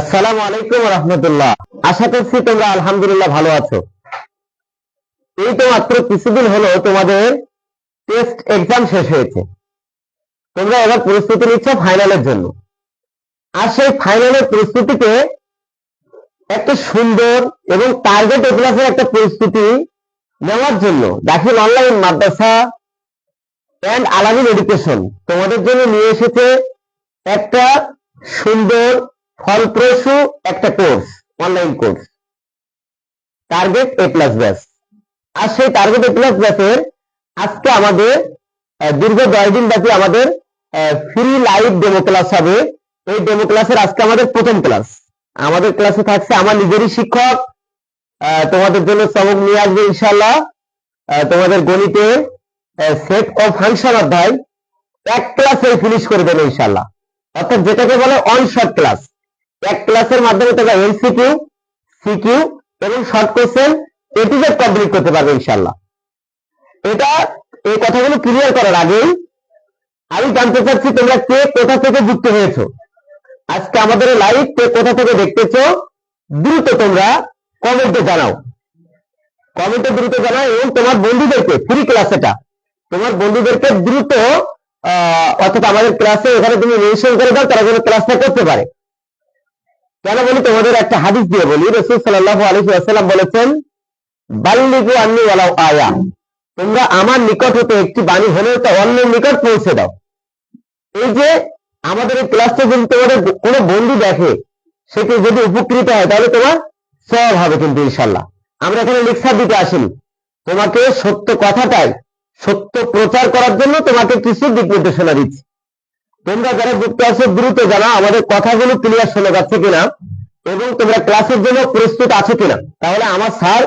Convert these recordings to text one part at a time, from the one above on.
আসসালামু আলাইকুম রহমতুল্লাহ। আশা করছি তোমরা আলহামদুলিল্লাহ ভালো আছো। এই তো মাত্র কিছুদিন হলো তোমাদের টেস্ট এক্সাম শেষ হয়েছে। তোমরা এবার প্রস্তুতি নিচ্ছ ফাইনালের জন্য। আর সেই ফাইনালের প্রস্তুতিতে একটা সুন্দর এবং টার্গেট এ ক্লাসের একটা প্রস্তুতি নেওয়ার জন্য দাখিল অনলাইন মাদ্রাসা এন্ড আলামিন এডুকেশন তোমাদের জন্য নিয়ে এসেছে একটা সুন্দর ফলপ্রসূ একটা কোর্স, অনলাইন কোর্স টার্গেট এ প্লাস ব্যাচ। আর সেই টার্গেট এ প্লাস ব্যাচের আজকে আমাদের দীর্ঘ 10 দিন ব্যাপী আমাদের ফ্রি লাইভ ডেমো ক্লাস হবে। এই ডেমো ক্লাসের আজকে আমাদের প্রথম ক্লাস। আমাদের ক্লাসে থাকছে আমার নিজেরই শিক্ষক, তোমাদের জন্য চমক নিয়ে আসবে ইনশাআল্লাহ। তোমাদের গণিতে সেট ও ফাংশন অধ্যায় এক ক্লাসে ফিনিশ করে দেবে ইনশাআল্লাহ। অর্থাৎ যেটাকে বলে অন শর্ট ক্লাস। এক ক্লাসের মাধ্যমে তোমরা এমসিকিউ, সিকিউ এবং শর্ট কোশ্চেন এপিজেড কমপ্লিট করতে পারবে ইনশাআল্লাহ। এটা এই কথাগুলো ক্লিয়ার করার আগেই আমি জানতে চাচ্ছি তোমরা কে কোথা থেকে যুক্ত হয়েছো। আজকে আমাদের লাইভ কে কোথা থেকে দেখতেছো দ্রুত তোমরা কমেন্টে জানাও। কমেন্টে দ্রুত জানাও এবং তোমার বন্ধুদেরকে ফ্রি ক্লাস, এটা তোমার বন্ধুদেরকে দ্রুত অর্থাৎ আমাদের ক্লাসে এখানে তুমি মেনশন করে দাও, তারা যেন ক্লাসটা করতে পারে। কেন বলি, তোমাদের একটা হাদিস দিয়ে বলি। রাসূল সাল্লাল্লাহু আলাইহি ওয়াসাল্লাম বলেছেন, বাল্লিগু আন্নী ওয়ালাউ আয়া, তোমরা আমার নিকট হতে একটি বাণী হলেও তা অন্যের নিকট পৌঁছে দাও। এই যে আমাদের এই ক্লাসটা যদি তোমাদের কোনো বন্ধু দেখে, সেটি যদি উপকৃত হয় তাহলে তোমার সওয়াব হবে কিন্তু ইনশাআল্লাহ। আমরা এখানে লেকচার দিতে আসিনি, তোমাকে সত্য কথাটাই সত্য প্রচার করার জন্য তোমাকে কিছু দিক নির্দেশনা দিচ্ছি। তোমরা যারা যুক্ত আছো দ্রুত জানাও আমাদের কথাগুলো ক্লিয়ার শোনা যাচ্ছে কিনা এবং তোমরা ক্লাসের জন্য প্রস্তুত আছো কিনা। তাহলে আমার স্যার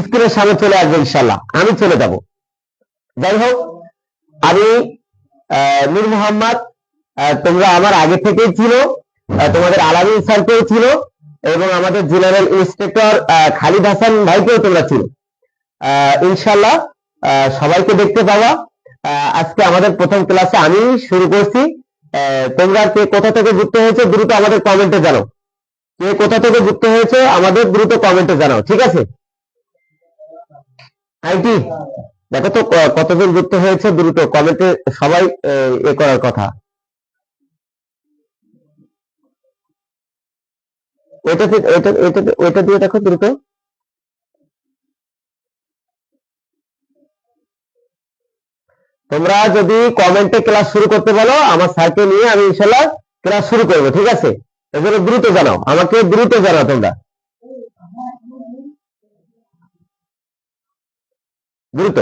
স্ক্রিনের সামনে চলে আসবে ইনশাআল্লাহ, আমি চলে যাব। যাই হোক, আমি নূর মোহাম্মদ, তোমরা আমার আগে থেকেই ছিল, তোমাদের আলামিন স্যারকেও ছিল এবং আমাদের জেনারেল ইন্সপেক্টর খালিদ হাসান ভাইকেও তোমরা ছিল। ইনশাআল্লাহ সবাইকে দেখতে পাওয়া। আজকে আমাদের প্রথম ক্লাসে আমি শুরু করছি। তোমরা কে কোথা থেকে যুক্ত হয়েছে দ্রুত আমাদের কমেন্টে জানাও। কে কোথা থেকে যুক্ত হয়েছে আমাদের দ্রুত কমেন্টে জানাও, ঠিক আছে? আইটি দেখো তো কতজন যুক্ত হয়েছে, দ্রুত কমেন্টে সবাই এ করার কথা। ওইটা দিয়ে দেখো দ্রুত। তোমরা যদি কমেন্টে ক্লাস শুরু করতে বলো, আমার স্যারকে নিয়ে আমি ইনশাআল্লাহ ক্লাস শুরু করবো, ঠিক আছে? এজন্য দ্রুত জানাও, আমাকে দ্রুত জানাও, তোমরা দ্রুত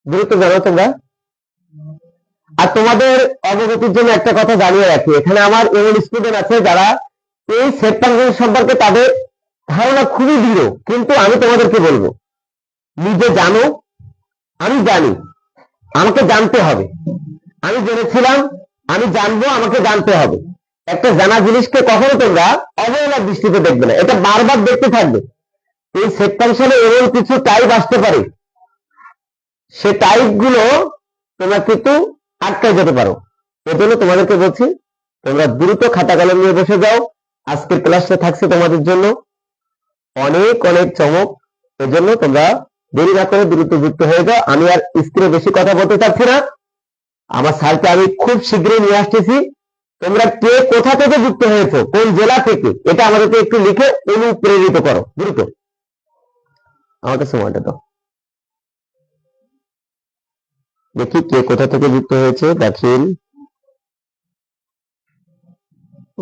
দ্রুত জানাও তোমরা। আর তোমাদের অবগতির জন্য একটা কথা জানিয়ে রাখি, এখানে আমার এমন স্টুডেন্ট আছে যারা এই সেট ফাংশন সম্পর্কে তাদের ধারণা খুবই দৃঢ়, কিন্তু আমি তোমাদেরকে বলবো নিজে জানো, আমি জানি, আমাকে জানতে হবে। আমি জেনেছিলাম, আমি জানবো, আমাকে জানতে হবে। একটা জানা জিনিসকে কখনো তোমরা অবহেলার দৃষ্টিতে দেখবে না, এটা বারবার দেখতে থাকবে। এই সেট ফাংশনে এমন কিছু টাইপ আসতে পারে, সে টাইপ গুলো তোমরা কিন্তু আটকায় যেতে পারো। এজন্য তোমাদেরকে বলছি তোমরা দ্রুত খাতা কলম নিয়ে বসে যাও। আজকের ক্লাসটা থাকছে তোমাদের জন্য অনেক অনেক চমক। এজন্য তোমরা দেরি না করে দ্রুত যুক্ত হয়ে যাও। আমি আর স্ক্রিনে বেশি কথা বলতে চাচ্ছি না, আমার স্যারকে আমি খুব শীঘ্রই নিয়ে আসতেছি। তোমরা কে কোথা থেকে যুক্ত হয়েছো, কোন জেলা থেকে, এটা আমাদেরকে একটু লিখে অনুপ্রেরিত করো দ্রুত। আমাকে সময়টা দাও, দেখি কে কোথা থেকে যুক্ত হয়েছে। দাখিল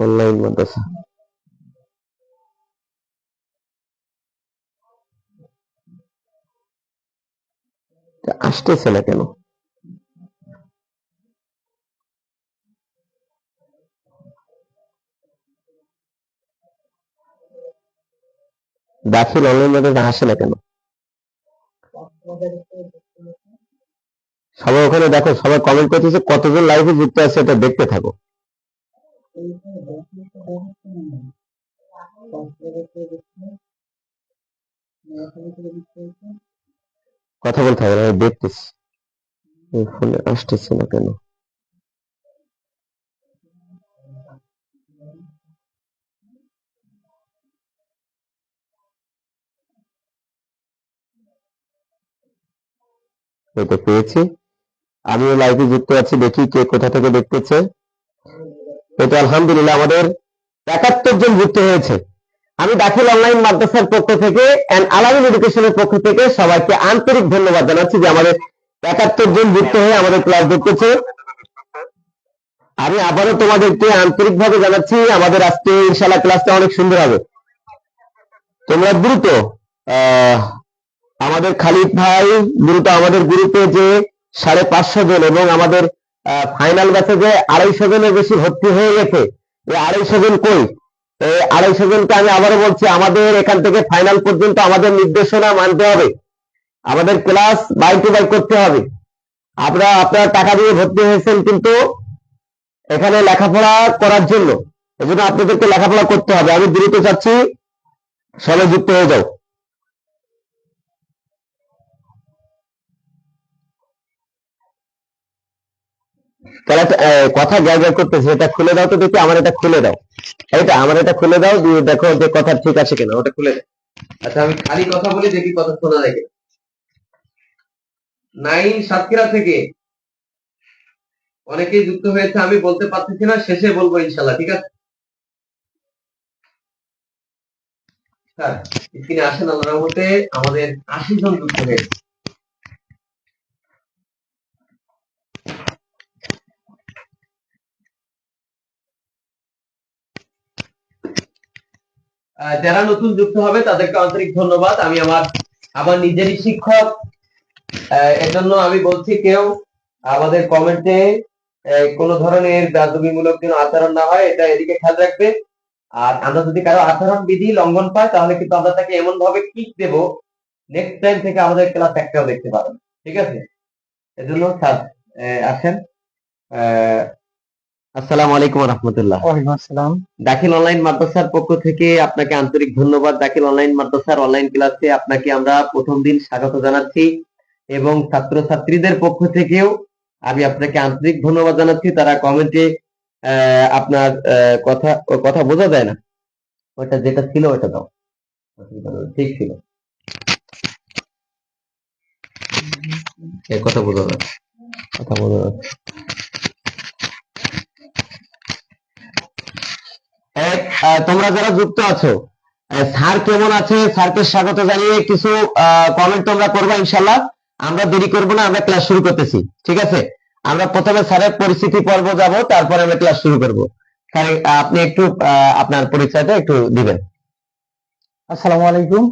অনলাইন মাদ্রাসা, আসতেছে না কেন? দাখিল অনলাইন মাদ্রাসা আসে না কেন? সবাই ওখানে দেখো, সবাই কমেন্ট করতেছে, কতজন লাইভে যুক্ত আছে এটা দেখতে থাকো। কথা বলতে হবে না, দেখতেছি এই ফোনে আসতেছে না কেন। এটা পেয়েছি, আমিও লাইভে যুক্ত আছি, দেখি কে কোথা থেকে দেখতেছে। এটা আলহামদুলিল্লাহ আমাদের 71 জন যুক্ত হয়েছে। আমি দাখিল অনলাইন মাদ্রাসার পক্ষ থেকে এন্ড আলামিন এডুকেশনের পক্ষ থেকে সবাইকে আন্তরিক ধন্যবাদ জানাচ্ছি যে আমাদের 71 জন যুক্ত হয়ে আমাদের ক্লাস দেখতেছে। আমি আবারও তোমাদেরকে আন্তরিকভাবে জানাচ্ছি আমাদের আজকে ইনশাআল্লাহ ক্লাসটা অনেক সুন্দর হবে। তোমরা দ্রুত আমাদের খালিদ ভাই দ্রুত আমাদের গ্রুপে যে 550 জন এবং আমাদের ফাইনাল ব্যাচে যে 250 জনের বেশি ভর্তি হয়ে গেছে, এই 250 জন কই? এই 250 জনকে আমি আবারও বলছি, আমাদের এখান থেকে ফাইনাল পর্যন্ত আমাদের নির্দেশনা মানতে হবে, আমাদের ক্লাস বাই টু বাই করতে হবে। আপনারা টাকা দিয়ে ভর্তি হয়েছেন কিন্তু এখানে লেখাপড়া করার জন্য, এজন্য আপনাদেরকে লেখাপড়া করতে হবে। আমি দ্রুত চাচ্ছি সবাই যুক্ত হয়ে যাও। কথা গ্যার করতেছে, এটা খুলে দাও তো দেখি, আমার এটা খুলে দাও, আমার এটা খুলে দাও, দিয়ে দেখো যে কথা ঠিক আছে কিনা, ওটা খুলে দাও। আচ্ছা আমি খালি কথা বলি, দেখি কথা শোনা যায় কিনা। 9 সাতক্ষীরা থেকে অনেকেই যুক্ত হয়েছে, আমি বলতে পারতেছি না, শেষে বলবো ইনশাল্লাহ, ঠিক আছে? স্যার স্ক্রিনে আসেন, আল্লাহর রহমতে আমাদের 80 জন যুক্ত হয়েছে। যারা নতুন যুক্ত হবে তাদেরকে আন্তরিক ধন্যবাদ। আমি আমার নিজেরই শিক্ষক, এজন্য আমি বলছি কেউ আমাদের কমেন্টে কোন ধরনের বেয়াদবিমূলক যেন আচরণ না হয়, এটা এদিকে খেয়াল রাখবে। আর আমরা যদি কারো আচরণ বিধি লঙ্ঘন পাই তাহলে কিন্তু আমরা তাকে এমন ভাবে কিক দেব, নেক্সট টাইম থেকে আমাদের ক্লাস একটাও দেখতে পাবেন, ঠিক আছে? এজন্য স্যার আসেন। আসসালামু আলাইকুম ওয়া রাহমাতুল্লাহ। ওয়ালাইকুম আসসালাম। দাখিল অনলাইন মাদ্রাসার পক্ষ থেকে আপনাকে আন্তরিক ধন্যবাদ। দাখিল অনলাইন মাদ্রাসার অনলাইন ক্লাসে আপনাকে আমরা প্রথম দিন স্বাগত জানাচ্ছি এবং ছাত্রছাত্রীদের পক্ষ থেকেও আমি আপনাকে আন্তরিক ধন্যবাদ জানাচ্ছি। তারা কমেন্টে আপনার কথা বোঝা যায় না, ওটা যেটা ছিল ওটা দাও, ঠিক ছিল, কথা বোঝা যায়, কথা বোঝা যাচ্ছে। তোমরা যারা যুক্ত আছো, স্যার কেমন আছে, স্যারকে স্বাগত জানিয়ে কিছু কমেন্ট তোমরা করবা ইনশাল্লাহ। আমরা দেরি করব না, আমরা ক্লাস শুরু করতেছি, ঠিক আছে? আমরা প্রথমে স্যারের পরিস্থিতি পর্ব যাব, তারপরে আমরা ক্লাস শুরু করব। স্যার আপনি একটু আপনার পরিচয়টা একটু দিবেন। আসসালামু আলাইকুম,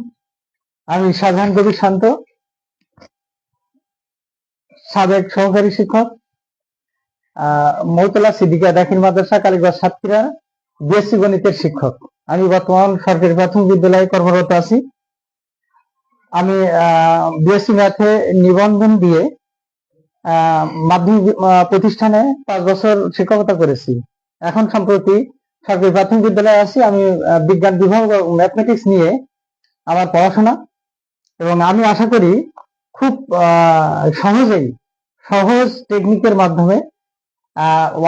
আমি শাহজাহান কবির শান্ত, সাবেক সহকারী শিক্ষক, মৌতলা সিদ্দিকা দাখিল মাদ্রাসা কালীগঞ্জ সাতক্ষীরা, বিএসসি গণিতের শিক্ষক। আমি বর্তমান সরকারি প্রাথমিক বিদ্যালয়ে কর্মরত আছি। আমি বিএসসি ম্যাথে নিবন্ধন দিয়ে মাধ্যমিক প্রতিষ্ঠানে 5 বছর শিক্ষকতা করেছি। এখন সম্প্রতি সরকারি প্রাথমিক বিদ্যালয়ে আছি। আমি বিজ্ঞান বিভাগ ম্যাথমেটিক্স নিয়ে আমার পড়াশোনা, এবং আমি আশা করি খুব সহজেই সহজ টেকনিকের মাধ্যমে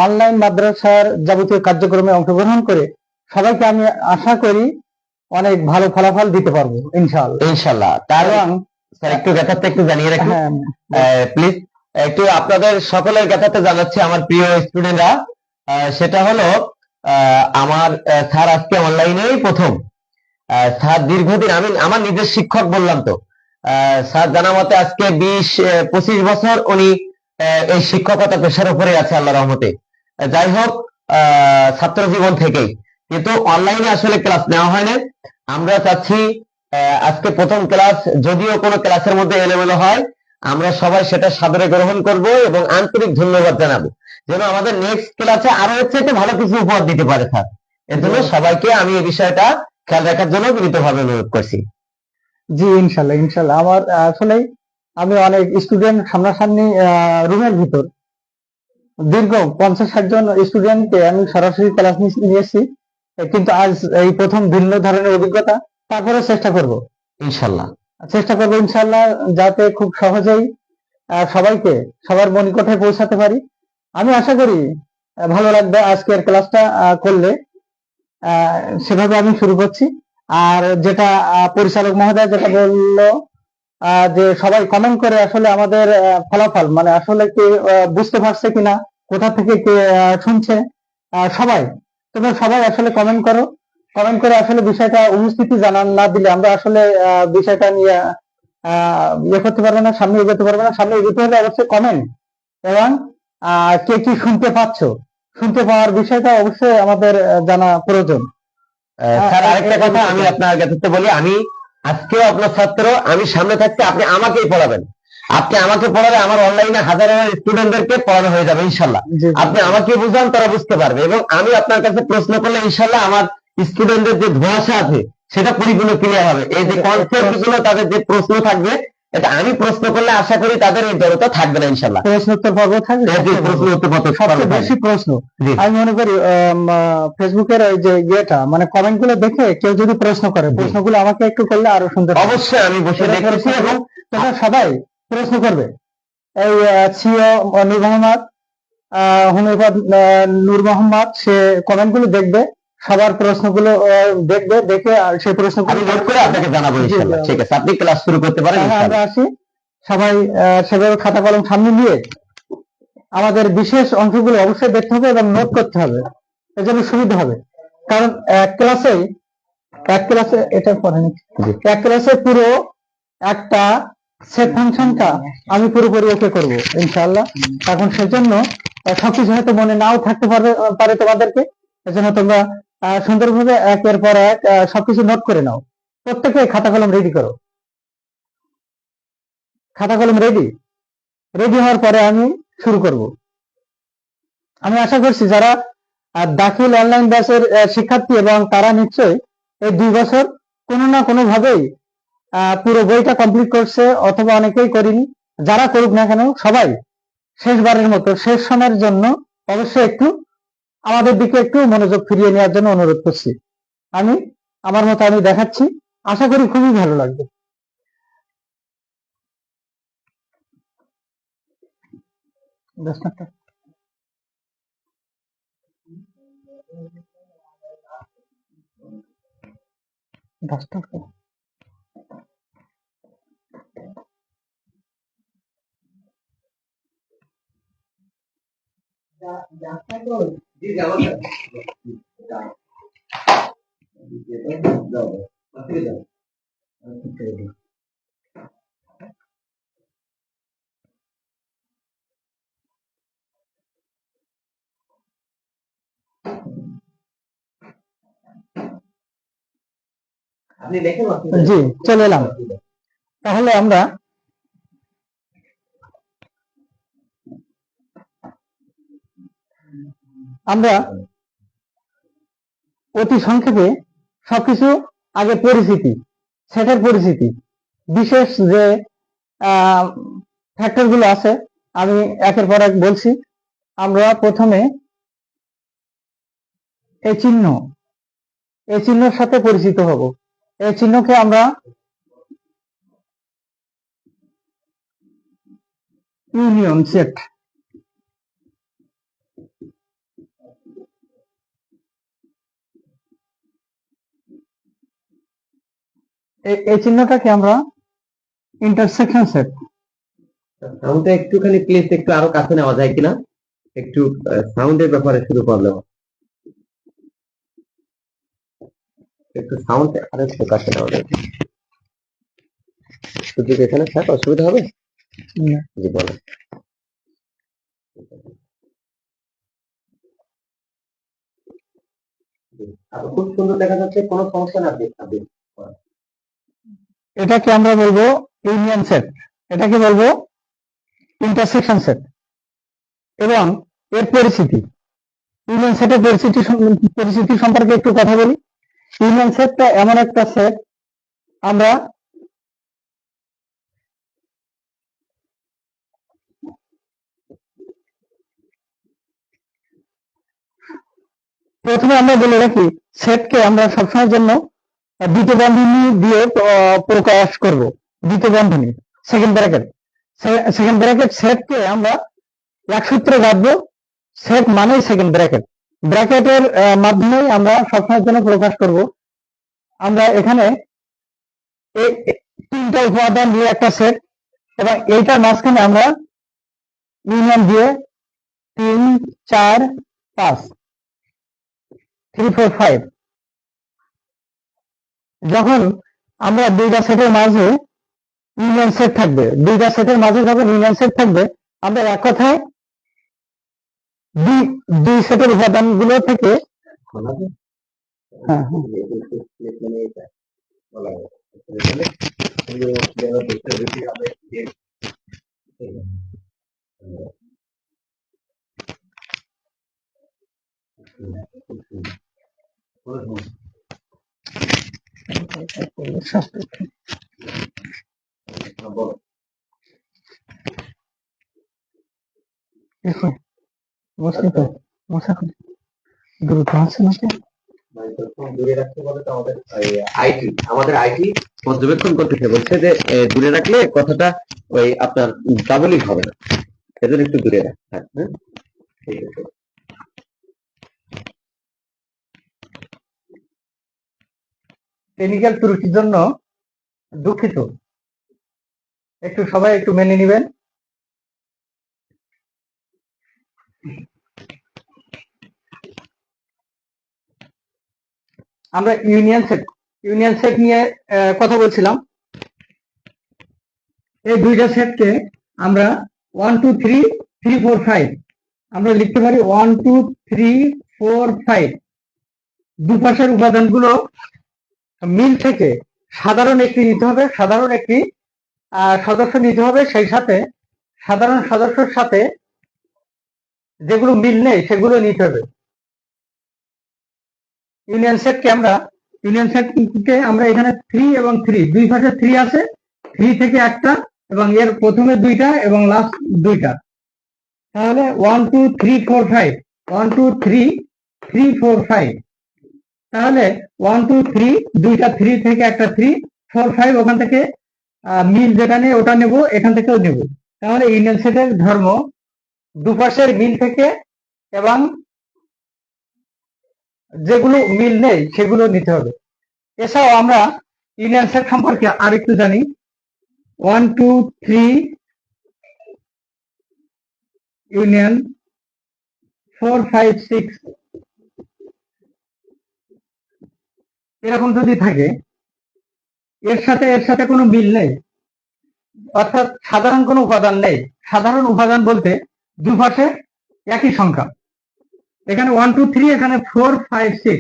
অনলাইন মাদ্রাসার যাবতীয় কার্যক্রমে অংশগ্রহণ করে সবাইকে আমি আশা করি অনেক ভালো ফলাফল দিতে পারবো ইনশাআল্লাহ। তার একটু জ্ঞাতার্থে একটু জানিয়ে রাখুন প্লিজ। একটু আপনাদের সকলের জ্ঞাতার্থে জানাচ্ছি আমার প্রিয় স্টুডেন্টরা, সেটা হলো আমার স্যার আজকে অনলাইনেই প্রথম। স্যার দীর্ঘদিন, আমি আমার নিজের শিক্ষক বললাম তো, স্যার জানা মতে আজকে 20-25 বছর উনি এই শিক্ষকতা পেশার উপরে আছে আল্লাহ রহমতে। যাই হোক, ছাত্র জীবন থেকেই কিন্তু অনলাইনে আসলে ক্লাস নেওয়া হয় না। আমরা চাচ্ছি আজকে প্রথম ক্লাস, যদিও কোনো ক্লাসের মধ্যে এলোমেলো হয়, আমরা সবাই সেটা সাদরে গ্রহণ করব এবং আন্তরিক ধন্যবাদ জানাবো, যেন আমাদের নেক্সট ক্লাসে আরো হচ্ছে ভালো কিছু উপহার দিতে পারে স্যার। এর জন্য সবাইকে আমি এই বিষয়টা খেয়াল রাখার জন্য বিনীতভাবে অনুরোধ করছি। জি ইনশাল্লাহ ইনশাল্লাহ। আমার আসলে আমি অনেক স্টুডেন্ট সামনাসামনি রুমের ভিতর দীর্ঘ 50-60 জন স্টুডেন্টকে আমি সরাসরি ক্লাস নিয়েছি, কিন্তু আজ এই প্রথম ভিন্ন ধরনের অভিজ্ঞতা। তারপরে চেষ্টা করব ইনশাল্লাহ। চেষ্টা করবো ইনশাল্লাহ যাতে খুব সহজেই সবাইকে সবার মনিকটে পৌঁছাতে পারি। আমি আশা করি ভালো লাগবে আজকের ক্লাসটা করলে। সেভাবে আমি শুরু করছি। আর যেটা পরিচালক মহোদয় যেটা বললো যে সবাই কমেন্ট করে আসলে আমাদের ফলাফল মানে আসলে কে বুঝতে পারছে কিনা, কোথা থেকে কে শুনছে, সবাই তোমরা সবাই আসলে কমেন্ট করো। কমেন্ট করে আসলে বিষয়টা উপস্থিতি জানান না দিলে আমরা আসলে বিষয়টা নিয়ে ইয়ে করতে পারবো না, সামনে এগোতে পারবো না। সামনে এগোতে হলে অবশ্যই কমেন্ট এবং কে কি শুনতে পাচ্ছ, শুনতে পাওয়ার বিষয়টা অবশ্যই আমাদের জানা প্রয়োজন। স্যার আরেকটা কথা আমি আপনার কাছে বলি, আমি আজকেও আপনার ছাত্র, আমি সামনে থাকতে আপনি আমাকেই পড়াবেন। আপনি আমাকে পড়ালে আমার অনলাইনে হাজার হাজার স্টুডেন্টদেরকে পড়ানো হয়ে যাবে ইনশাল্লাহ। আপনি আমাকে বুঝান, তারা বুঝতে পারবে, এবং আমি আপনার কাছে প্রশ্ন করলে ইনশাল্লাহ আমার স্টুডেন্টদের যে ধোঁয়াশা আছে সেটা পরিপূর্ণ ক্লিয়ার হবে। এই যে কনসেপ্ট গুলো তাদের যে প্রশ্ন থাকবে, এটা আমি প্রশ্ন করলে আশা করি তাদের এই জড়তা থাকবে না ইনশাল্লাহ। প্রশ্নোত্তর পর্ব থাকবে, প্রশ্ন উত্তর সবচেয়ে বেশি প্রশ্ন আমি মনে করি ফেসবুকের ওই যে ইয়েটা মানে কমেন্ট গুলো দেখে কেউ যদি প্রশ্ন করে, প্রশ্নগুলো আমাকে একটু করলে আরো সুন্দর। অবশ্যই আমি বসে দেখেছি এবং তোমরা সবাই প্রশ্ন করবে। এই সিও নূর মোহাম্মদ, হুমায়ুন নূর মোহাম্মদ, সে কমেন্ট গুলো দেখবে, সবার প্রশ্নগুলো দেখবে, দেখে আর সেই প্রশ্নগুলো আমি নোট করে আপনাকে জানাবো ইনশাআল্লাহ। ঠিক আছে, আপনি ক্লাস শুরু করতে পারেন। আমরা আসি সবাই সেভাবে খাতা কলম সামনে নিয়ে আমাদের বিশেষ অংশগুলো অবশ্যই দেখতে হবে এবং নোট করতে হবে, এর জন্য সুবিধা হবে। কারণ এক ক্লাসে এটা পড়ে নিচ্ছি, এক ক্লাসে পুরো একটা সেট ফাংশনটা আমি পুরোপুরি ওকে করবো ইনশাআল্লাহ। এখন সেজন্য সবকিছু হয়তো মনে নাও থাকতে পারে তোমাদেরকে, এজন্য তোমরা সুন্দরভাবে একের পর এক সবকিছু নোট করে নাও। প্রত্যেকে খাতা কলম রেডি করো। খাতা কলম রেডি হওয়ার পরে আমি শুরু করব। আমি আশা করছি যারা দাখিল অনলাইন ব্যাচের শিক্ষার্থী এবং তারা নিশ্চয়ই এই 2 বছর কোনো না কোনো ভাবেই পুরো বইটা কমপ্লিট করছে, অথবা অনেকেই করিনি। যারা করুক না কেন সবাই শেষবারের মতো শেষ সময়ের জন্য অবশ্যই একটু আমাদের দিকে একটু মনোযোগ ফিরিয়ে নেওয়ার জন্য অনুরোধ করছি। আমি আমার মতো আমি দেখাচ্ছি, আশা করি খুবই ভালো লাগবে। জি, চলে এলাম। তাহলে আমরা অতি সংক্ষেপে সবকিছু আগে পরিচিতি, সেটের পরিচিতি, বিশেষ যে ফ্যাক্টর গুলো আছে আমি একের পর এক বলছি। আমরা প্রথমে এই চিহ্নের সাথে পরিচিত হব। এই চিহ্নকে আমরা ইউনিয়ন সেট, এই চিহ্নটাকে আমরা ইন্টারসেকশন সেট। সাউন্ডটা একটুখানি প্লিজ একটু আরো কাছে নেওয়া যায় কিনা, একটু সাউন্ডের ব্যাপারে শুরু প্রবলেম, একটু সাউন্ড আরো একটু কাছে নেওয়া যায়। শুধু এখানে থাক, অসুবিধা হবে? জি বলেন। খুব সুন্দর দেখা যাচ্ছে, কোনো সমস্যা না। এটাকে আমরা বলবো ইউনিয়ন সেট, এটাকে বলবো ইন্টারসেকশন সেট। এবং এর পরিচিতি, ইউনিয়ন সেটের পরিচিতি সম্পর্কে একটু কথা বলি। ইউনিয়ন সেটটা এমন একটা সেট, আমরা প্রথমে আমরা বলে রাখি সেটকে আমরা সবসময়ের জন্য দ্বিতীয় বন্ধনী দিয়ে প্রকাশ করব। দ্বিতীয় বন্ধনী, সেকেন্ড ব্র্যাকেট। সেকেন্ড ব্র্যাকেট সেটকে আমরা এক সূত্রে রাখবো। সেট মানেই সেকেন্ড ব্র্যাকেট। ব্র্যাকেটের মাধ্যমেই আমরা সবসময়ের জন্য প্রকাশ করব। আমরা এখানে এই তিনটা উপাদান দিয়ে একটা সেট, এবং এইটার মাঝখানে আমরা ইউনিয়ন দিয়ে 3 4 5 3 4 5, যখন আমরা দুইটা সেটের মাঝে ইউনিয়ন সেট থাকবে, দুইটা সেটের মাঝে যখন ইউনিয়ন সেট থাকবে, আমরা এক কথায় দুই সেটের উপাদান গুলো থেকে হ্যাঁ বুঝলি তো, দ্রুত আছে নাকি? আমাদের আইটি পর্যবেক্ষণ করতেছে, বলছে যে দূরে রাখলে কথাটা ওই আপনার ডাবলিং হবে না, সেজন্য একটু দূরে রাখতে হয়। হ্যাঁ, ঠিক আছে। টেকনিক্যাল ত্রুটির জন্য দুঃখিত, একটু সবাই একটু মেনে নেবেন। আমরা ইউনিয়ন সেট নিয়ে কথা বলছিলাম। এই দুইটা সেটকে আমরা 1 2 3 3 4 5 আমরা লিখতে পারি 1 2 3 4 5। দুপাশের উপাদানগুলো মিল থেকে সাধারণ একটি নিতে হবে, সাধারণ একটি সদস্য নিতে হবে, সেই সাথে সাধারণ সদস্যের সাথে যেগুলো মিল নেই সেগুলো নিতে হবে। ইউনিয়ন সেটকে আমরা এখানে 3 এবং 3, দুই পাশে 3 আছে, 3 থেকে একটা এবং এর প্রথমে দুইটা এবং লাস্ট দুইটা, তাহলে 1 2 3 4 5 1 2 3 3 4 5। তাহলে 1 2 3 দুইটা 3 থেকে একটা 3 4 5, ওখান থেকে মিল যেটা নেই ওটা নেব, এখান থেকেও নেব। তাহলে ইউনিয়ন সেটের ধর্ম দুপাশের মিল থেকে এবং যেগুলো মিল নেই সেগুলো নিতে হবে। এছাড়াও আমরা ইউনিয়ন সেট সম্পর্কে আরেকটু জানি। 1 2 3 ইউনিয়ন 4 5 6 এরকম যদি থাকে, এর সাথে কোনো মিল নেই, অর্থাৎ সাধারণ কোনো উপাদান নেই। সাধারণ উপাদান বলতে দুপাশে একই সংখ্যা, এখানে 1 2 3, এখানে 4 5 6,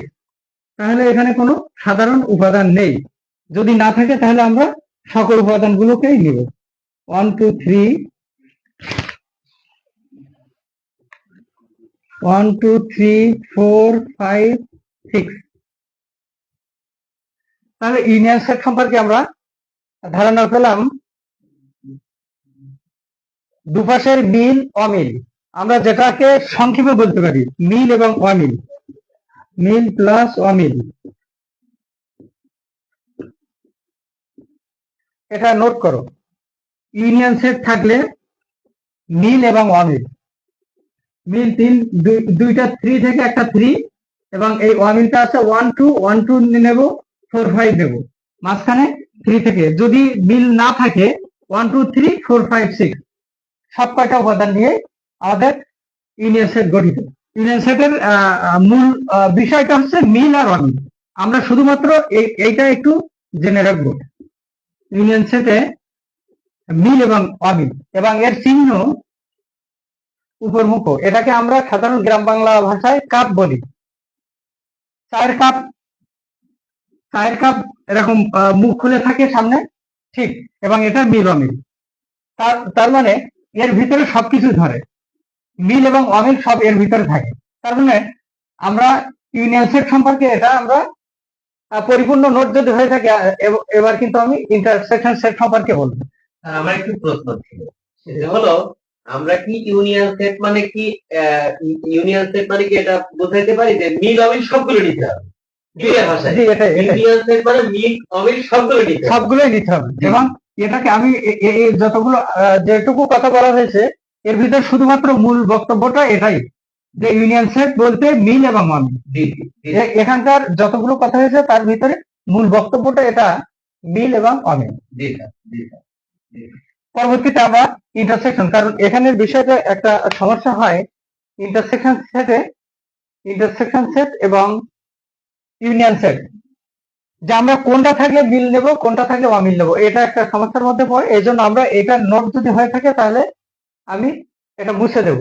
তাহলে এখানে কোনো সাধারণ উপাদান নেই। যদি না থাকে তাহলে আমরা সকল উপাদানগুলোকেই নিব। 1 2 3 1 2 3 4 5 6। তাহলে ইউনিয়ন সেট সম্পর্কে আমরা ধারণা পেলাম। দুপাশের মিল অমিল, আমরা যেটাকে সংক্ষেপে বলতে পারি মিল এবং অমিল, মিল প্লাস অমিল, এটা নোট করো। ইউনিয়ন সেট থাকলে মিল এবং অমিল, মিল দুইটা 3 থেকে একটা 3, এবং এই অমিলটা আছে 1 2 1 2 নেব, 4 5 নেব, মাঝখানে 3 থেকে। যদি মিল না থাকে 1 2 3 4 5 6 সব কয়টা উপাদান নিয়ে আমাদের ইউনিয়ন সেট গঠিত। ইউনিয়ন সেটের মূল বিষয়টা হচ্ছে মিল আর অমিল। আমরা শুধুমাত্র এইটা একটু জেনে রাখবো। ইউনিয়ন সেটে মিল এবং অমিল এবং এর চিহ্ন উপরমুখ, এটাকে আমরা সাধারণ গ্রাম বাংলা ভাষায় কাপ বলি। চায়ের কাপ এরকম মুখ খুলে থাকে সামনে, ঠিক, এবং এটা মিল অমিল। তার মানে এর ভিতরে সবকিছু ধরে, মিল এবং অমিল সব এর ভিতরে থাকে। তার মানে আমরা ইউনিয়ন সেট সম্পর্কে এটা আমরা পরিপূর্ণ নোট যদি হয়ে থাকে, এবার কিন্তু আমি ইন্টারসেকশন সেট সম্পর্কে বলবো। আমার একটু প্রশ্ন ছিল, সেটা হলো আমরা কি ইউনিয়ন সেট মানে কি এটা বোঝাইতে পারি যে মিল অমিল সবগুলো নিতে হবে? ইউনিয়ন সেট মানে মিল অমিল সবগুলোই নিতে হবে এবং এটাকে আমি যতগুলো যেটুকু কথা বলা হয়েছে এর ভিতরে শুধুমাত্র মূল বক্তব্যটা এটাই যে ইউনিয়ন সেট বলতে মিল এবং অমিল। এখানকার যতগুলো কথা হয়েছে তার ভিতরে মূল বক্তব্যটা এটা মিল এবং অমিল। পরবর্তীতে আমরা ইন্টারসেকশন, কারণ এখানের বিষয়টা একটা সমস্যা হয় ইন্টারসেকশন সেট এবং ইউনিয়ন সেট, যে আমরা কোনটা থাকলে মিল নেব কোনটা থাকলে অমিল নেব, এটা একটা সমস্যার মধ্যে পড়ে। এই জন্য আমরা এটা নোট যদি হয়ে থাকে তাহলে আমি এটা মুছে দেব।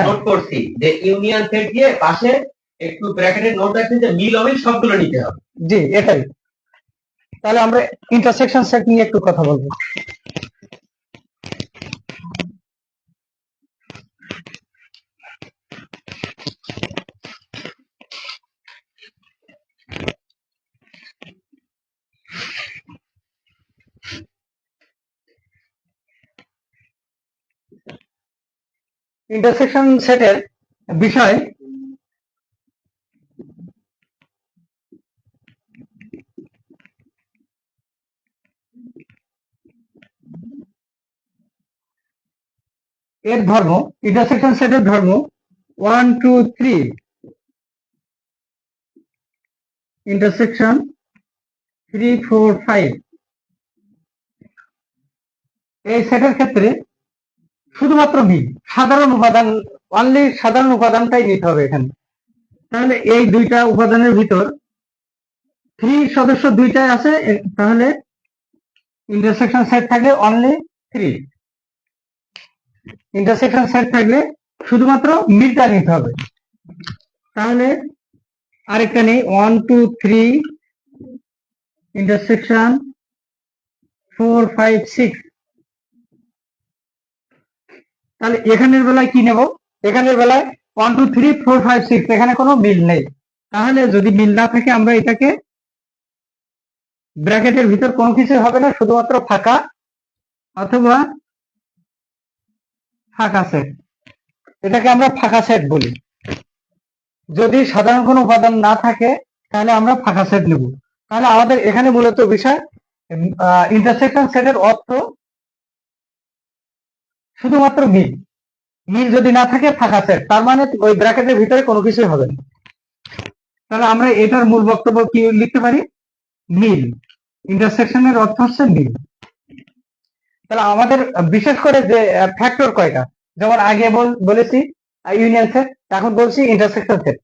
নোট করছি যে ইউনিয়ন সেট দিয়ে পাশে একটু ব্র্যাকেটের নোট রাখছি যে মিল অমিল সবগুলো নিতে হবে। জি, এটাই। তাহলে আমরা ইন্টারসেকশন সেট নিয়ে একটু কথা বলবো। ইন্টারসেকশন সেটের বিষয় এর ধর্ম, ইন্টারসেকশন সেটের ধর্ম 1 2 3, ইন্টারসেকশন 3 4 5। এই সেটের ক্ষেত্রে শুধুমাত্র মিল, সাধারণ উপাদান, অনলি সাধারণ উপাদানটাই নিতে হবে এখানে। তাহলে এই দুইটা উপাদানের ভিতর 3 সদস্য দুইটাই আছে, তাহলে ইন্টারসেকশন সেট থাকলে অনলি 3। ইন্টারসেকশন সেট থাকলে শুধুমাত্র মিলটা নিতে হবে। তাহলে আরেকটা নেই 1 2 3 ইন্টারসেকশন 4 5 6। তাহলে এখানের বেলায় কি নেব? এখানের বেলায় 1 2 3 4 5 6, এখানে কোনো মিল নেই। তাহলে যদি মিল না থাকে আমরা এটাকে ব্র্যাকেটের ভিতর কোনো কিছু হবে না, শুধুমাত্র ফাঁকা অথবা ফাঁকা সেট, এটাকে আমরা ফাঁকা সেট বলি। যদি সাধারণ কোনো উপাদান না থাকে তাহলে আমরা ফাঁকা সেট নেব। তাহলে আমাদের এখানে মূলত বিষয় ইন্টারসেকশন সেটের অর্থ শুধুমাত্র মিল। মিল যদি না থাকে ফাঁকা সেট, তার মানে ওই ব্র্যাকেটের ভিতরে কোনো কিছুই হবে না। তাহলে আমরা এটার মূল বক্তব্য কি লিখতে পারি? মিল। ইন্টারসেকশনের অর্থ হচ্ছে মিল। তাহলে আমাদের বিশেষ করে যে ফ্যাক্টর কয়টা, যেমন আগে বলেছি ইউনিয়ন সেট, এখন বলছি ইন্টারসেকশন সেট।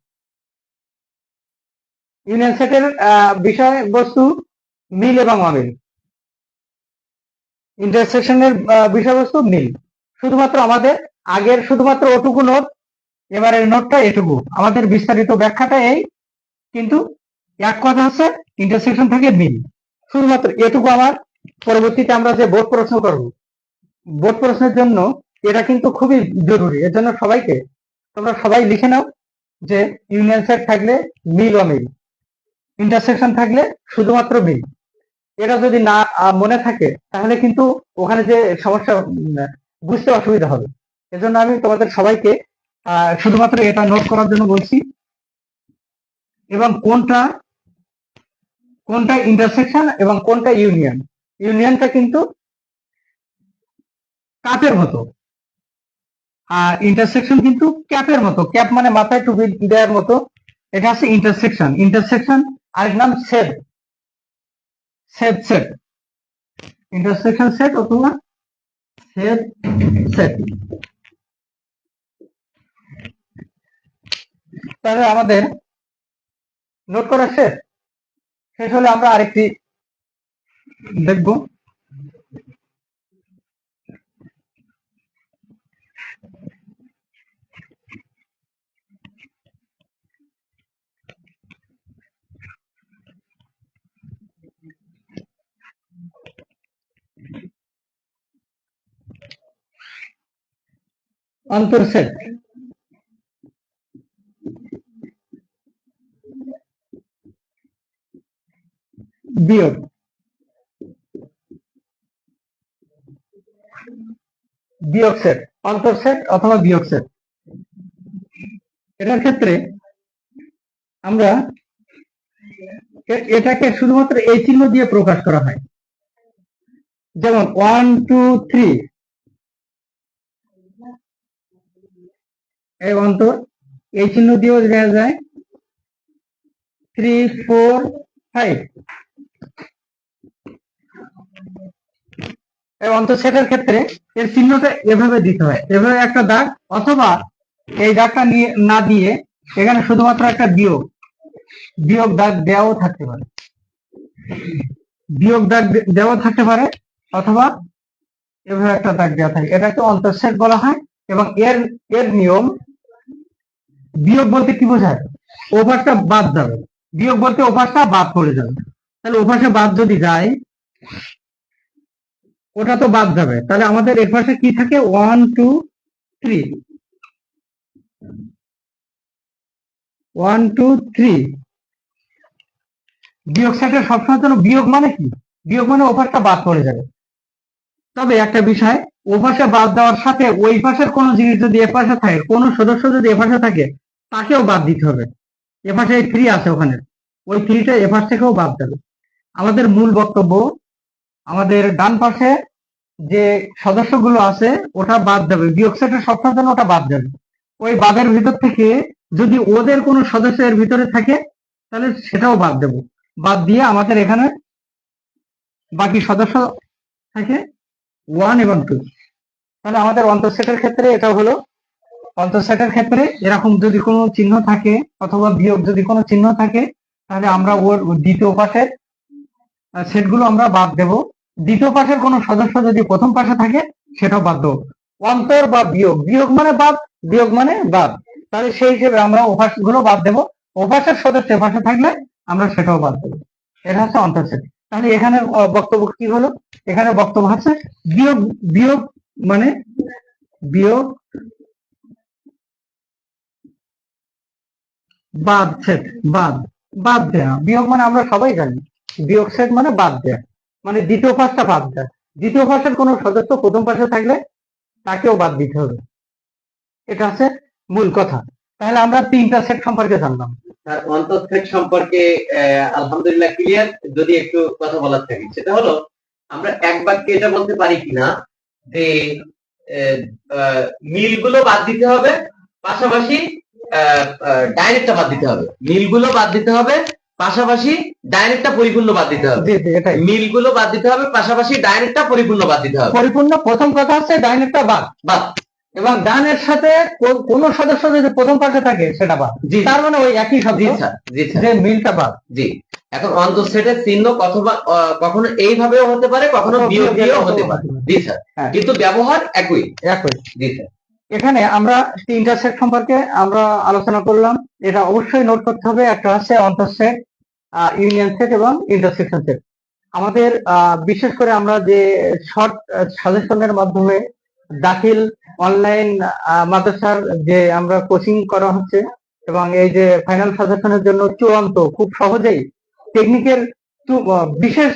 ইউনিয়ন সেটের বিষয়বস্তু মিল এবং অমিল, ইন্টারসেকশনের বিষয়বস্তু মিল। শুধুমাত্র আমাদের আগের শুধুমাত্র ওটুকু নোট, এবারের নোটটা এটুকু, আমাদের বিস্তারিত ব্যাখ্যাটা এই, কিন্তু এক কথা হচ্ছে ইন্টারসেকশন থেকে মিল, শুধুমাত্র এটুকু। আমার পরবর্তীতে আমরা যে বোর্ড প্রশ্ন করব, বোর্ড প্রশ্নের জন্য এটা কিন্তু খুবই জরুরি। এর জন্য সবাইকে তোমরা সবাই লিখে নাও যে ইউনিয়ন সেট থাকলে মিল অমিল, ইন্টারসেকশন থাকলে শুধুমাত্র মিল। এটা যদি না মনে থাকে তাহলে কিন্তু ওখানে যে সমস্যা বুঝতে অসুবিধা হবে। এজন্য আমি তোমাদের সবাইকে শুধুমাত্র এটা নোট করার জন্য বলছি। এবং কোনটা কোনটা ইন্টারসেকশন এবং কোনটা ইউনিয়ন। ইউনিয়নটা কিন্তু কাপের মতো, আর ইন্টারসেকশন কিন্তু ক্যাপের মতো। ক্যাপ মানে মাথায় টুপি দেওয়ার মতো, এটা হচ্ছে ইন্টারসেকশন। ইন্টারসেকশন আরেক নাম সেট, সেট ইন্টারসেকশন সেট অথবা সেট। তাহলে আমাদের নোট করা শেষ হলে আমরা আরেকটি দেখব। অন্তরসেট, বিয়োগ, বিয়োগ সেট, অন্তরসেট অথবা বিয়োগ সেট। এটার ক্ষেত্রে আমরা এটাকে শুধুমাত্র এই চিহ্ন দিয়ে প্রকাশ করা হয়। যেমন 1 2 3 এই অন্তর এই চিহ্ন দিয়েও দেওয়া যায় 3 4 5 এই অন্তঃছেদের ক্ষেত্রে এর চিহ্নটা এভাবে দিতে হয়, এভাবে একটা দাগ, অথবা এই দাগটা নিয়ে না দিয়ে এখানে শুধুমাত্র একটা বিয়োগ বিয়োগ দাগ দেওয়াও থাকতে পারে, বিয়োগ দাগ দেওয়া থাকতে পারে, অথবা এভাবে একটা দাগ দেওয়া থাকে, এটাকে অন্তঃছেদ বলা হয়। এবং এর এর নিয়ম, বিয়োগ বলতে কি বোঝায়? ওপাশটা বাদ যাবে, বিয়োগ বলতে ওপাশটা বাদ পড়ে যাবে। তাহলে ওপাশে বাদ যদি যায়, ওটা তো বাদ যাবে, তাহলে আমাদের এর পাশে কি থাকে? 1 2 3 1 2 3 বিয়োগ সেটের সবসময় জন্য বিয়োগ মানে কি? বিয়োগ মানে ওপাশটা বাদ পড়ে যাবে। তবে একটা বিষয়, ওপাশে বাদ দেওয়ার সাথে ওই পাশের কোনো জিনিস যদি এ পাশে থাকে, কোনো সদস্য যদি এ পাশে থাকে, তাকেও বাদ দিতে হবে। এ পাশে 3 আছে, ওখানে ওই 3টা এ পাশ থেকেও বাদ যাবে। আমাদের মূল বক্তব্য, আমাদের ডান পাশে যে সদস্যগুলো আছে ওটা বাদ যাবে, বিয়োগ সেটের সবসময় জন্য ওটা বাদ যাবে। ওই বাদের ভিতর থেকে যদি ওদের কোনো সদস্য এর ভিতরে থাকে, তাহলে সেটাও বাদ দেব। বাদ দিয়ে আমাদের এখানে বাকি সদস্য থাকে 1 এবং 2। তাহলে আমাদের অন্তঃসেটের ক্ষেত্রে এটা হলো, অন্তঃসেটের ক্ষেত্রে এরকম যদি কোনো চিহ্ন থাকে, অথবা বিয়োগ যদি কোনো চিহ্ন থাকে, তাহলে আমরা ওর দ্বিতীয় পাশের সেটগুলো আমরা বাদ দেব। দ্বিতীয় পাশের কোনো সদস্য যদি প্রথম পাশে থাকে, সেটাও বাদ দেবো। অন্তর বা বিয়োগ, বিয়োগ মানে বাদ, বিয়োগ মানে বাদ, তাহলে সেই হিসেবে আমরা ওপাশ গুলো বাদ দেবো। ওপাশের সদস্য পাশে থাকলে আমরা সেটাও বাদ দেবো। এটা হচ্ছে অন্তঃসেট। তাহলে এখানে বক্তব্য কি হলো? এখানে বক্তব্য হচ্ছে বিয়োগ, বিয়োগ মানে বিয়োগ বাদ সেট, বাদ, বাদ দেয়া। বিয়োগ মানে আমরা সবাই জানি, বিয়োগ সেট মানে বাদ দেয়া, মানে দ্বিতীয় পাশটা বাদ দেয়া। দ্বিতীয় পাশের কোনো সদস্য প্রথম পাশে থাকলে তাকেও বাদ দিতে হবে। এটা হচ্ছে মূল কথা। তাহলে আমরা 3টা সেট সম্পর্কে জানলাম। তার অন্তঃছেদ সম্পর্কে আলহামদুলিল্লাহ ক্লিয়ার। যদি একটু কথা বলার থাকে, সেটা হলো আমরা এক বাক্যে এটা বলতে পারি কিনা যে মিলগুলো বাদ দিতে হবে, পাশাপাশি ডাইরেক্টটা বাদ দিতে হবে। মিলগুলো বাদ দিতে হবে, পাশাপাশি ডাইরেক্টটা পরিপূর্ণ বাদ দিতে হবে। জি জি, এটাই। মিলগুলো বাদ দিতে হবে, পাশাপাশি ডাইরেক্টটা পরিপূর্ণ বাদ দিতে হবে। পরিপূর্ণ প্রথম কথা হচ্ছে ডাইনেটটা বাদ, বাদ। এবং ডানের সাথে কোন সদস্য যদি প্রথম পাশে থাকে সেটা বাদ। জি, তার মানে ওই একই শব্দ, জি স্যার, জি স্যার, যে মিলটা বাদ। জি। এখন অন্তঃছেদের চিহ্ন কখনো এইভাবেও হতে পারে, কখনো বিয়োগ দিয়েও হতে পারে। জি স্যার, হ্যাঁ, কিন্তু ব্যবহার একই। একই। জি স্যার। এখানে আমরা 3টা সেট সম্পর্কে আমরা আলোচনা করলাম। এটা অবশ্যই নোট করতে হবে। একটা হচ্ছে অন্তঃসেট, ইউনিয়ন সেট এবং ইন্টারসেকশন সেট। আমাদের বিশেষ করে আমরা যে শর্ট সাজেশনের মাধ্যমে দাখিল অনলাইন মাদ্রাসার যে আমরা কোচিং করা হচ্ছে, এবং এই যে ফাইনাল সাজেশনের জন্য চূড়ান্ত খুব সহজেই টেকনিকের বিশেষ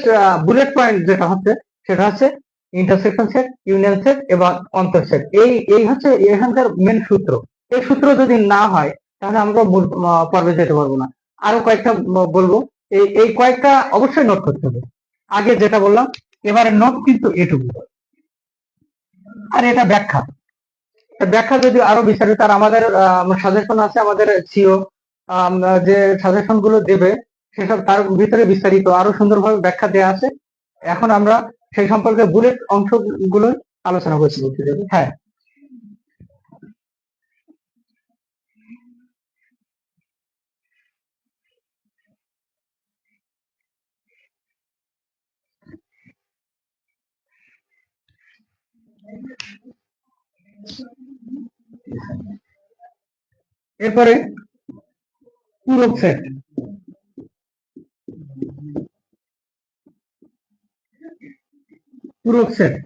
বুলেট পয়েন্ট যেটা হচ্ছে, সেটা হচ্ছে ইন্টারসেকশন সেট, ইউনিয়ন সেট এবং অন্তঃসেট। এই হচ্ছে এখানকার মেন সূত্র। এই সূত্র যদি না হয়, তাহলে আমরা মূল পর্বে যেতে পারবো না। আরো কয়েকটা বলবো, এই কয়েকটা অবশ্যই নোট করতে হবে। আগে যেটা বললাম, এবারে নোট কিন্তু এটুকু, আর এটা ব্যাখ্যা। ব্যাখ্যা যদি আরো বিস্তারিত, আর আমাদের সাজেশন আছে, আমাদের সিও যে সাজেশন গুলো দেবে, সেসব তার ভিতরে বিস্তারিত আরো সুন্দরভাবে ব্যাখ্যা দেওয়া আছে। এখন আমরা সেই সম্পর্কে বুলেট অংশগুলো আলোচনা করছি। হ্যাঁ, এরপরে পূরক সেট।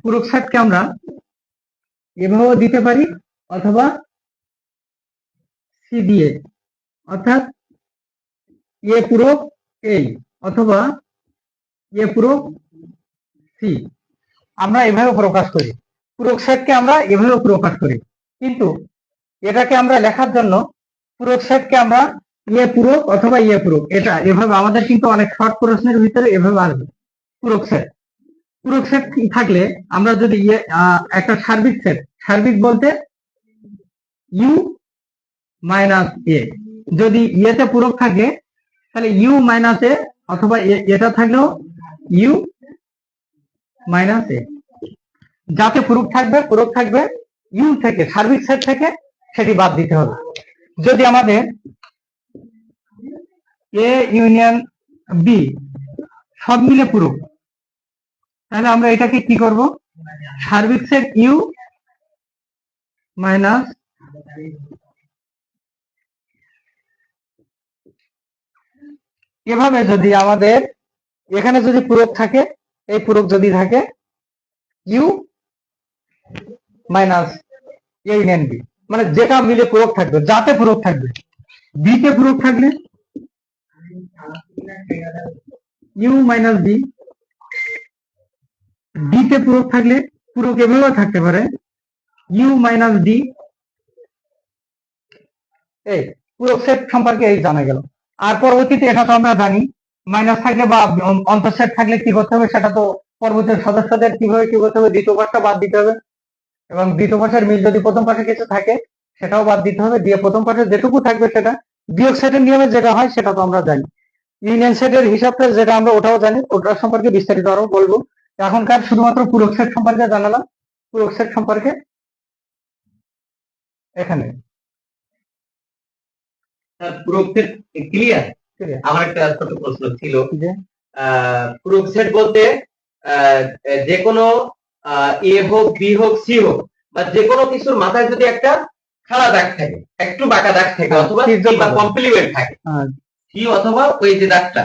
পূরক সেটকে আমরা এভাবেও দিতে পারি, অথবা সি দিয়ে, অর্থাৎ এ পূরক এই, অথবা এ পূরক সি, আমরা এভাবে প্রকাশ করি। পূরক সেটকে আমরা এভাবে প্রকাশ করি, কিন্তু এটাকে আমরা লেখার জন্য পূরক সেটকে আমরা এ পূরক অথবা এ পূরক, এটা এভাবে আমাদের কিন্তু অনেক শর্ট প্রশ্নের ভিতরে এভাবে আসবে পূরক সেট। পূরক সেট থাকলে আমরা যদি একটা সার্বিক বলতে ইউ মাইনাস এ, যদি ইয়েতে পূরক থাকে তাহলে ইউ মাইনাস এ, অথবা এটা থাকলেও ইউ মাইনাস এ। যাতে পূরক থাকবে ইউ থেকে, সার্বিক সেট থেকে, সেটি বাদ দিতে হবে। যদি আমাদের এ ইউনিয়ন বি সব মিলে পূরক, তাহলে আমরা এটাকে কি করব, সার্বিক সেট ইউ মাইনাস এভাবে যদি আমাদের এখানে যদি পূরক থাকে, এই পূরক যদি থাকে U minus A union B, মানে যেটা মিলে পূরক থাকবে, যাতে পূরক থাকবে, বি তে পূরক থাকলে ইউ মাইনাস বি, ডি তে পূরক থাকলে পূরক এভাবেও থাকতে পারে ইউ মাইনাস ডি। এই পূরক সেট সম্পর্কে এই জানা গেল। আর পরবর্তীতে এটা তো আমরা জানি, মাইনাস থাকলে বা অন্তঃসেট থাকলে কি করতে হবে, সেটা তো পরবর্তী সদস্যদের কিভাবে কি করতে হবে, দ্বিতীয় পাশটা বাদ দিতে হবে, এবং দ্বিতীয় পাশের মিল যদি প্রথম পাশে কিছু থাকে সেটাও বাদ দিতে হবে, দিয়ে প্রথম পাশে যেটুকু থাকবে সেটা বিয়োগ সেটের নিয়মে যেটা হয় সেটা তো আমরা জানি। ইউনিয়ন সেটের হিসাবটা যেটা আমরা ওটাও জানি, ওটার সম্পর্কে বিস্তারিত আরো বলবো। এখনকার শুধুমাত্র পূরক সেট সম্পর্কে জানালাম। পূরক সেট সম্পর্কে এখানে পূরক সেট ক্লিয়ার। আমার একটা ছোট প্রশ্ন ছিল, পূরক সেট বলতে যে কোনো এ হোক, বি হোক, সি হোক, বা যে কোনো কিছুর মাথায় যদি একটা খাড়া দাগ থাকে, একটু বাঁকা দাগ থাকে, অথবা কমপ্লিমেন্ট থাকে, সি অথবা ওই যে দাগটা,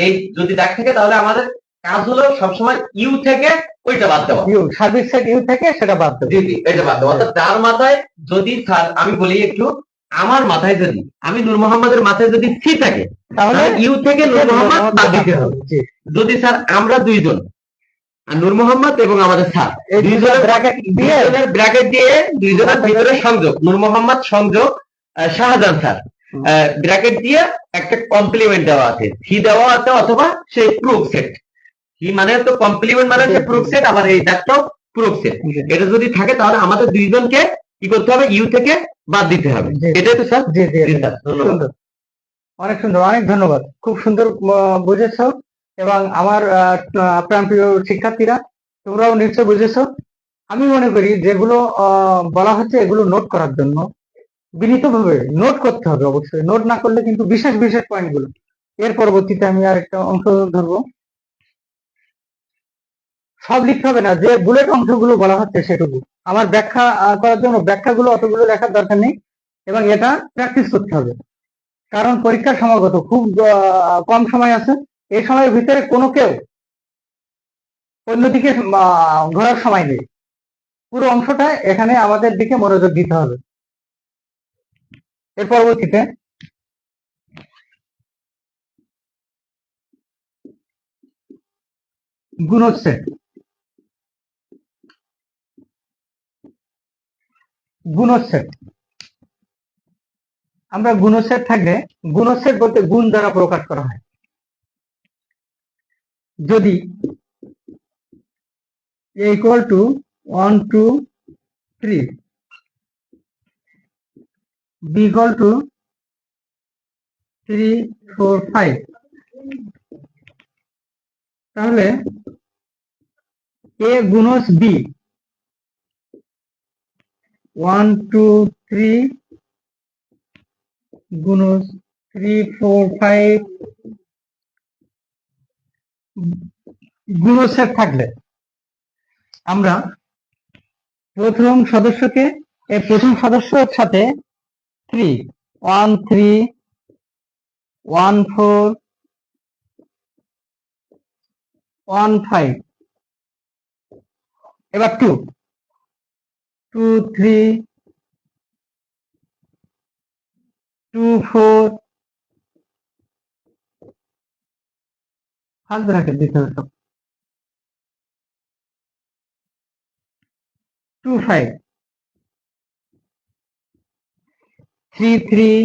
এই যদি দাগ থাকে, তাহলে আমাদের কাজ হলো সবসময় ইউ থেকে ওইটা বাদ দেওয়া, ইউ সার্ভিস সেট ইউ থেকে সেটা বাদ দেওয়া, জি এটা বাদ দেওয়া। অর্থাৎ যার মাথায় যদি, আমি বলি একটু, আমার মাথায় যদি, আমি নূর মোহাম্মদের মাথায় যদি সি থাকে, তাহলে ইউ থেকে নূর মোহাম্মদ বাদ দিতে হবে। যদি স্যার আমরা দুইজন, নূর মোহাম্মদ এবং আমাদের স্যার, দুইজনের ব্র্যাকেট দিয়ে দুইজনের ভিতরে সংযোগ, নূর মোহাম্মদ সংযোগ শাহজাহান স্যার, ব্র্যাকেট দিয়ে একটা কমপ্লিমেন্ট দেওয়া আছে, সি দেওয়া আছে, অথবা সেই প্রুফ সেট। সি মানে তো কমপ্লিমেন্ট মানে হচ্ছে প্রুফ সেট, আবার এই দাগটাও প্রুফ সেট। এটা যদি থাকে তাহলে আমাদের দুইজনকে কি করতে হবে, ইউ থেকে বাদ দিতে হবে। এটাই তো স্যার? ধন্যবাদ। অনেক সুন্দর, অনেক ধন্যবাদ, খুব সুন্দর বুঝেছ। এবং আমার প্রাণপ্রিয় শিক্ষার্থীরা, তোমরাও নিশ্চয় বুঝেছ। আমি মনে করি যেগুলো বলা হচ্ছে এগুলো নোট করার জন্য, বিনীতভাবে নোট করতে হবে অবশ্যই। নোট না করলে কিন্তু বিশেষ বিশেষ পয়েন্টগুলো, এর পরবর্তীতে আমি আর একটা অংশ ধরবো। সব লিখতে হবে না, যে বুলেট অংশগুলো বলা হচ্ছে সেটুকু আমার ব্যাখ্যা করার জন্য, ব্যাখ্যাগুলো অতগুলো লেখার দরকার নেই, এবং এটা প্র্যাকটিস করতে হবে। কারণ পরীক্ষার সমাগত খুব কম সময় আছে, এই সময়ের ভিতরে কোনো কেউ অন্যদিকে ঘোরার সময় নেই। পুরো অংশটা এখানে আমাদের দিকে মনোযোগ দিতে হবে। এর পরবর্তীতে গুণোচ্ছেদ। গুণোচ্ছেদ, আমরা গুণোচ্ছেদ থাকলে, গুণোচ্ছেদ বলতে গুণ দ্বারা প্রকাশ করা হয়। যদি a equal to 1 2 3, b equal to 3 4 5, তাহলে a গুণস b 1 2 3 গুণস 3 4 5 গুণোচ্ছেদ থাকলে আমরা প্রথম সদস্যকে, এই প্রথম সদস্যের সাথে 3 1 3 1 4 1 5, এবার 2 2 3 2 4, ফার্স্ট ব্র্যাকেট দিতে হবে সব, 2 5 3 3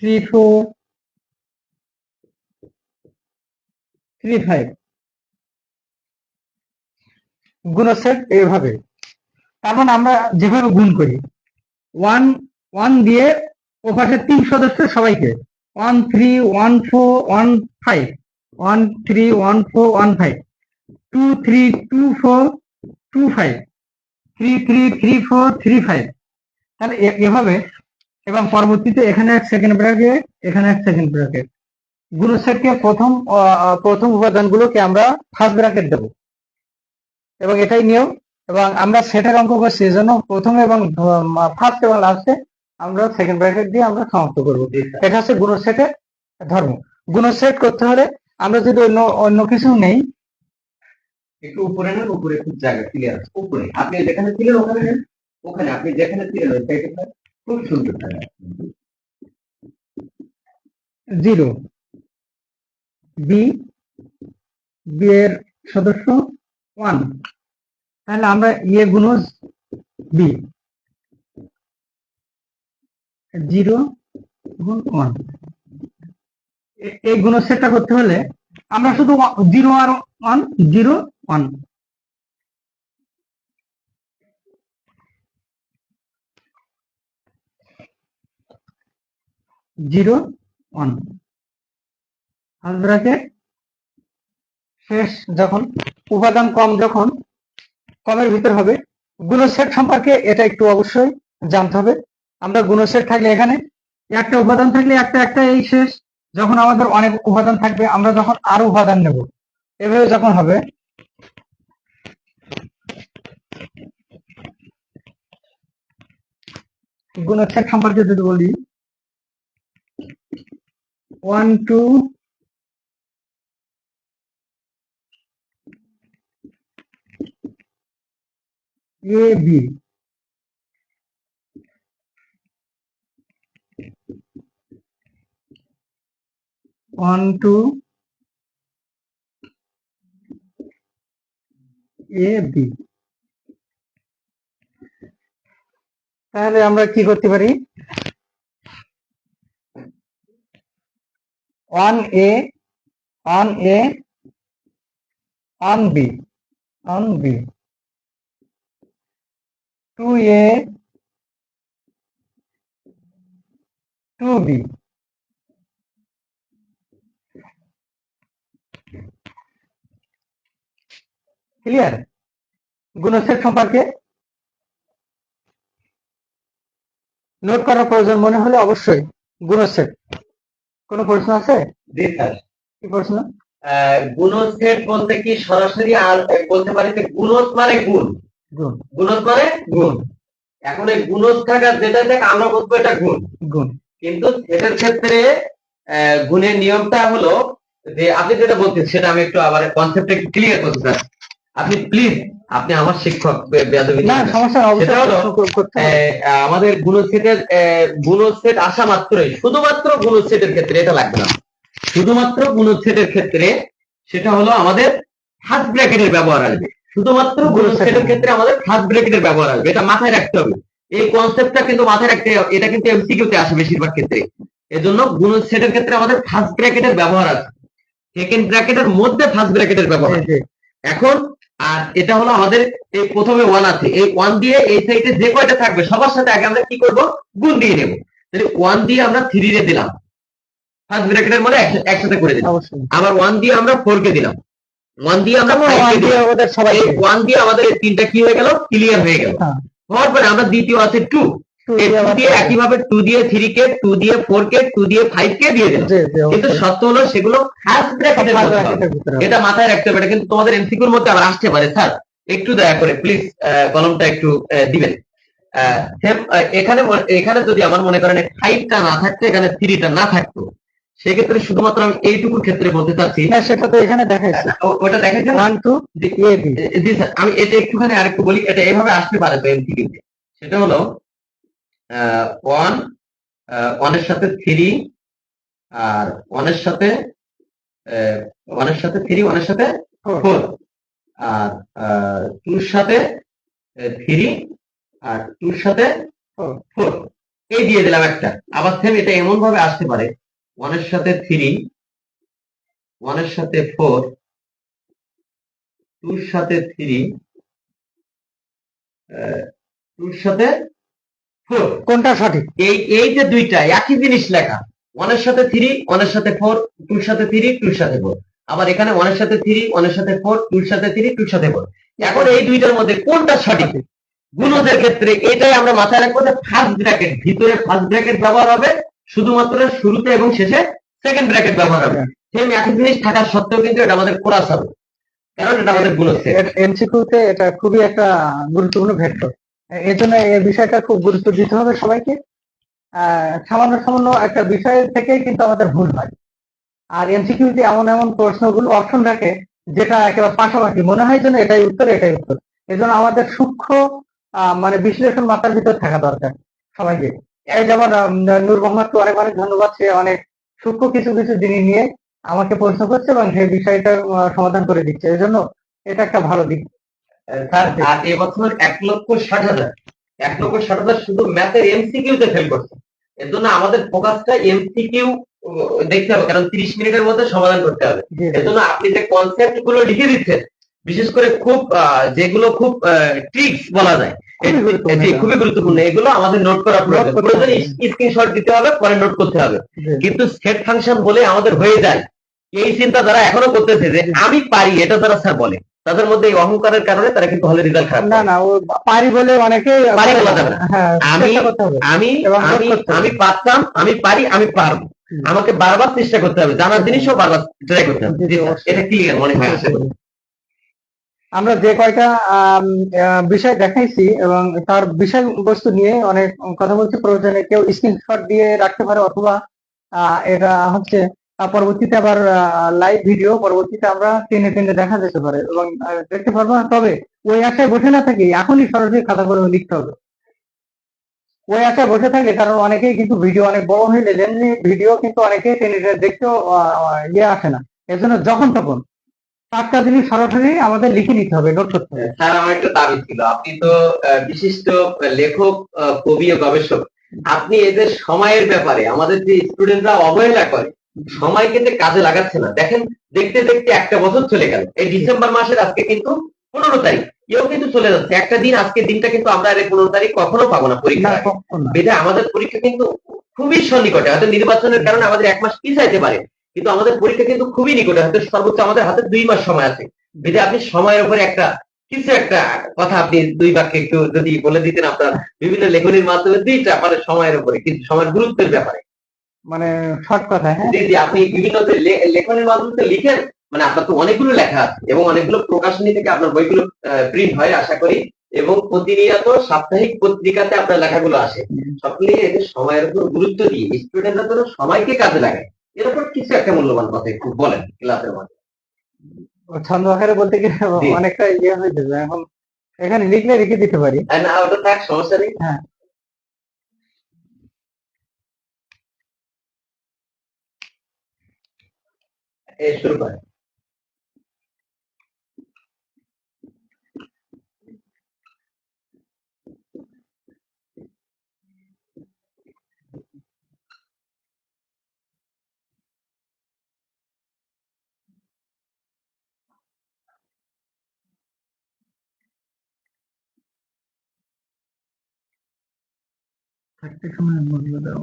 3 4 3 5 গুণসেট এইভাবে। তার মানে আমরা যেভাবে গুণ করি 1 1 দিয়ে ওপাশে 3 সদস্য সবাইকে 1 3 1 4 1 5 1 3 1 4 1 5 2 3 2 4 2 5 3 3 3 4 3 5। তাহলে এভাবে, এবং পরবর্তীতে এখানে এক সেকেন্ড ব্র্যাকেট, এখানে এক সেকেন্ড ব্র্যাকেট। গুণসেটকে প্রথম উপাদানগুলোকে আমরা ফার্স্ট ব্র্যাকেট দেব, এবং এটাই নিয়ম। এবং আমরা সেটের অঙ্ক করছি, এজন্য প্রথমে এবং ফার্স্ট এবং লাস্টে আমরা সেকেন্ড ব্র্যাকেট দিয়ে আমরা সমাপ্ত করব। এটা হচ্ছে গুণসেটের ধর্ম। গুণসেট করতে হলে আমরা যদি অন্য কিছু নেই, একটু উপরে নেন, উপরে খুব জায়গা ক্লিয়ার আছে। উপরে আপনি যেখানে ছিলেন ওখানে নেন, ওখানে আপনি যেখানে ছিলেন ওই সাইডে খুব সুন্দর জায়গা। 0 বি, বি এর সদস্য 1, তাহলে আমরা ইয়ে গুণজ বি 0 গুণ 1। এই গুণসেটটা করতে হলে আমরা শুধু 0 আর 1 0 1 0 1 ফার্স্ট ব্র্যাকেট। শেষ যখন উপাদান কম, যখন কমের ভিতর হবে। গুণসেট সম্পর্কে এটা একটু অবশ্যই জানতে হবে। আমরা গুণসেট থাকলে এখানে একটা উপাদান থাকলে একটা এই শেষ। যখন আমাদের অনেক উপাদান থাকবে, আমরা যখন আরো উপাদান নেব, এভাবে যখন হবে, গুণসেট সম্পর্কে যদি বলি 1 2 এ বি, 1 2 এ বি। তাহলে আমরা কি করতে পারি? 1 এ 1 এ 1 বি 1 বি, 2 এ 2 বি। ক্লিয়ার? গুণসেট সম্পর্কে নোট করার প্রয়োজন মনে হলে অবশ্যই গুণসেট। কোনো প্রশ্ন আছে? জি স্যার। কি প্রশ্ন? গুণসেট বলতে কি সরাসরি আর বলতে পারি যে গুণজ মানে গুণ, গুণ, গুণজ মানে গুণ। এখন এই গুণজ থাকা যেটা থাকে আমরা বলবো এটা গুণ। গুণ। কিন্তু সেটার ক্ষেত্রে গুণের নিয়মটা হলো যে আপনি যেটা বলছেন সেটা আমি একটু আবার কনসেপ্টটা একটু ক্লিয়ার করতে চাই। আপনি প্লিজ, আপনি আমার শিক্ষক, বেয়াদবি না, সমস্যা নেই, সেটা হলো অবশ্যই করতে হবে। আমাদের গুণসেট আসা মাত্রই, শুধুমাত্র গুণসেটের ক্ষেত্রে এটা লাগবে না, শুধুমাত্র গুণসেটের ক্ষেত্রে সেটা হলো আমাদের ফার্স্ট ব্র্যাকেটের ব্যবহার আসবে। শুধুমাত্র গুণসেটের ক্ষেত্রে আমাদের ফার্স্ট ব্র্যাকেটের ব্যবহার আসবে, এটা মাথায় রাখতে হবে। এই কনসেপ্টটা কিন্তু মাথায় রাখতে হবে, এটা কিন্তু এমসিকিউ তে আসে বেশিরভাগ ক্ষেত্রে। এজন্য গুণসেটের ক্ষেত্রে আমাদের ফার্স্ট ব্র্যাকেটের ব্যবহার আছে, সেকেন্ড ব্র্যাকেটের মধ্যে ফার্স্ট ব্র্যাকেটের ব্যবহার। এখন আর এটা হলো আমাদের এই প্রথমে 1 আছে, এই 1 দিয়ে এই সাইডে যে কয়টা থাকবে সবার সাথে আগে আমরা কি করব? গুণ দিয়ে নেব। তাহলে 1 দিয়ে আমরা 3 রে দিলাম, ফার্স্ট ব্র্যাকেটের মধ্যে একসাথে করে দিলাম। আবার 1 দিয়ে আমরা 4 কে দিলাম, 1 দিয়ে আমরা 5 কে দিলাম। এই 1 দিয়ে আমাদের এই তিনটা কি হয়ে গেল? ক্লিয়ার হয়ে গেল। হওয়ার পরে আমরা দ্বিতীয় আছে 2, এই 2 দিয়ে একইভাবে 2 দিয়ে 3 কে, 2 দিয়ে 4 কে, 2 দিয়ে 5 কে দিয়ে দিলাম। কিন্তু সত্য হলো সেগুলো ফার্স্ট ব্র্যাকেটের মধ্যে হবে। এটা মাথায় রাখতে হবে, এটা কিন্তু তোমাদের এমসিকিউর মধ্যে আবার আসতে পারে। স্যার একটু দয়া করে প্লিজ কলমটা একটু দিবেন। এখানে যদি আমার মনে করেন 5টা না থাকতো, এখানে 3টা না থাকতো, সেক্ষেত্রে শুধুমাত্র আমি এইটুকুর ক্ষেত্রে বলতে চাচ্ছি। সেটা তো এখানে দেখাইছে, ওটা দেখাইছে 1 2 এ বি। জি স্যার, আমি এটা একটুখানি আরেকটু বলি, এটা এভাবে আসতে পারে তো এমসিকিউ তে। সেটা হলো 1 এর সাথে 3, আর 1 এর সাথে 3, 1 এর সাথে 4, আর 2 এর সাথে 3, আর 2 এর সাথে 4, এই দিয়ে দিলাম একটা। আবার সেম এটা এমন ভাবে আসতে পারে 1 এর সাথে 3, 1 এর সাথে 4, 2 এর সাথে 3, 2 এর সাথে 4। কোনটা সঠিক? এই যে দুইটা একই জিনিস লেখা, 1 এর সাথে 3, 1 এর সাথে 4, 2 এর সাথে 3, 2 এর সাথে 4। আবার এখানে 1 এর সাথে 3, 1 এর সাথে 4, 2 এর সাথে 3, 2 এর সাথে 4। এখন এই দুইটার মধ্যে কোনটা সঠিক? গুণদের ক্ষেত্রে এটাই আমরা মাথায় রাখবো যে ফার্স্ট ব্র্যাকেট, ভিতরে ফার্স্ট ব্র্যাকেট ব্যবহার হবে, শুধুমাত্র শুরুতে এবং শেষে সেকেন্ড ব্র্যাকেট ব্যবহার হবে। সেম একই জিনিস থাকার সত্ত্বেও কিন্তু এটা আমাদের কোরাস হবে, কারণ এটা আমাদের গুণস্থির। এমসিকিউতে এটা খুবই একটা গুরুত্বপূর্ণ ভেক্টর। এই জন্য এই বিষয়টা খুব গুরুত্ব দিতে হবে সবাইকে। সামান্য সামান্য একটা বিষয় থেকে কিন্তু আমাদের ভুল হয়। আর এমসিকিউতে এমন এমন প্রশ্নগুলো অপশন থাকে যেটা একেবারে পাশাপাশি মনে হয় যেন এটাই উত্তর এটাই উত্তর। এই জন্য আমাদের সূক্ষ্ম মানে বিশ্লেষণ মাথার ভিতর থাকা দরকার সবাইকে। এই যেমন নূর মোহাম্মদকে অনেক অনেক ধন্যবাদ, সে অনেক সূক্ষ্ম কিছু কিছু জিনিস নিয়ে আমাকে প্রশ্ন করছে এবং সেই বিষয়টা সমাধান করে দিচ্ছে। এই জন্য এটা একটা ভালো দিক। স্যার, আর এবছর 1,60,000 শুধু ম্যাথের এমসিকিউ তে ফেল করছে। এর জন্য আমাদের ফোকাসটা এমসিকিউ দেখতে হবে, কারণ 30 মিনিটের মধ্যে সমাধান করতে হবে। এর জন্য আপনি যে কনসেপ্ট গুলো লিখে দিচ্ছেন, বিশেষ করে খুব যেগুলো খুব ট্রিক্স বলা যায়, খুবই গুরুত্বপূর্ণ, এগুলো আমাদের নোট করা প্রয়োজন। প্রয়োজনে স্ক্রিনশট দিতে হবে, পরে নোট করতে হবে। কিন্তু সেট ফাংশন বলে আমাদের হয়ে যায়, এই চিন্তা যারা এখনো করতেছে যে আমি পারি, এটা যারা স্যার বলে, তাদের মধ্যে এই অহংকারের কারণে তারা কিন্তু হলে রেজাল্ট খারাপ না না, ও পারি বলে অনেকে পারি বলা যাবে না। আমি আমি আমি আমি পারতাম, আমি পারি, আমি পারবো। আমাকে বারবার চেষ্টা করতে হবে, জানার জিনিসও বারবার ট্রাই করতে হবে। এটা ক্লিয়ার মনে হয় আশা করি। আমরা যে কয়টা বিষয় দেখাইছি এবং তার বিষয়বস্তু নিয়ে অনেক কথা বলছি, প্রয়োজনে কেউ স্ক্রিনশট দিয়ে রাখতে পারে, অথবা এটা হচ্ছে পরবর্তীতে আবার লাইভ ভিডিও পরবর্তীতে আমরা টেনে টেনে দেখা যেতে পারে এবং দেখতে পারবো না। তবে ওই আশায় বসে না থাকি, এখনই সরাসরি খাতা করে লিখতে হবে। ওই আশায় বসে থাকে, কারণ অনেকেই কিন্তু ভিডিও অনেক বড় হইলে যেমনি ভিডিও কিন্তু অনেকেই টেনে টেনে দেখতেও ইয়ে আসে না। এর জন্য যখন তখন টাটকা জিনিস সরাসরি আমাদের লিখে নিতে হবে, নোট করতে হবে। স্যার, আমার একটা দাবি ছিল, আপনি তো বিশিষ্ট লেখক, কবি ও গবেষক, আপনি এদের সময়ের ব্যাপারে আমাদের যে স্টুডেন্টরা অবহেলা করে, সময়কে যে কাজে লাগাচ্ছে না, দেখেন দেখতে দেখতে একটা বছর চলে গেল। এই ডিসেম্বর মাসের আজকে কিন্তু 15 তারিখ, এও কিন্তু চলে যাচ্ছে একটা দিন। আজকের দিনটা কিন্তু আমরা এই 15 তারিখ কখনো পাবো না পরীক্ষা। এটা আমাদের পরীক্ষা কিন্তু খুবই সন্নিকটে, হয়তো নির্বাচনের কারণে আমাদের 1 মাস পিছাইতে পারে, কিন্তু আমাদের পরীক্ষা কিন্তু খুবই নিকটে, হয়তো সর্বোচ্চ আমাদের হাতে 2 মাস সময় আছে। যদি আপনি সময়ের উপরে কিছু একটা কথা আপনি 2 বাক্যে একটু যদি বলে দিতেন, আপনার বিভিন্ন লেখনীর মাধ্যমে 2টা মানে সময়ের উপরে, কিন্তু সময়ের গুরুত্বের ব্যাপারে, মানে শর্ট কথা। হ্যাঁ, জি আপনি বিভিন্ন লেখনের মাধ্যমে লিখেন, মানে আপনার তো অনেকগুলো লেখা আছে এবং অনেকগুলো প্রকাশনী থেকে আপনার বইগুলো প্রিন্ট হয় আশা করি, এবং প্রতিনিয়ত সাপ্তাহিক পত্রিকাতে আপনার লেখাগুলো আসে। সব মিলিয়ে এদের সময়ের উপর গুরুত্ব দিয়ে স্টুডেন্টরা যেন সময়কে কাজে লাগায়, এর উপর কিছু একটা মূল্যবান কথা একটু বলেন ক্লাসের মধ্যে। ছন্দ আকারে বলতে গেলে অনেকটা ইয়ে হয়ে যাবে, এখন এখানে লিখলে লিখে দিতে পারি। না, ওটা থাক, সমস্যা নেই। হ্যাঁ, শুরু করে। থাকতে সময় মূল্য দাও।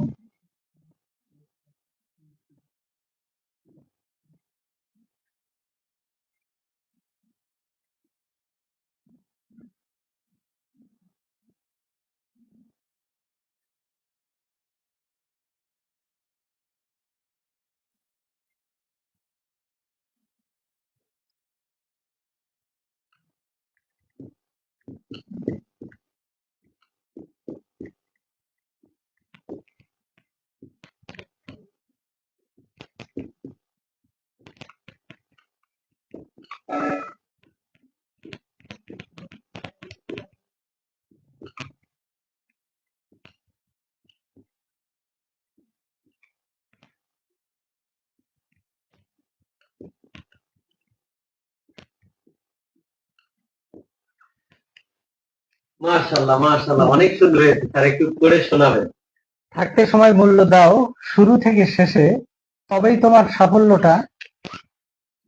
মাশাআল্লাহ, মাশাআল্লাহ, অনেক সুন্দর হয়েছে স্যার, একটু করে শোনাবেন। থাকতে সময় মূল্য দাও শুরু থেকে শেষে, তবেই তোমার সাফল্যটা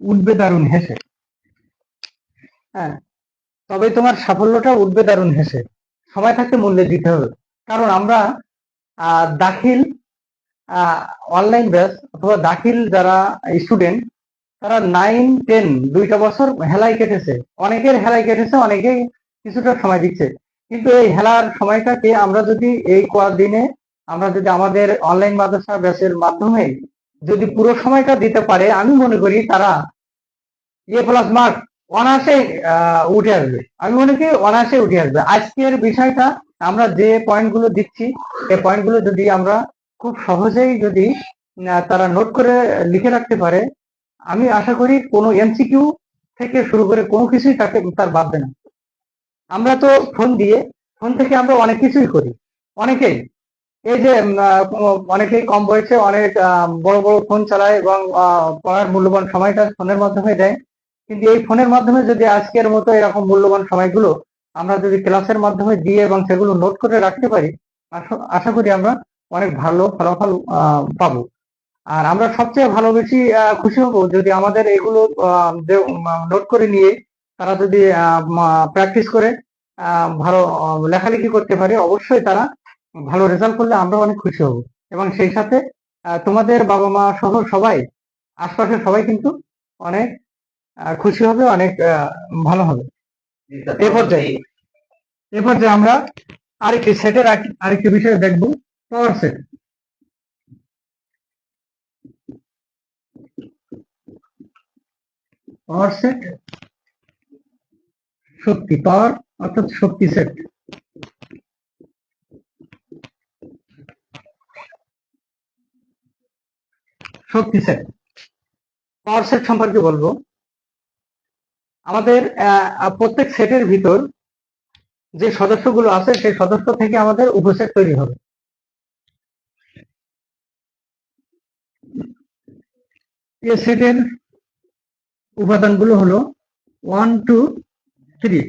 উঠবে দারুণ হেসে। হ্যাঁ, তবে তোমার সাফল্যটা উঠবে দারুণ হেসে। সময় থাকতে মূল্য দিতে হবে। কারণ আমরা দাখিল অনলাইন ব্যাচ অথবা দাখিল যারা স্টুডেন্ট, তারা 9, 10 দুইটা বছর হেলায় কেটেছে। অনেকের হেলায় কেটেছে, অনেকেই কিছুটা সময় দিচ্ছে। কিন্তু এই হেলার সময়টাকে আমরা যদি এই কদিনে আমরা যদি আমাদের অনলাইন মাদ্রাসা ব্যাচের মাধ্যমে যদি পুরো সময়টা দিতে পারে, আমি মনে করি তারা প্লাস মার্ক অনায়াসে উঠে আসবে। আমি মনে করি অনায়াসে উঠে আসবে। আজকের বিষয়টা আমরা যে পয়েন্টগুলো দিচ্ছি, এই পয়েন্টগুলো যদি আমরা খুব সহজেই যদি তারা নোট করে লিখে রাখতে পারে, আমি আশা করি কোনো এমসিকিউ থেকে শুরু করে কোনো কিছুই তার বাদবে না। আমরা তো ফোন থেকে আমরা অনেক কিছুই করি, অনেকেই। এই যে অনেকেই কম বয়সে অনেক বড় বড় ফোন চালায় এবং পড়ার মূল্যবান সময়টা ফোনের মাধ্যমে দেয়। কিন্তু এই ফোনের মাধ্যমে যদি আজকের মতো এরকম মূল্যবান সময়গুলো আমরা যদি ক্লাসের মাধ্যমে দিয়ে এবং সেগুলো নোট করে রাখতে পারি, আশা করি আমরা অনেক ভালো ফলাফল পাবো। আর আমরা সবচেয়ে ভালো বেশি খুশি হব যদি আমাদের এগুলো নোট করে নিয়ে তারা যদি প্র্যাকটিস করে ভালো লেখালেখি করতে পারে, অবশ্যই তারা ভালো রেজাল্ট করলে আমরা অনেক খুশি হব। এবং সেই সাথে তোমাদের বাবা মা সহ সবাই, আশপাশের সবাই কিন্তু অনেক খুশি হবে, অনেক ভালো হবে। এ পর্যায়ে আমরা আরেকটি সেটের আরেকটি বিষয় দেখবো, পাওয়ার সেট। পাওয়ার সেট, শক্তি, পাওয়ার অর্থাৎ শক্তি সেট। শক্তি সেট, পাওয়ার সেট সম্পর্কে বলবো। আমাদের প্রত্যেক সেটের ভিতর যে সদস্যগুলো আছে সেই সদস্য থেকে আমাদের উপসেট তৈরি হবে। এই সেটের উপাদানগুলো হলো 1, 2, 3।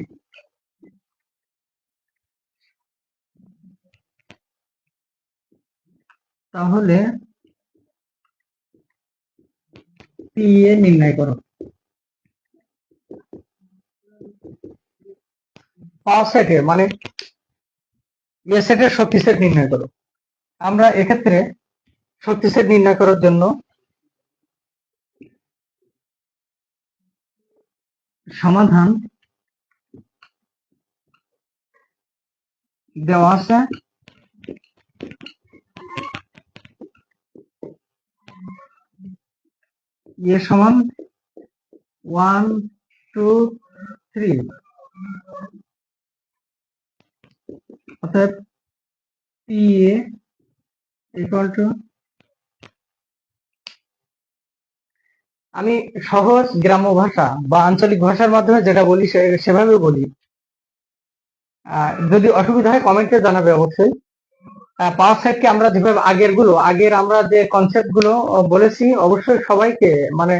তাহলে PA নির্ণয় করো। পাওয়ার সেটের মানে এ সেটের শক্তি সেট নির্ণয় করো। আমরা এক্ষেত্রে শক্তি সেট নির্ণয় করার জন্য সমাধান দেওয়া আছে। এ সমান 1, 2, 3, অর্থাৎ PA ইকুয়াল টু, আমি সহজ গ্রাম্য ভাষা বা আঞ্চলিক ভাষার মাধ্যমে যেটা বলি সেভাবে বলি। যদি অসুবিধা হয় কমেন্টে জানাবে অবশ্যই। পাওয়ার সেটকে আমরা যেভাবে আগের আমরা যে কনসেপ্ট গুলো বলেছি, অবশ্যই সবাইকে মানে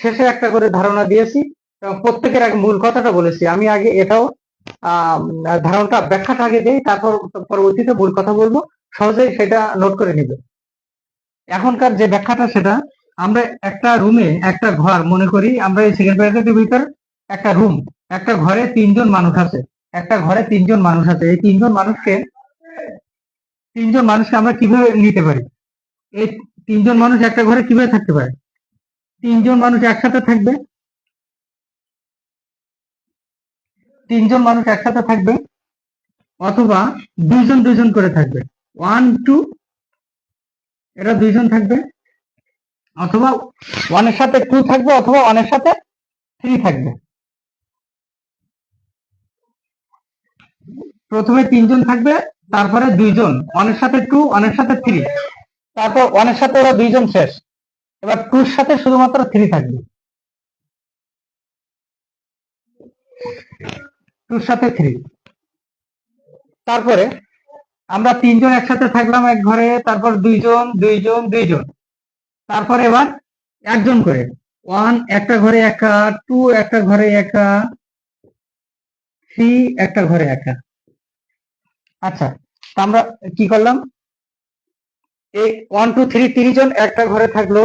শেষে একটা করে ধারণা দিয়েছি এবং প্রত্যেকের আগে মূল কথাটা বলেছি। আমি আগে এটাও ধারণাটা ব্যাখ্যাটা আগে দেই, তারপর পরবর্তীতে মূল কথা বলবো, সহজেই সেটা নোট করে নিবে। এখনকার যে ব্যাখ্যাটা সেটা, আমরা একটা রুমে একটা ঘর মনে করি, আমরা এই সেকেন্ড ব্র্যাকেটের ভিতর একটা রুম, একটা ঘরে 3 জন মানুষ আছে, একটা ঘরে 3 জন মানুষ আছে। এই 3 জন মানুষকে আমরা কিভাবে নিতে পারি? এই 3 জন মানুষ একটা ঘরে কিভাবে থাকতে পারে? 3 জন মানুষ একসাথে থাকবে, 3 জন মানুষ একসাথে থাকবে, অথবা 2 জন 2 জন করে থাকবে। 1, 2 এরা 2 জন থাকবে, অথবা 1 এর সাথে 2 থাকবে, অথবা 1 এর সাথে 3 থাকবে। প্রথমে 3 জন থাকবে, তারপরে 2 জন, 1 এর সাথে 2, 1 এর সাথে 3, তারপর 1 এর সাথে ওরা 2 জন শেষ। এবার 2 এর সাথে শুধুমাত্র 3 থাকবে, 2 এর সাথে 3। তারপরে আমরা 3 জন একসাথে থাকলাম এক ঘরে, তারপর 2 জন 2 জন 2 জন, তারপরে এবার 1 জন করে, 1 একটা ঘরে একা, 2 একটা ঘরে একা, 3 একটা ঘরে একা। আচ্ছা, তা আমরা কি করলাম? এই 1, 2, 3 3 জন একটা ঘরে থাকলো,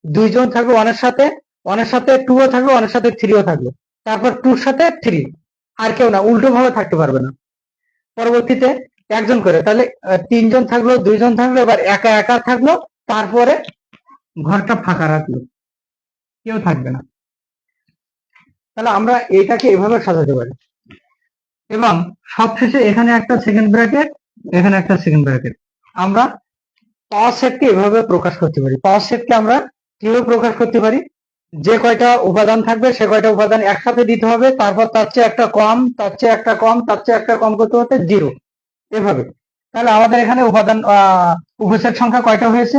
2 জন থাকলো 1 এর সাথে, ওয়ানের সাথে টু ও থাকলো, ওয়ানের সাথে থ্রিও থাকলো, তারপর টুর সাথে থ্রি, আর কেউ না, উল্টো ভাবে থাকতে পারবে না। পরবর্তীতে একজন করে, তাহলে তিনজন থাকলো, দুইজন থাকলো, এবার একা একা থাকলো, তারপরে ঘরটা ফাঁকা রাখলো, কেউ থাকবে না। তাহলে আমরা এইটাকে এভাবে সাজাতে পারি। এবং সবশেষে এখানে একটা সেকেন্ড ব্র্যাকেট, এখানে একটা সেকেন্ড ব্র্যাকেট। আমরা পাওয়ার সেটকে এভাবে প্রকাশ করতে পারি। পাওয়ার সেটকে আমরা কিভাবে প্রকাশ করতে পারি? যে কয়টা উপাদান থাকবে সে কয়টা উপাদান একসাথে দিতে হবে, তারপর তার চেয়ে একটা কম, তার চেয়ে একটা কম, তার চেয়ে একটা কম করতে করতে জিরো, এভাবে। তাহলে আমাদের এখানে উপাদান উপসেট সংখ্যা কয়টা হয়েছে?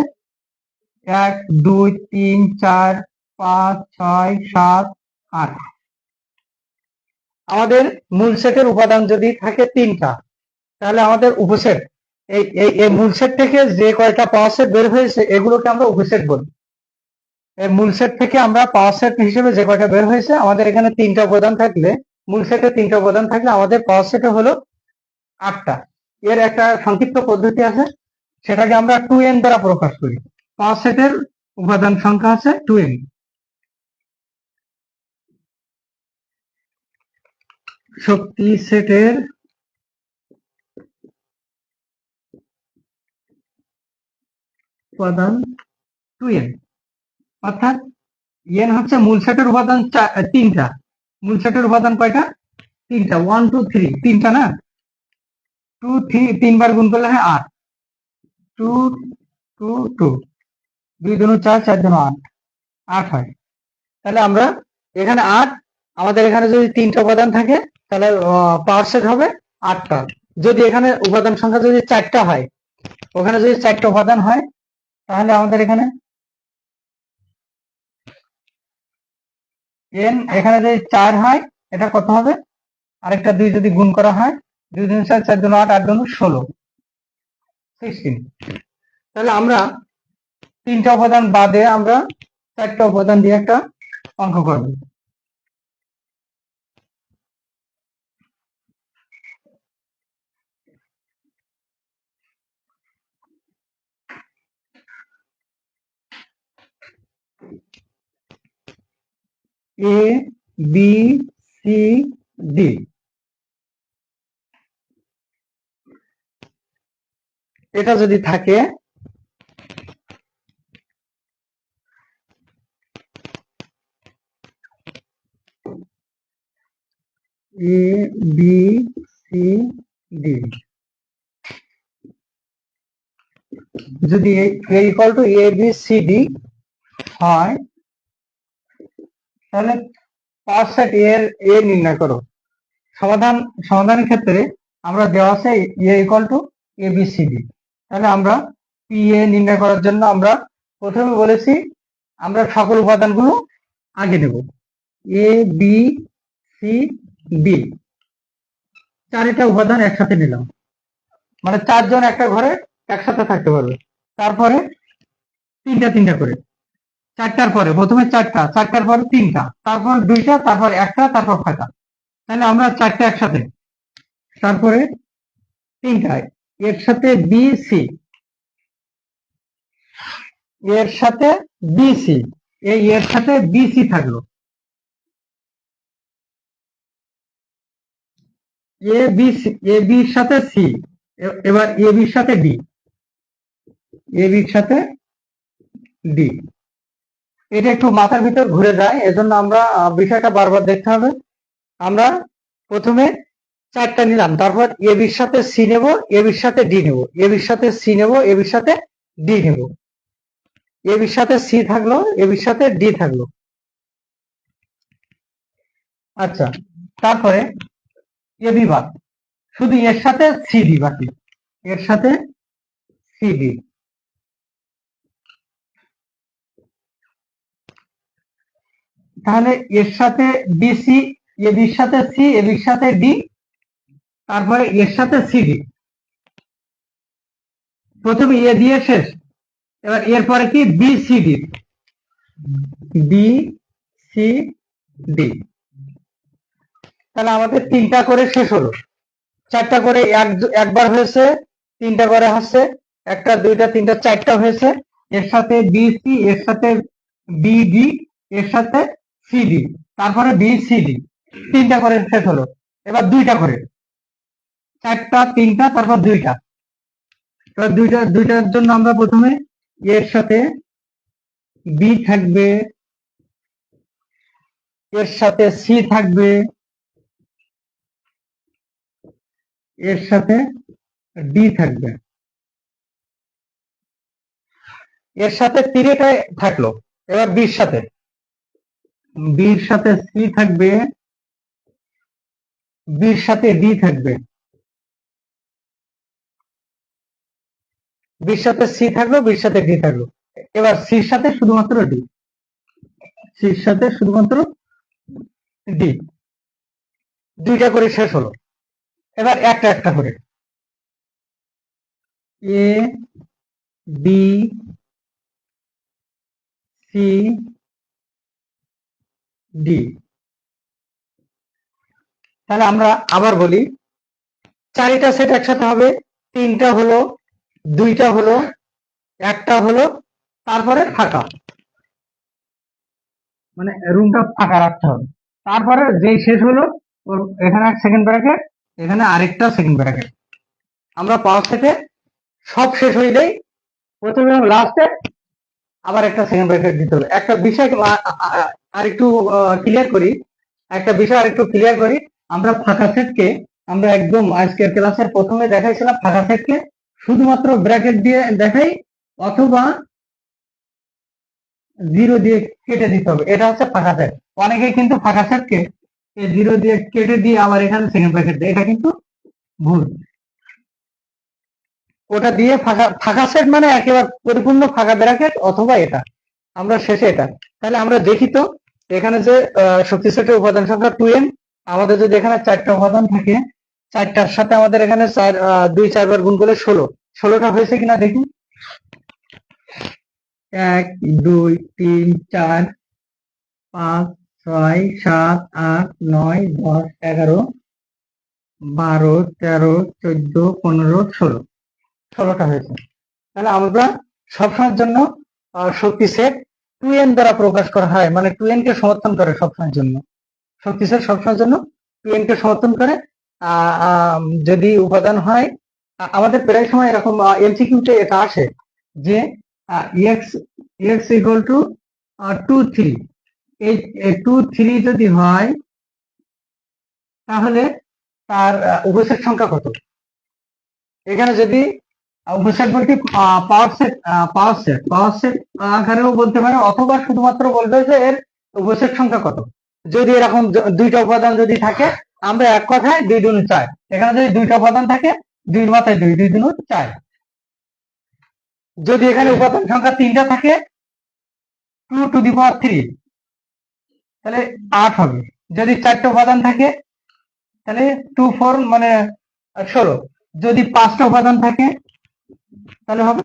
1 2 3 4 5 6 7 8। আমাদের মূল সেটের উপাদান যদি থাকে 3টা, তাহলে আমাদের উপসেট এই মূল সেট থেকে যে কয়টা পাওয়ার সেট বের হয়েছে এগুলোকে আমরা উপসেট বলি। এই মূল সেট থেকে আমরা পাওয়ার সেট হিসেবে যে কয়টা বের হয়েছে, আমাদের এখানে 3টা উপাদান থাকলে, মূল সেটে 3টা উপাদান থাকলে আমাদের পাওয়ার সেটে হলো 8টা। এর একটা সংক্ষিপ্ত পদ্ধতি আছে, সেটাকে আমরা 2n দ্বারা প্রকাশ করি। পাওয়ার সেটের উপাদান সংখ্যা আছে 2n। শক্তি সেটের উপাদান 2n, অর্থাৎ n হচ্ছে মূল সেটের উপাদান 3টা। মূল সেটের উপাদান কয়টা? 3টা। 1 2 3, 3টা না? 2 3, 3 বার গুণ করলে হয় 8। 2 2 2, 2 2 4, 4 2 8, 8 হয়। তাহলে আমরা এখানে 8, আমাদের এখানে যদি 3টা উপাদান থাকে তাহলে পাওয়ার সেট হবে 8টা। যদি এখানে উপাদান সংখ্যা যদি 4টা হয়, ওখানে যদি 4টা উপাদান হয়, তাহলে আমাদের এখানে n, এখানে যদি 4 হয়, এটা কত হবে? আরেকটা 2 যদি গুণ করা হয়, 2 2 4, 4 2 8, 8 2 16, 16। তাহলে আমরা 3টা উপাদান বাদে আমরা 4টা উপাদান দিয়ে একটা অঙ্ক করব। A B C D, এটা যদি থাকে, A B C D, যদি A equal to A B C D হয়, তাহলে পাওয়ার সেট এর A নির্ণয় করো। সমাধানের ক্ষেত্রে আমরা দেওয়া আছে A equal to A B C D। তাহলে আমরা PA নির্ণয় করার জন্য আমরা প্রথমে বলেছি আমরা সকল উপাদানগুলো আগে নেব। A B C D, 4টা উপাদান একসাথে নিলাম, মানে 4 জন একটা ঘরে একসাথে থাকতে পারবে। তারপরে 3টা 3টা করে, 4টার পরে প্রথমে 4টা, 4টার পরে 3টা, তারপর 2টা, তারপর 1টা, তারপর 6টা। তাহলে আমরা 4টা একসাথে, তারপরে 3টা, এর সাথে বি সি, এর সাথে বি সি, এই এর সাথে বি সি থাকলো, এ বি সি, এ বির সাথে সি, এবার এ বির সাথে ডি, এ বির সাথে ডি। এটা একটু মাথার ভিতর ঘুরে যায়, এজন্য আমরা বিষয়টা বারবার দেখতে হবে। আমরা প্রথমে 4টা নিলাম, তারপর এ বির সাথে সি নেব, এ বির সাথে ডি নেব, এ বির সাথে সি নেব, এ বির সাথে ডি নেব, এ বির সাথে সি থাকলো, এ বির সাথে ডি থাকলো। আচ্ছা, তারপরে এ বি বাদ, শুধু এর সাথে সি ডি বাকি, এর সাথে সি ডি। তাহলে এর সাথে বিসি, এ বির সাথে সি, এ বির সাথে ডি, তারপরে এর সাথে সিডি। প্রথমে এ দিয়ে শেষ, এবার এরপরে কি B C D, B C D. তাহলে আমাদের 3টা করে শেষ হলো, 4টা করে একবার হয়েছে, 3টা করে হচ্ছে, 1টা 2টা 3টা 4টা হয়েছে, এর সাথে বি সি, এর সাথে বি ডি, এর সাথে সিডি, তারপরে বি সি ডি, তিনটা করে শেষ হলো। এবার দুইটা করে, চারটা, তিনটা, তারপর দুইটা। এবার দুইটার জন্য আমরা প্রথমে এর সাথে বি থাকবে, এর সাথে সি থাকবে, এর সাথে ডি থাকবে, এর সাথে তিনটায় থাকলো। এবার বির সাথে সি থাকবে, বির সাথে ডি থাকবে, বির সাথে সি থাকলো, বির সাথে ডি থাকলো। এবার সির সাথে শুধুমাত্র ডি, সির সাথে শুধুমাত্র ডি, দুইটা করে শেষ হলো। এবার একটা একটা করে এ বি সি ডি। তাহলে আমরা আবার বলি, চারিটা সেট একসাথে হবে, তিনটা হলো, দুইটা হলো, একটা হলো, তারপরে ফাঁকা, মানে রুমটা ফাঁকা রাখতে হবে। তারপরে যেই শেষ হলো, ওর এখানে সেকেন্ড ব্র্যাকেট, এখানে আরেকটা সেকেন্ড ব্র্যাকেট। আমরা পাওয়ার সেটে সব শেষ হইলেই প্রথমে লাস্টে আবার একটা সেকেন্ড ব্র্যাকেট দিতে হবে। একটা বিষয় আরেকটু ক্লিয়ার করি, আমরা ফাঁকা সেটকে, আমরা একদম আজকের ক্লাসের প্রথমে দেখাইছিলাম ফাঁকা সেটকে শুধুমাত্র ব্র্যাকেট দিয়ে দেখাই, অথবা জিরো দিয়ে কেটে দিতে হবে। এটা হচ্ছে ফাঁকা সেট। অনেকেই কিন্তু ফাঁকা সেটকে জিরো দিয়ে কেটে দিয়ে আবার এখানে সেকেন্ড ব্র্যাকেট দেয়, এটা কিন্তু ভুল। ওটা দিয়ে ফাঁকা ফাঁকা সেট মানে একেবারে পরিপূর্ণ ফাঁকা ব্র্যাকেট, অথবা এটা আমরা শেষে এটা। তাহলে আমরা দেখি তো এখানে যে শক্তি সেটের উপাদান সংখ্যা 2n, আমাদের যদি এখানে চারটা উপাদান থাকে, চারটার সাথে আমাদের এখানে দুই চারবার গুণ করলে 16টা হয়েছে কিনা দেখি। 1 2 3 4 5 6 7 8 9 10 11 12 13 14 15 16, 16টা হয়েছে। তাহলে আমরা সবসময়ের জন্য শক্তি সেট 2n দ্বারা প্রকাশ করা হয়, মানে 2n কে সমর্থন করে সবসময়ের জন্য। শক্তি সেট সবসময়ের জন্য 2n কে সমর্থন করে। যদি উপাদান হয়, আমাদের প্রায় সময় এরকম এমসিকিউতে এটা আসে যে এক্স এক্স ইকুয়াল টু 2 3, এই 2 3 যদি হয় তাহলে তার উপসেট সংখ্যা কত। এখানে যদি উপসেট বলতে পাওয়ার সেট আকারেও বলতে পারে, অথবা শুধুমাত্র বলবে যে এর উপসেট সংখ্যা কত। যদি এরকম দুইটা উপাদান যদি থাকে, আমরা এক কথায় 2 2 4, এখানে যদি দুইটা উপাদান থাকে 2 মাথায় 2 2 2 4। যদি এখানে উপাদান সংখ্যা 3টা থাকে 2 টু দি পাওয়ার 3, তাহলে 8 হবে। যদি 4টা উপাদান থাকে তাহলে 2 4 মানে 16। যদি 5টা উপাদান থাকে তাহলে হবে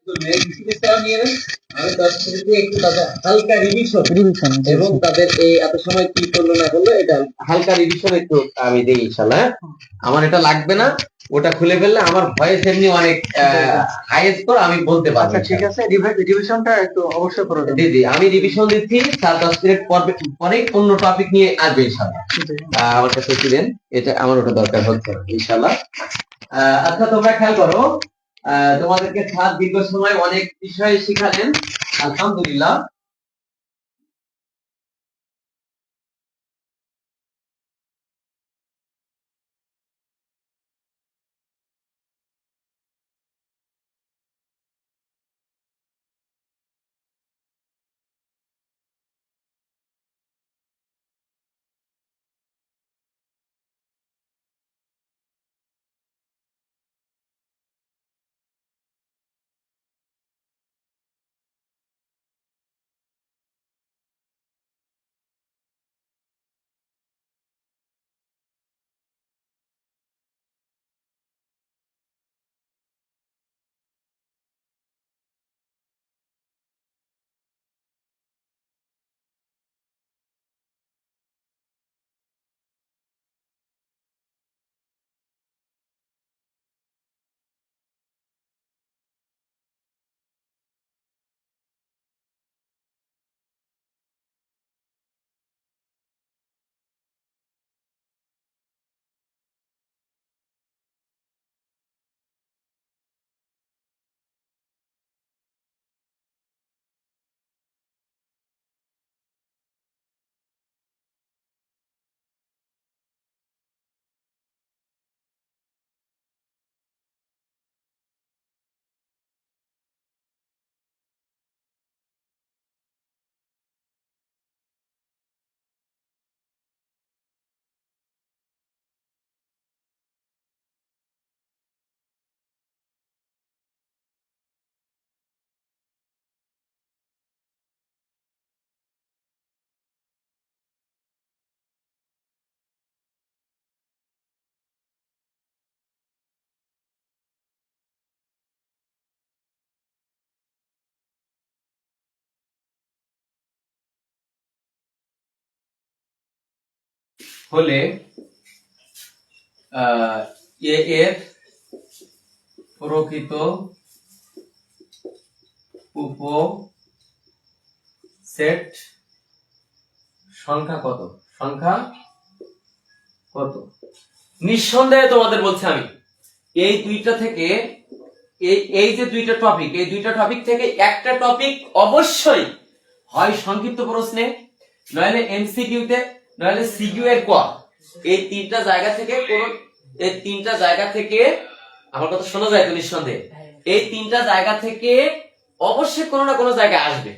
নিয়ে নেন। আমি তাদের থেকে একটু তাদের হালকা রিভিশন এবং তাদের এই এত সময় কি করলো না করলো এটা হালকা রিভিশন একটু আমি দেই ইনশাআল্লাহ। আমার এটা লাগবে না, ওটা খুলে ফেললে আমার ভয়েস এমনি অনেক হাই স্কোর আমি বলতে পারবো। আচ্ছা ঠিক আছে, রিভিশনটা একটু অবশ্যই করে দেবেন। দিদি আমি রিভিশন দিচ্ছি, 7-10 মিনিট পরে অন্য টপিক নিয়ে আসবে ইনশাআল্লাহ। আমার কাছে একটু দেন, এটা আমার ওটা দরকার হচ্ছে না ইনশাআল্লাহ। আচ্ছা তোমরা খেয়াল করো, তোমাদেরকে স্যার দীর্ঘ সময় অনেক বিষয় শিখালেন, আলহামদুলিল্লাহ। হলে এ এর প্রকৃত উপসেট সংখ্যা কত? নিঃসন্দেহে তোমাদের বলছি আমি, এই দুইটা থেকে এই যে দুইটা টপিক থেকে একটা টপিক অবশ্যই হয় সংক্ষিপ্ত প্রশ্নে, নইলে এমসিকিউ তে, নইলে সিকিউ এর ক। এই তিনটা জায়গা থেকে আমার কথা শোনা যায় তো নিঃসন্দেহে, এই তিনটা জায়গা থেকে অবশ্যই কোনো না কোনো জায়গায় আসবে।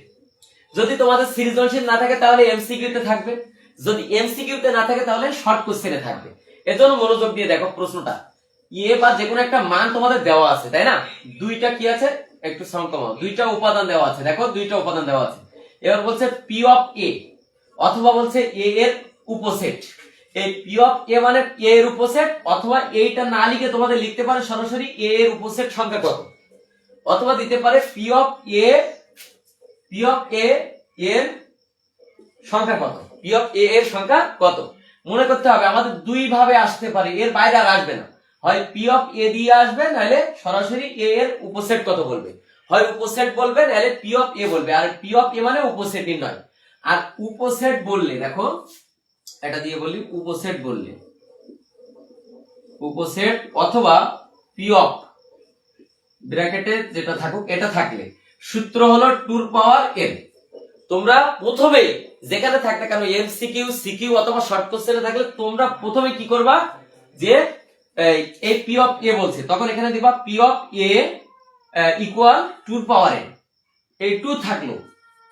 যদি তোমাদের সৃজনশীল না থাকে তাহলে এমসিকিউ তে থাকবে, যদি এমসিকিউ তে না থাকে তাহলে শর্ট কোশ্চেনে থাকবে। এজন্য মনোযোগ দিয়ে দেখো প্রশ্নটা, বা যে কোনো একটা মান তোমাদের দেওয়া আছে, তাই না? দুইটা কি আছে, একটু সাউন্ড কমাও, দুইটা উপাদান দেওয়া আছে, দেখো দুইটা উপাদান দেওয়া আছে। এবার বলছে পি অফ এ, অথবা বলছে এ এর উপসেট। এই পি অফ এ মানে এ এর উপসেট, অথবা এইটা না লিখে তোমাদের লিখতে পারে সরাসরি এ এর উপসেট সংখ্যা কত, অথবা দিতে পারে পি অফ এ এর সংখ্যা কত, পি অফ এ এর সংখ্যা কত। মনে করতে হবে আমাদের দুই ভাবে আসতে পারে, এর বাইরে আর আসবে না। হয় পি অফ এ দিয়ে আসবে, নাহলে সরাসরি এ এর উপসেট কত বলবে। হয় উপসেট বলবে, নাহলে পি অফ এ বলবে। আর পি অফ এ মানে উপসেট নির্ণয়। আর উপসেট বললে দেখো, এটা দিয়ে বলি, উপসেট অথবা পি অফ ব্র্যাকেটে যেটা থাকুক, এটা থাকলে সূত্র হলো 2 পাওয়ার n। তোমরা প্রথমে যেখানে থাকতে কেন এমসিকিউ, সিকিউ অথবা শর্ট কোশ্চেনে থাকলে তোমরা প্রথমে কি করবা, যে এই পি অফ এ বলছে, তখন এখানে দিবা P of A equal 2 power n। এই 2 থাকলো,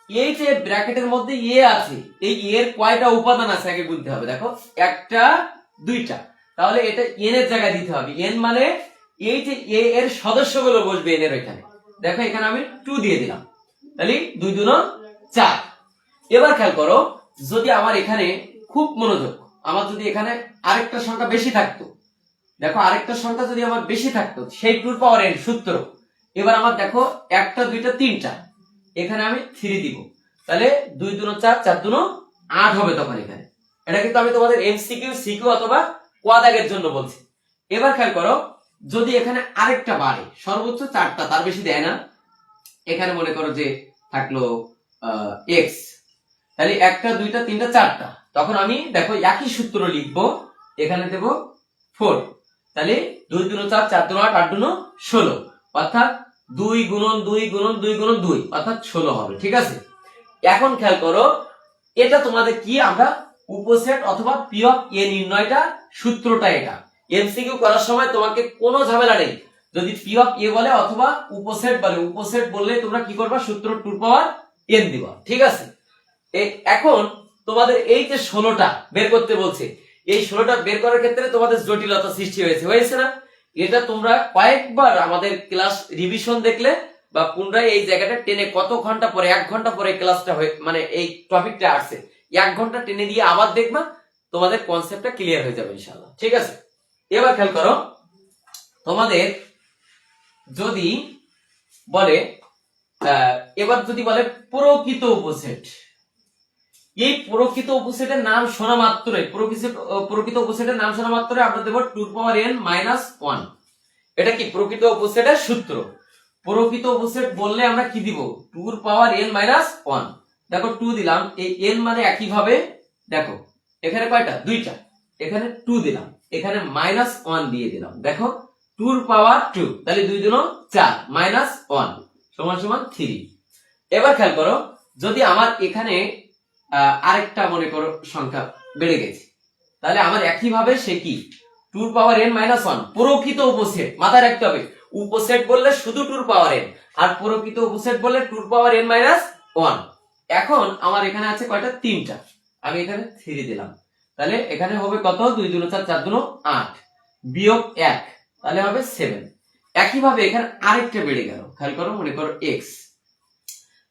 এই যে ব্র্যাকেটের মধ্যে এ আছে, এই এর কয়টা উপাদান আছে আগে গুনতে হবে। দেখো, একটা, দুইটা, তাহলে এটা n এর জায়গায় দিতে হবে। n মানে এই যে এ এর সদস্যগুলো বসবে n এর এখানে। দেখো এখানে আমি 2 দিয়ে দিলাম, তাহলে 2 2 4। এবার খেয়াল করো, যদি আমার এখানে, খুব মনোযোগ, আমার যদি এখানে আরেকটা সংখ্যা বেশি থাকতো, দেখো আরেকটা সংখ্যা যদি আমার বেশি থাকতো, সেই 2 পাওয়ার n সূত্র, এবার আমার দেখো একটা দুইটা তিনটা, এখানে আমি 3 দিব, তাহলে 2 দুনো 4, 4 দুনো 8 হবে তখন এখানে। এটা কিন্তু আমি তোমাদের এমসিকিউ সিকিউ অথবা কোয়া দাগের জন্য বলছি। এবার খেয়াল করো, যদি এখানে আরেকটা বাড়ে, সর্বোচ্চ 4টা, তার বেশি দেয় না, এখানে মনে করো যে থাকলো এক্স, তাহলে একটা দুইটা তিনটা 4টা, তখন আমি দেখো একই সূত্র লিখবো, এখানে দেব 4, তাহলে 2 দুনো 4, 4 দুনো 8, 8 দুনো 16, অর্থাৎ 2 গুণন 2 গুণন 2 গুণন 2, অর্থাৎ 16 হবে। ঠিক আছে, এখন খেয়াল করো, এটা তোমাদের কি, আমরা উপসেট অথবা পি অফ এ নির্ণয়টা, সূত্রটা এটা। এমসিকিউ করার সময় তোমাকে কোনো ঝামেলা নেই, যদি পি অফ এ বলে অথবা উপসেট বলে, উপসেট বললে তোমরা কি করবা, সূত্র 2 পাওয়ার n দিবা। ঠিক আছে, এখন তোমাদের এই যে 16টা বের করতে বলছে, এই 16টা বের করার ক্ষেত্রে তোমাদের জটিলতা সৃষ্টি হয়েছে না? এটা তোমরা কয়েকবার আমাদের ক্লাস রিভিশন দেখলে বা পুনরায় এই জায়গাটা টেনে, কত ঘন্টা পরে, 1 ঘন্টা পরে ক্লাসটা মানে এই টপিকটা আসছে, 1 ঘন্টা টেনে দিয়ে আবার দেখবা, তোমাদের কনসেপ্টটা ক্লিয়ার হয়ে যাবে ইনশাআল্লাহ। ঠিক আছে, এবার খেয়াল করো, তোমাদের যদি বলে এবার যদি বলে প্রকৃত উপসেট, এই প্রকৃত উপসেটের নাম শোনা মাত্রই, প্রকৃত উপসেটের নাম শোনা মাত্রই আমরা দেব 2n-1। এটা কি প্রকৃত উপসেটের সূত্র। প্রকৃত উপসেট বললে আমরা কি দিব, 2n-1। দেখো 2 দিলাম, এই n মানে একই ভাবে দেখো এখানে কয়টা, 2টা, এখানে 2 দিলাম, এখানে -1 দিয়ে দিলাম, দেখো 2 তাহলে 2 দুনো 4, -1 সমান সমান 3। এবার খেয়াল করো, যদি আমার এখানে আরেকটা মনে করো সংখ্যা বেড়ে গেছে, তাহলে আমার একই ভাবে সে কি 2n-1 প্রকৃত উপসেট, মাথায় রাখতে হবে, উপসেট বললে শুধু 2n, আর প্রকৃত উপসেট বললে 2n-1। এখন আমার এখানে আছে কয়টা, 3টা, আমি এখানে 3 দিলাম, তাহলে এখানে হবে কত, 2 দুনো 4, 4 দুনো 8, বিয়োগ 1, তাহলে হবে 7। একই ভাবে এখানে আরেকটা বেড়ে গেল, খেয়াল করো, মনে করো x,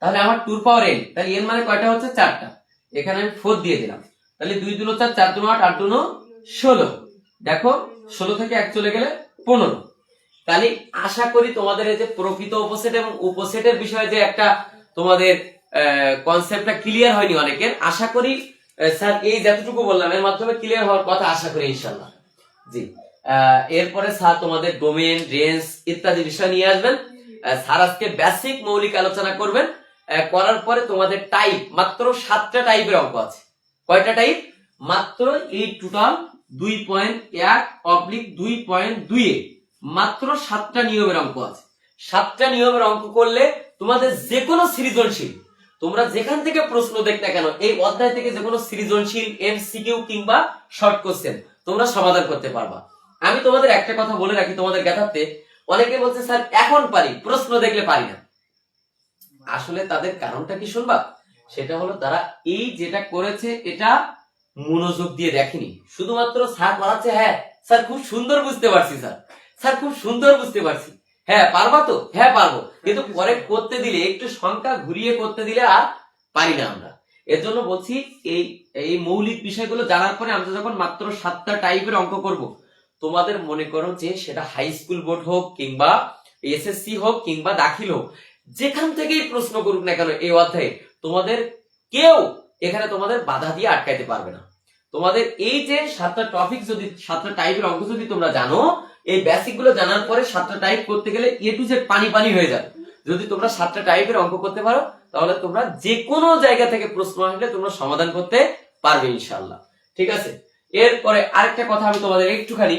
তাহলে আমার 2n, তাহলে n মানে কয়টা হচ্ছে, 4টা, এখানে আমি 4 দিয়ে দিলাম, তাহলে 2 দুনো 4, 4 দুনো 8, 8 দুনো 16, দেখো 16 থেকে 1 চলে গেলে 15। তাহলে আশা করি তোমাদের এই যে প্রকৃত উপসেট এবং উপসেটের বিষয়ে যে একটা তোমাদের কনসেপ্টটা ক্লিয়ার হয়নি অনেকের, আশা করি স্যার এই যতটুকু বললাম এর মাধ্যমে ক্লিয়ার হওয়ার কথা আশা করি ইনশাআল্লাহ। জি, এরপরে স্যার তোমাদের ডোমেন, রেঞ্জ ইত্যাদি বিষয় নিয়ে আসবেন। স্যার আজকে বেসিক মৌলিক আলোচনা করবেন, করার পরে তোমাদের টাইপ, মাত্র 7টা টাইপের অঙ্ক আছে। কয়টা টাইপ, মাত্র এই টোটাল 2.1/2.2 এ মাত্র 7টা নিয়মের অঙ্ক আছে। 7টা নিয়মের অঙ্ক করলে তোমাদের যে কোনো সৃজনশীল, তোমরা যেখান থেকে প্রশ্ন দেখতে কেন, এই অধ্যায় থেকে যে কোনো সৃজনশীল, এমসিকিউ কিংবা শর্ট কোশ্চেন তোমরা সমাধান করতে পারবা। আমি তোমাদের একটা কথা বলে রাখি, তোমাদের জ্ঞাতার্থে অনেকে বলছে স্যার এখন পারি, প্রশ্ন দেখলে পারি না। আসলে তাদের কারণটা কি শুনবা, সেটা হলো তারা এই যেটা করেছে এটা মনোযোগ দিয়ে দেখেনি, শুধুমাত্র স্যার পড়াচ্ছে, হ্যাঁ স্যার খুব সুন্দর বুঝতে পারছি, স্যার খুব সুন্দর বুঝতে পারছি, হ্যাঁ পারবা তো, হ্যাঁ পারবো, কিন্তু পরে করতে দিলে, একটু সংখ্যা ঘুরিয়ে করতে দিলে আর পারি না আমরা। এর জন্য বলছি এই মৌলিক বিষয়গুলো জানার পরে আমরা যখন মাত্র 7টা টাইপের অঙ্ক করব, তোমাদের মনে করো যে সেটা হাই স্কুল বোর্ড হোক কিংবা এসএসসি হোক কিংবা দাখিল হোক, যেখান থেকেই প্রশ্ন করুক না কেন এই অধ্যায়ে, তোমাদের কেউ এখানে তোমাদের বাধা দিয়ে আটকাইতে পারবে না। তোমাদের এই যে 7টা টপিক, যদি 7টা টাইপের অঙ্ক যদি তোমরা জানো, এই বেসিক গুলো জানার পরে 7টা টাইপ করতে গেলে এ টু জেড পানি পানি হয়ে যাবে। যদি তোমরা 7টা টাইপের অঙ্ক করতে পারো, তাহলে তোমরা যে কোনো জায়গা থেকে প্রশ্ন আসলে তোমরা সমাধান করতে পারবে ইনশাআল্লাহ। ঠিক আছে, এরপরে আরেকটা কথা আমি তোমাদের একটুখানি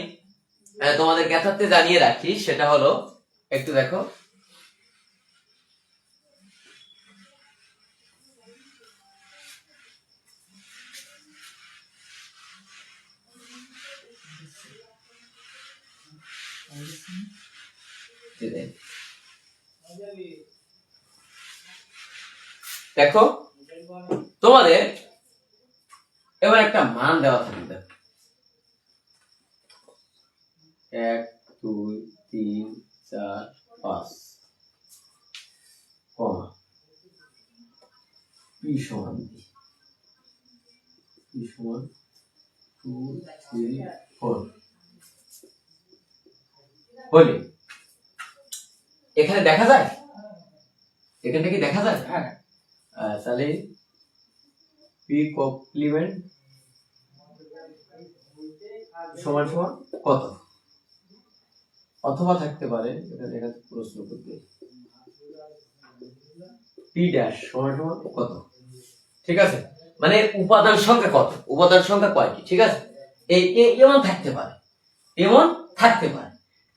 তোমাদের জ্ঞাতার্থে জানিয়ে রাখি, সেটা হলো, একটু দেখো, দেখো তোমাদের এবার একটা মান দেওয়া থাকবে, 1 2 3 4 5 কমা p সমান 2 3 4 হলে এখানে দেখা যায়, এখানটা কি দেখা যায়? হ্যাঁ। তাহলে পি কমপ্লিমেন্ট সমান সমান কত, অথবা থাকতে পারে এটা দেখা প্রশ্ন করতে পি ড্যাশ সমান সমান কত। ঠিক আছে, মানে উপাদান সংখ্যা কত, উপাদান সংখ্যা কয়টি। ঠিক আছে, এমন থাকতে পারে, এমন থাকতে পারে।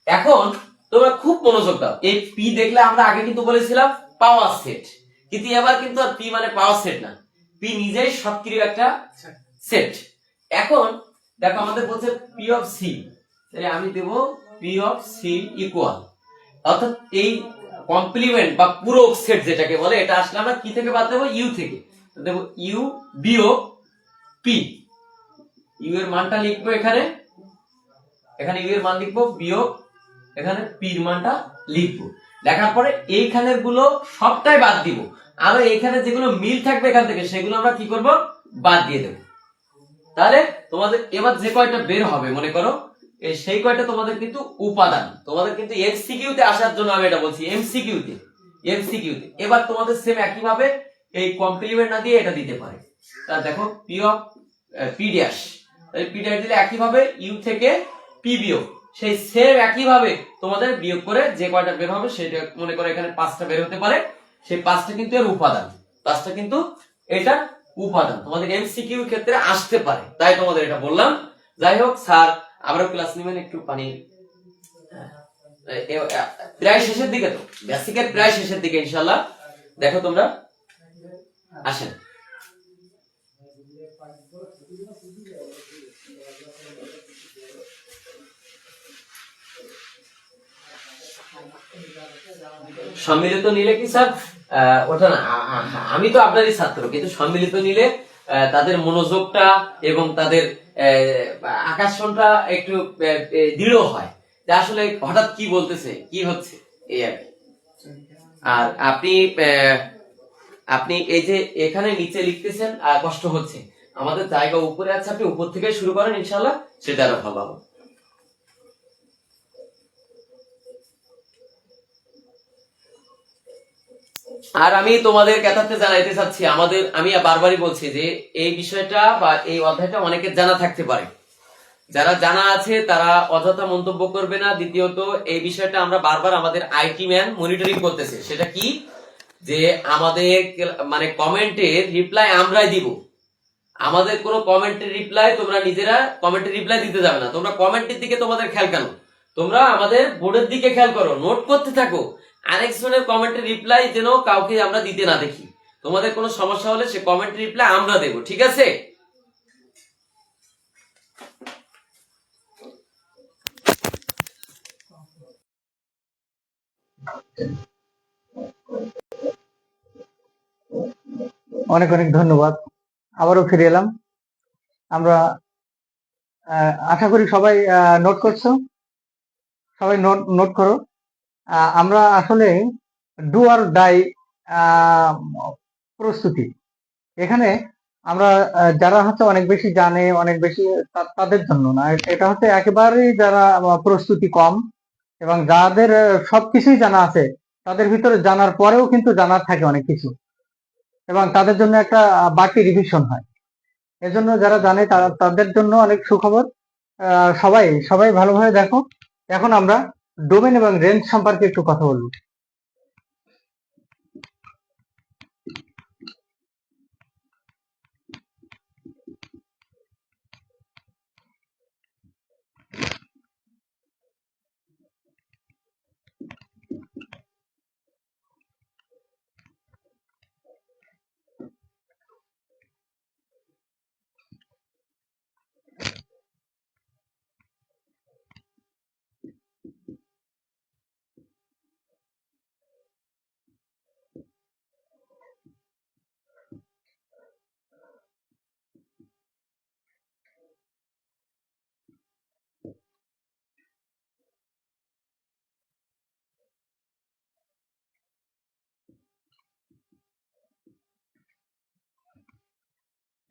এখন তোমরা খুব মনোযোগ দাও, এই পি দেখলে আমরা আগে কিন্তু বলেছিলাম পাওয়ার সেট, কিন্তু এবার কিন্তু আর পি মানে পাওয়ার সেট না, পি নিজেই সক্রিয় একটা সেট। এখন দেখো আমাদের বলছে পি অফ সি, তাহলে আমি দেব পি অফ সি ইকুয়াল, অর্থাৎ এই কমপ্লিমেন্ট বা পূরক সেট যেটাকে বলে, এটা আসলে আমরা কি থেকে বাদ দেবো, ইউ থেকে দেব, ইউ বিয়োগ পি, ইউ এর মানটা লিখবো এখানে, এখানে ইউ এর মান লিখবো বিয়োগ এখানে পি এর মানটা লিখবো। লেখার পরে এইখানের গুলো সবটাই বাদ দিব, আর এখানে যেগুলো মিল থাকবে এখান থেকে সেগুলো আমরা কি করব, বাদ দিয়ে দেব। তাহলে তোমাদের এবার যে কয়টা বের হবে মনে করো, সেই কয়টা তোমাদের কিন্তু উপাদান, তোমাদের কিন্তু এমসিকিউ তে আসার জন্য আমি এটা বলছি, এমসিকিউ তে, এমসিকিউ তে এবার তোমাদের সেম একই ভাবে এই কমপ্লিমেন্ট না দিয়ে এটা দিতে পারে। তা দেখো পি অফ পি ড্যাশ, তাহলে পি ড্যাশ দিলে একই ভাবে ইউ থেকে পি বিয়োগ, সেই সেম একই ভাবে তোমাদের বিয়োগ করে যে কয়টা বের হবে সেটা মনে করো এখানে 5টা বের হতে পারে, সেই 5টা কিন্তু এর উপাদান, 5টা কিন্তু এটা উপাদান তোমাদের এমসিকিউ ক্ষেত্রে আসতে পারে, তাই তোমাদের এটা বললাম। যাই হোক স্যার আবারও ক্লাস নেবেন, একটু পানি, প্রায় শেষের দিকে, তো বেসিকের প্রায় শেষের দিকে ইনশাআল্লাহ। দেখো তোমরা আসেন, সম্মিলিত নিলে কি স্যার ওটা না, আমি তো আপনারই ছাত্র, কিন্তু সম্মিলিত নিলে তাদের মনোযোগটা এবং তাদের আকর্ষণটা একটু দৃঢ় হয়, যে আসলে হঠাৎ কি বলতেছে কি হচ্ছে এই আর কি। আর আপনি আপনি এই যে এখানে নিচে লিখতেছেন কষ্ট হচ্ছে, আমাদের জায়গা উপরে আছে, আপনি উপর থেকে শুরু করেন ইনশাআল্লাহ, সেটা আরো ভালো হবে। আর আমি তোমাদের কথাতে জানাইতে চাচ্ছি, আমাদের আমি বারবারই বলছি যে এই বিষয়টা বা এই অধ্যায়টা অনেকের জানা থাকতে পারে, যারা জানা আছে তারা অযথা মন্তব্য করবে না। দ্বিতীয়ত এই বিষয়টা আমরা বারবার আমাদের আইটি ম্যান মনিটরিং করতেছে, সেটা কি, যে আমাদের মানে কমেন্টের রিপ্লাই আমরাই দিব, আমাদের কোনো কমেন্টের রিপ্লাই তোমরা নিজেরা কমেন্টের রিপ্লাই দিতে যাবে না, তোমরা কমেন্টের দিকে তোমাদের খেয়াল কেন, তোমরা আমাদের বোর্ডের দিকে খেয়াল করো, নোট করতে থাকো, আরেকজনের কমেন্টের রিপ্লাই যেন কাউকে আমরা দিতে না দেখি। তোমাদের কোনো সমস্যা হলে সে কমেন্টের রিপ্লাই আমরা দেব, ঠিক আছে? অনেক অনেক ধন্যবাদ, আবারও ফিরে এলাম আমরা। আশা করি সবাই নোট করছো, সবাই নোট নোট করো। আমরা আসলে ডু আর ডাই প্রস্তুতি, এখানে আমরা যারা হচ্ছে অনেক বেশি জানে, অনেক বেশি তাদের জন্য না, এটা হচ্ছে একেবারেই যারা প্রস্তুতি কম এবং যাদের সবকিছুই জানা আছে, তাদের ভিতরে জানার পরেও কিন্তু জানার থাকে অনেক কিছু, এবং তাদের জন্য একটা বাড়তি রিভিশন হয়। এজন্য যারা জানে তাদের জন্য অনেক সুখবর। সবাই সবাই ভালোভাবে দেখো। এখন আমরা ডোমেন এবং রেঞ্জ সম্পর্কে একটু কথা বলবো।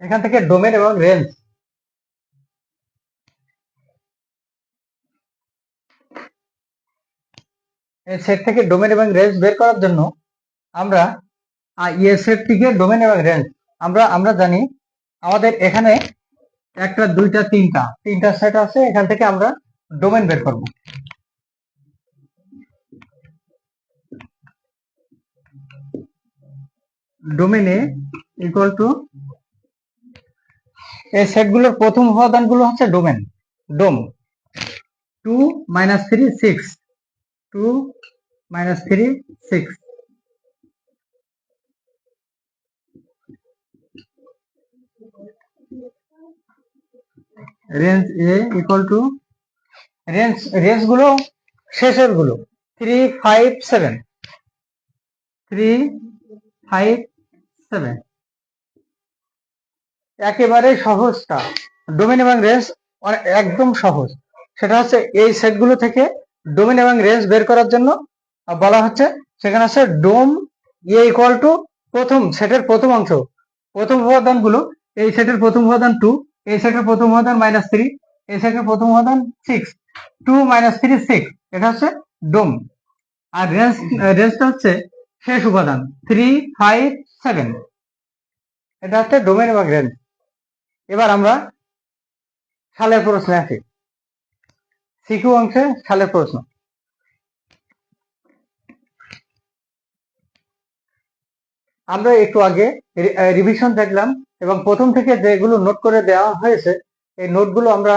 এখান থেকে ডোমেন এবং রেঞ্জ, এই সেট থেকে ডোমেন এবং রেঞ্জ বের করার জন্য আমরা এই সেট থেকে ডোমেন এবং রেঞ্জ আমরা জানি আমাদের এখানে একটা দুইটা তিনটা সেট আছে, এখান থেকে আমরা ডোমেন বের করব। ডোমেনে ইকুয়াল টু এই সেটগুলোর প্রথম উপাদানগুলো হচ্ছে ডোম 2 - 3 6 2 - 3 6 range A equal to range গুলো শেষের গুলো 3 5 7 3 5 7 একেবারে সহজটা ডোমেন এবং রেঞ্জ একদম সহজ। সেটা হচ্ছে এই সেটগুলো থেকে ডোমেন এবং রেঞ্জ বের করার জন্য বলা হচ্ছে, সেখানে আছে ডোম এ ইকুয়াল টু প্রথম সেটের প্রথম অংশ, প্রথম উপাদানগুলো এই সেটের প্রথম উপাদান 2, এই সেটের প্রথম উপাদান -3, এই সেটের প্রথম উপাদান 6, 2 - 3 6, এটা হচ্ছে ডোম। আর রেঞ্জটা হচ্ছে শেষ উপাদান 3 5 7, এটা হচ্ছে ডোমেন এবং রেঞ্জ। এবার আমরা সালের প্রশ্নে আসি, সিকিউ অংশে সালের প্রশ্ন। আমরা একটু আগে রিভিশন দেখলাম এবং প্রথম থেকে যেগুলো নোট করে দেওয়া হয়েছে এই নোটগুলো আমরা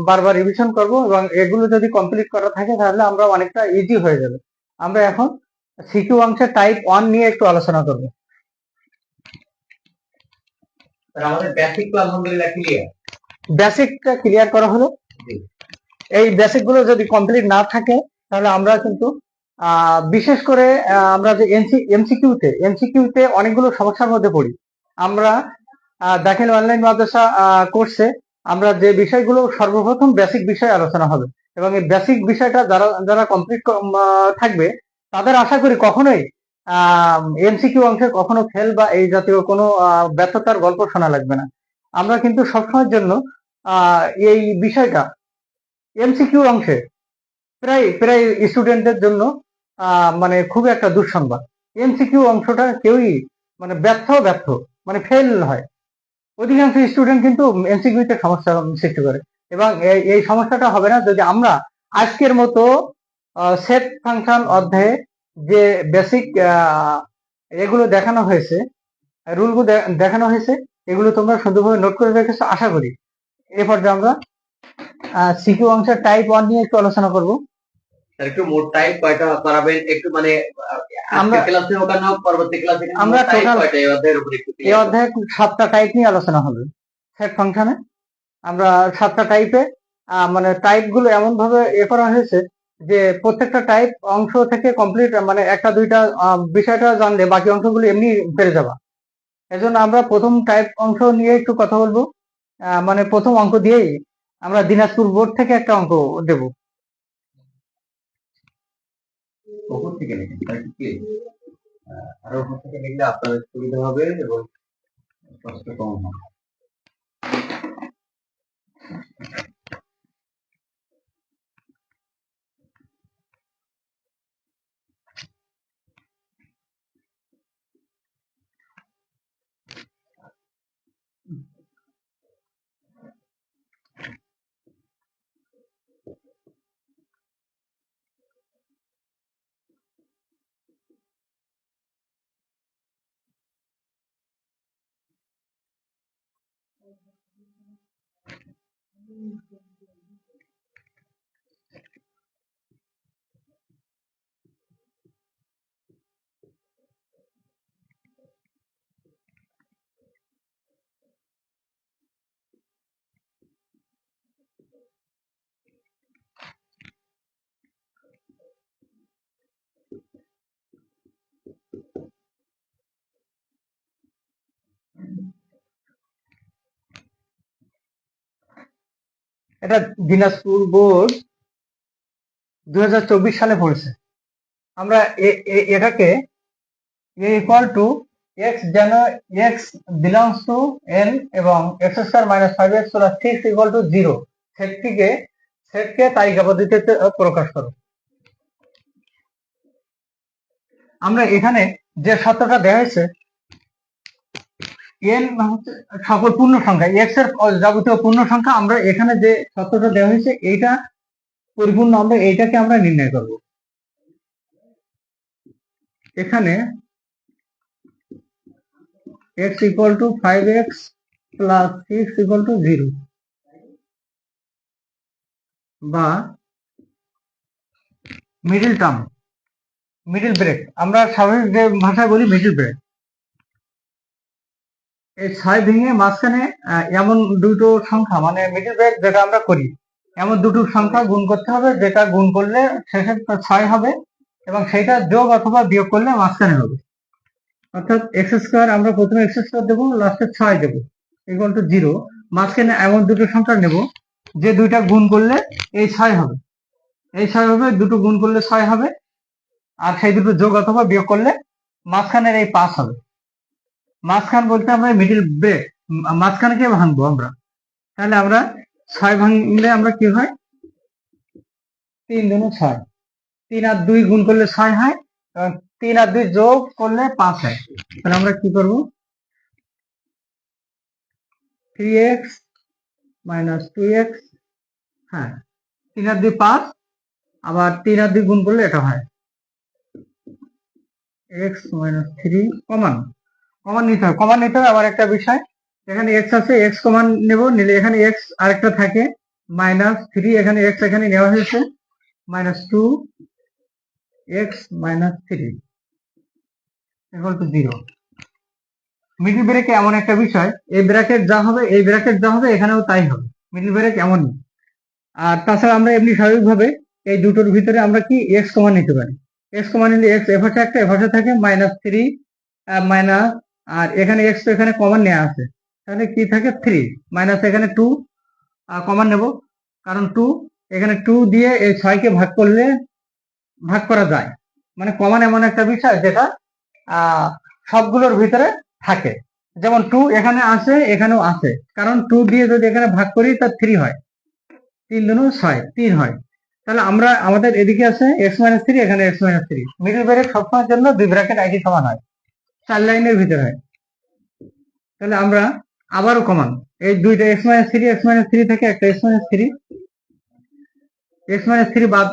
বারবার রিভিশন করব এবং এগুলো যদি কমপ্লিট করা থাকে তাহলে আমরা অনেকটা ইজি হয়ে যাবে। আমরা এখন সিকিউ অংশের টাইপ 1 নিয়ে একটু আলোচনা করব। আমাদের বেসিক তো আলহামদুলিল্লাহ ক্লিয়ার। বেসিকটা ক্লিয়ার করা হলো। এই বেসিক গুলো যদি কমপ্লিট না থাকে তাহলে আমরা কিন্তু বিশেষ করে আমরা যে এমসিকিউতে অনেকগুলো সমস্যার মধ্যে পড়ি। আমরা দেখেন অনলাইন মাদ্রাসা কোর্সে আমরা যে বিষয়গুলো সর্বপ্রথম বেসিক বিষয় আলোচনা হবে এবং এই বেসিক বিষয়টা যারা কমপ্লিট থাকবে তাদের আশা করি কখনোই এমসিকিউ অংশে কখনো ফেল বা এই জাতীয় কোনো ব্যর্থতার গল্প শোনা লাগবে না। আমরা কিন্তু সবসময়ের জন্য এই বিষয়টা এমসিকিউ অংশে প্রায় স্টুডেন্টদের জন্য মানে খুব একটা দুঃসংবাদ। এমসিকিউ অংশটা কেউই মানে ব্যর্থ মানে ফেল হয়। অধিকাংশ স্টুডেন্ট কিন্তু এমসিকিউতে সমস্যা সৃষ্টি করে এবং এই সমস্যাটা হবে না যদি আমরা আজকের মতো সেট ফাংশন অধ্যায়ে যে বেসিক এগুলো দেখানো হয়েছে, রুলগুলো দেখানো হয়েছে, এগুলো তোমরা সুন্দরভাবে নোট করে রেখেছো আশা করি। এরপর আমরা সিকিউ অংশের টাইপ 1 নিয়ে একটু আলোচনা করব। একটু মোট টাইপ কয়টা করাবেন একটু মানে আমরা ক্লাসে ওখানে পরবর্তী ক্লাসে আমরা টোটাল এই অধ্যায়ের উপর একটু এই অধ্যায়ে 7টা টাইপ নিয়ে আলোচনা হবে। সেট ফাংশনে আমরা 7টা টাইপে মানে টাইপ গুলো এমন ভাবে করা হয়েছে যে প্রত্যেকটা টাইপ অংশ থেকে কমপ্লিট মানে একটা দুইটা বিষয়টা জানলে বাকি অংশগুলো এমনি পেরে যাবা। এজন্য আমরা প্রথম টাইপ অংশ নিয়ে একটু কথা বলবো। মানে প্রথম অঙ্ক দিয়েই আমরা দিনাজপুর বোর্ড থেকে একটা অঙ্ক দেব। উপর থেকে লিখেন আরো উপর থেকে লিখলে আপনাদের সুবিধা হবে এবং কষ্ট কম হবে। এটা দিনাজপুর বোর্ড 2024 সালে পড়েছে। আমরা এটাকে a equal to x যেন x belongs to n এবং x square minus 5x plus 6 equal to 0 সেটকে তালিকা পদ্ধতিতে প্রকাশ করো। আমরা এখানে যে শর্তটা দেওয়া হয়েছে n হচ্ছে সকল পূর্ণ সংখ্যা, x এর যাবতীয় পূর্ণ সংখ্যা, আমরা এখানে যে শর্তটা দেওয়া হয়েছে এইটা পরিপূর্ণ, আমরা এইটাকে আমরা নির্ণয় করব। এখানে x equal to 5x plus 6 equal to 0, বা মিডল টার্ম, মিডল ব্রেক, আমরা স্বাভাবিক যে ভাষায় বলি মিডল ব্রেক। এই 6 ভেঙে মাঝখানে এমন দুটো সংখ্যা, মানে মিডল ব্রেক যেটা আমরা করি, এমন দুটো সংখ্যা গুণ করতে হবে, যেটা গুণ করলে শেষে 6 হবে এবং সেটা যোগ অথবা বিয়োগ করলে মাঝখানে হবে। অর্থাৎ এক্স স্কোয়ার, আমরা প্রথমে এক্স স্কোয়ার দেবো, লাস্টে 6 দেবো ইকুয়াল টু 0, মাঝখানে এমন দুটো সংখ্যা নেব যে দুইটা গুণ করলে এই 6 হবে, এই 6 হবে, দুটো গুণ করলে 6 হবে, আর সেই দুটো যোগ অথবা বিয়োগ করলে মাঝখানের এই 5 হবে। মাঝখান বলতে আমরা মিডিল ব্রেক, মাঝখানকে ভাঙবো আমরা, তাহলে আমরা 6 ভাঙলে আমরা কি হয়, 3 দুগুণ 6, 3 আর 2 গুণ করলে 6 হয়, এবং 3 আর 2 যোগ করলে 5 হয়। তাহলে আমরা কি করব, 3x মাইনাস 2x, হ্যাঁ 3 আর 2 5, আবার 3 আর 2 গুণ করলে এটা হয় x মাইনাস 3, কমান নিতে হবে, কমান নিতে হবে। আবার একটা বিষয়, এখানে x আছে, x কমান নেব, নিলে এখানে x আরেকটা থাকে মাইনাস 3, এখানে x এখানে নেওয়া হয়েছে minus 2x minus 3 equal to 0। Middle ব্রেকে এমন একটা বিষয়, এই ব্র্যাকেট যা হবে, এই ব্র্যাকেট যা হবে, এখানেও তাই হবে, মিডল ব্রেক এমনই। আর তাছাড়া আমরা এমনি স্বাভাবিকভাবে এই দুটোর ভিতরে আমরা কি x কমান নিতে পারি, x কমান নিলে x এপাশে একটা এপাশে থাকে মাইনাস 3 মাইনাস, আর এখানে x তো এখানে কমন নেওয়া আছে, তাহলে কি থাকে 3 মাইনাস, এখানে 2 কমন নেব, কারণ 2 এখানে 2 দিয়ে এই 6 কে ভাগ করলে ভাগ করা যায়, মানে কমন এমন একটা বিষয় যেটা সবগুলোর ভিতরে থাকে। যেমন 2 এখানে আছে, এখানেও আছে, কারণ 2 দিয়ে যদি এখানে ভাগ করি তার 3 হয়, 3 দুগুণ 6, 3 হয়। তাহলে আমরা আমাদের এদিকে আছে x মাইনাস 3, এখানে x মাইনাস 3, মিডল ব্রেক সবসময়ের জন্য দুই ব্র্যাকেট একই সমান হয়, 4 লাইনের ভিতরে হয়। তাহলে আমরা আবারও কমান, এই দুইটা x মাইনাস 3 থেকে একটা x মাইনাস 3 বাদ,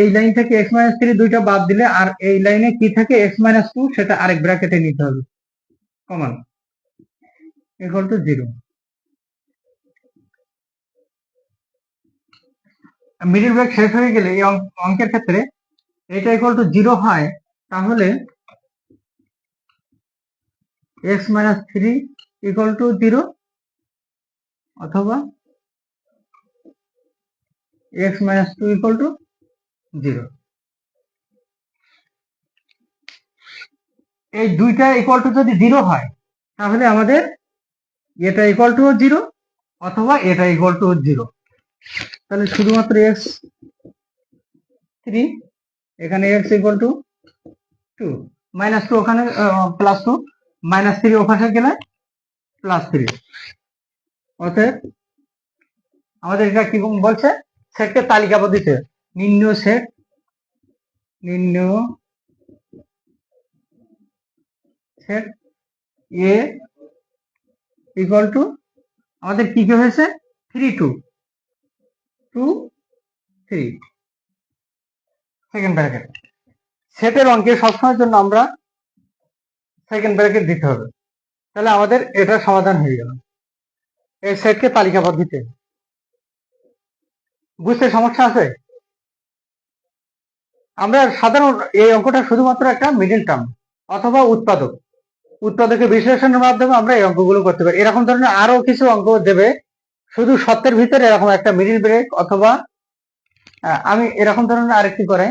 এই লাইন থেকে x মাইনাস 3 দুইটা বাদ দিলে আর এই লাইনে কি থাকে x মাইনাস 2, সেটা আরেক ব্র্যাকেটে নিতে হবে, কমান ইকুয়াল টু 0। মিডল ব্রেক শেষ হয়ে গেলে এই অঙ্কের ক্ষেত্রে এটা ইকুয়াল টু 0 হয়, তাহলে x মাইনাস 3 ইকুয়াল টু 0, অথবা x মাইনাস 2 ইকুয়াল টু 0। এই দুইটা ইকুয়াল টু যদি 0 হয়, তাহলে আমাদের এটা ইকুয়াল টু 0, অথবা এটা ইকুয়াল টু 0। তাহলে শুধুমাত্র x 3, এখানে x ইকুয়াল টু 2, মাইনাস 2 ওখানে প্লাস 2, মাইনাস 3 ওখানে গেলে প্লাস 3। অতএব আমাদের এটা কি বলছে, সেটকে তালিকাবদ্ধ, নির্ণয় সেট, এ ইকুয়াল টু, আমাদের কি কি হয়েছে, 3 2 2 3, সেকেন্ড ব্র্যাকেট। সেটের অঙ্কে সবসময়ের জন্য আমরা সেকেন্ড ব্র্যাকেট দিতে হবে, তাহলে আমাদের এটা সমাধান হয়ে গেল। এই সেটকে তালিকাবদ্ধ, বুঝতে সমস্যা আছে? আমরা সাধারণ এই অঙ্কটা শুধুমাত্র একটা মিডল টার্ম অথবা উৎপাদকের বিশ্লেষণের মাধ্যমে আমরা এই অঙ্কগুলো করতে পারি। এরকম ধরনের আরো কিছু অঙ্ক দেবে, শুধু সত্যের ভিতরে এরকম একটা মিডল ব্রেক, অথবা আমি এরকম ধরনের আরেকটি করে,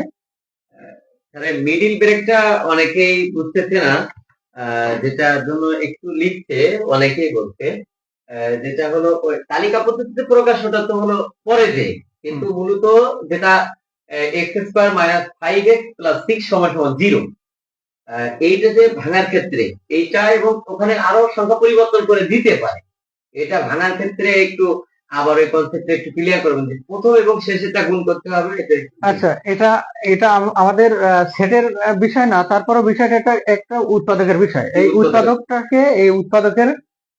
মিডিল ব্রেকটা অনেকেই বুঝতেছে না, যেটার জন্য একটু লিখতে অনেকেই বলছে, যেটা হলো ওই তালিকা পদ্ধতিতে প্রকাশ, ওটা তো হলো পরে যে, কিন্তু মূলত যেটা x square minus 5x plus 6 সমান সমান 0, এইটা যে ভাঙার ক্ষেত্রে এইটা, এবং ওখানে আরো সংখ্যা পরিবর্তন করে দিতে পারে, এটা ভাঙার ক্ষেত্রে একটু আবার এই কনসেপ্টটা একটু ক্লিয়ার করবেন যে প্রথম এবং শেষেরটা গুণ করতে হবে এটা আচ্ছা, এটা এটা আমাদের সেটের বিষয় না, তারপরও বিষয়টা এটা একটা উৎপাদকের বিষয়। এই উৎপাদকের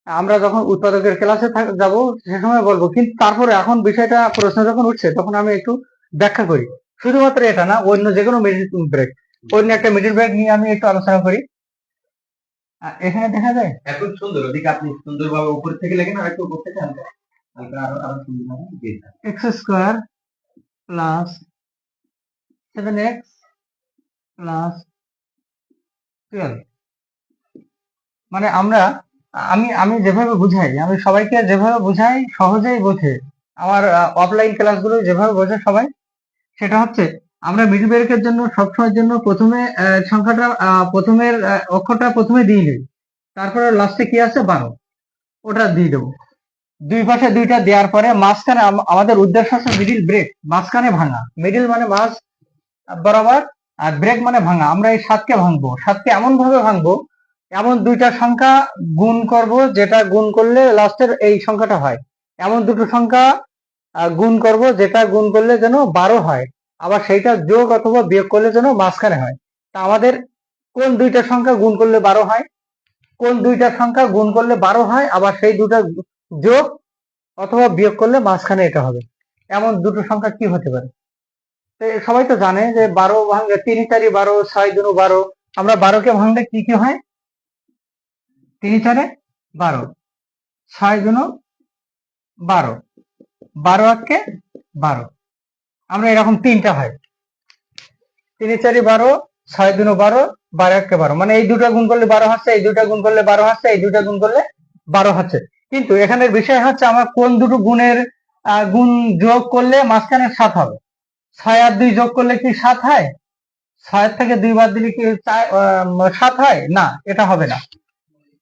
আমরা যখন উৎপাদকের ক্লাসে যাব সে সময় বলবো, কিন্তু তারপরে এখন বিষয়টা প্রশ্ন যখন উঠছে তখন আমি একটু ব্যাখ্যা করি। শুধুমাত্র এটা না, অন্য যে কোনো মিডিল ব্রেক, অন্য একটা মিডিল ব্রেক নিয়ে আমি একটু আলোচনা করি। এখানে দেখা যায় এখন সুন্দর, ওদিকে আপনি সুন্দরভাবে উপর থেকে লেখেন আর একটু উপর থেকে হালকা হালকা আরো আরো সুন্দরভাবে দিয়ে দেন। X square plus 7x plus 12, মানে আমি আমি যেভাবে বুঝাই, আমি সবাইকে যেভাবে বুঝাই সহজেই বোঝে, আমার অফলাইন ক্লাসগুলো যেভাবে বোঝে সবাই, সেটা হচ্ছে আমরা মিডল ব্রেকের জন্য সবসময়ের জন্য প্রথমে সংখ্যাটা প্রথমের অক্ষরটা প্রথমে দিয়ে নিই, তারপরে লাস্টে কি আছে 12, ওটা দিয়ে দেবো। দুই পাশে দুইটা দেওয়ার পরে মাঝখানে আমাদের উদ্দেশ্য হচ্ছে মিডিল ব্রেক, মাঝখানে ভাঙা। মিডিল মানে মাঝ বরাবর, আর ব্রেক মানে ভাঙা। আমরা এই 7কে ভাঙবো, 7কে এমন ভাবে ভাঙবো, এমন দুইটা সংখ্যা গুণ করব যেটা গুণ করলে লাস্টের এই সংখ্যাটা হয়, এমন দুটো সংখ্যা গুণ করব যেটা গুণ করলে যেন 12 হয়, আবার সেইটা যোগ অথবা বিয়োগ করলে যেন মাঝখানে হয়। তা আমাদের কোন দুইটা সংখ্যা গুণ করলে 12 হয়, কোন দুইটা সংখ্যা গুণ করলে 12 হয়, আবার সেই দুটো যোগ অথবা বিয়োগ করলে মাঝখানে এটা হবে, এমন দুটো সংখ্যা কি হতে পারে? তো সবাই তো জানে যে 12 ভাঙলে 3 4 12, 6 2 12। আমরা 12কে ভাঙলে কি কি হয়? 3 4 12, 6 2 12, 12 8 12। আমরা এরকম তিনটা হয়, 3 4 12, 6 2 12, 12 1 12। মানে এই দুটো গুণ করলে 12 হচ্ছে, এই দুটো গুণ করলে 12 হচ্ছে, এই দুটো গুণ করলে 12 হচ্ছে। কিন্তু এখানের বিষয় হচ্ছে আমার কোন দুটো গুণের গুণ যোগ করলে মাঝখানে 7 হবে। 6 আর 2 যোগ করলে কি 7 হয়? 6 থেকে 2 বাদ দিলে কি 7 হয়? না, এটা হবে না,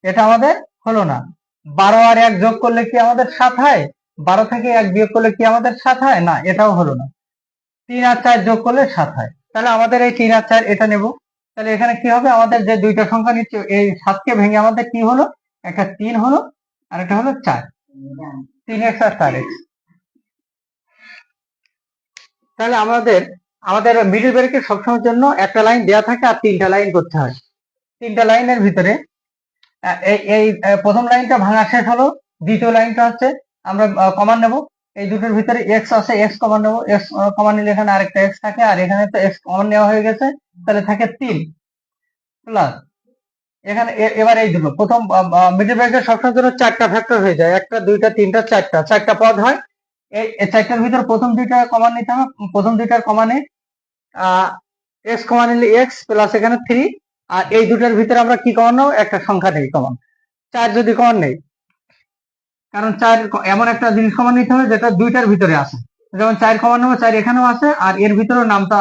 এটা আমাদের হলো না। 12 আর 1 যোগ করলে কি আমাদের 7 হয়? 12 থেকে 1 বিয়োগ করলে কি আমাদের 7 হয়? না, এটাও হলো না। 3 আর 4 যোগ করলে 7 হয়। তাহলে আমাদের এই 3 আর 4 এটা নেব। তাহলে এখানে কি হবে? আমাদের যে দুইটা সংখ্যা নিচ্ছে, এই 7কে ভেঙে আমাদের কি হলো? একটা 3 হলো আর একটা হলো 4, 3x আর 4x। তাহলে আমাদের মিডল ব্রেকে সবসময়ের জন্য একটা লাইন দেওয়া থাকে আর তিনটা লাইন করতে হয়। তিনটা লাইনের ভিতরে এই প্রথম লাইনটা ভাঙা শেষ হলো, দ্বিতীয় লাইনটা হচ্ছে আমরা কমান নেব। এই দুটোর ভিতরে এক্স আছে, এক্স কমান নেবো। এক্স কমান নিলে এখানে আরেকটা এক্স থাকে, আর এখানে তো এক্স কমান নেওয়া হয়ে গেছে, তাহলে থাকে 3 প্লাস এখানে এবার এই দুটো প্রথম মিডল ব্রেকের সবসময় জন্য 4টা ফ্যাক্টর হয়ে যায়, 1টা 2টা 3টা 4টা পদ হয়। এই 4টার ভিতরে প্রথম দুইটা কমান নিতে হবে। প্রথম দুইটার কমানে এক্স কমান নিলে এক্স প্লাস এখানে 3, আর এই দুটার ভিতরে আমরা কি কমান নেবো? একটা সংখ্যা নেই কমান, 4 যদি কমান নেই, কারণ 4 এমন একটা জিনিস কমান নিতে হবে যেটা দুইটার ভিতরে আছে। যেমন 4 কমান নেবো, 4 এখানেও আছে, আর এর ভিতরেও নামটা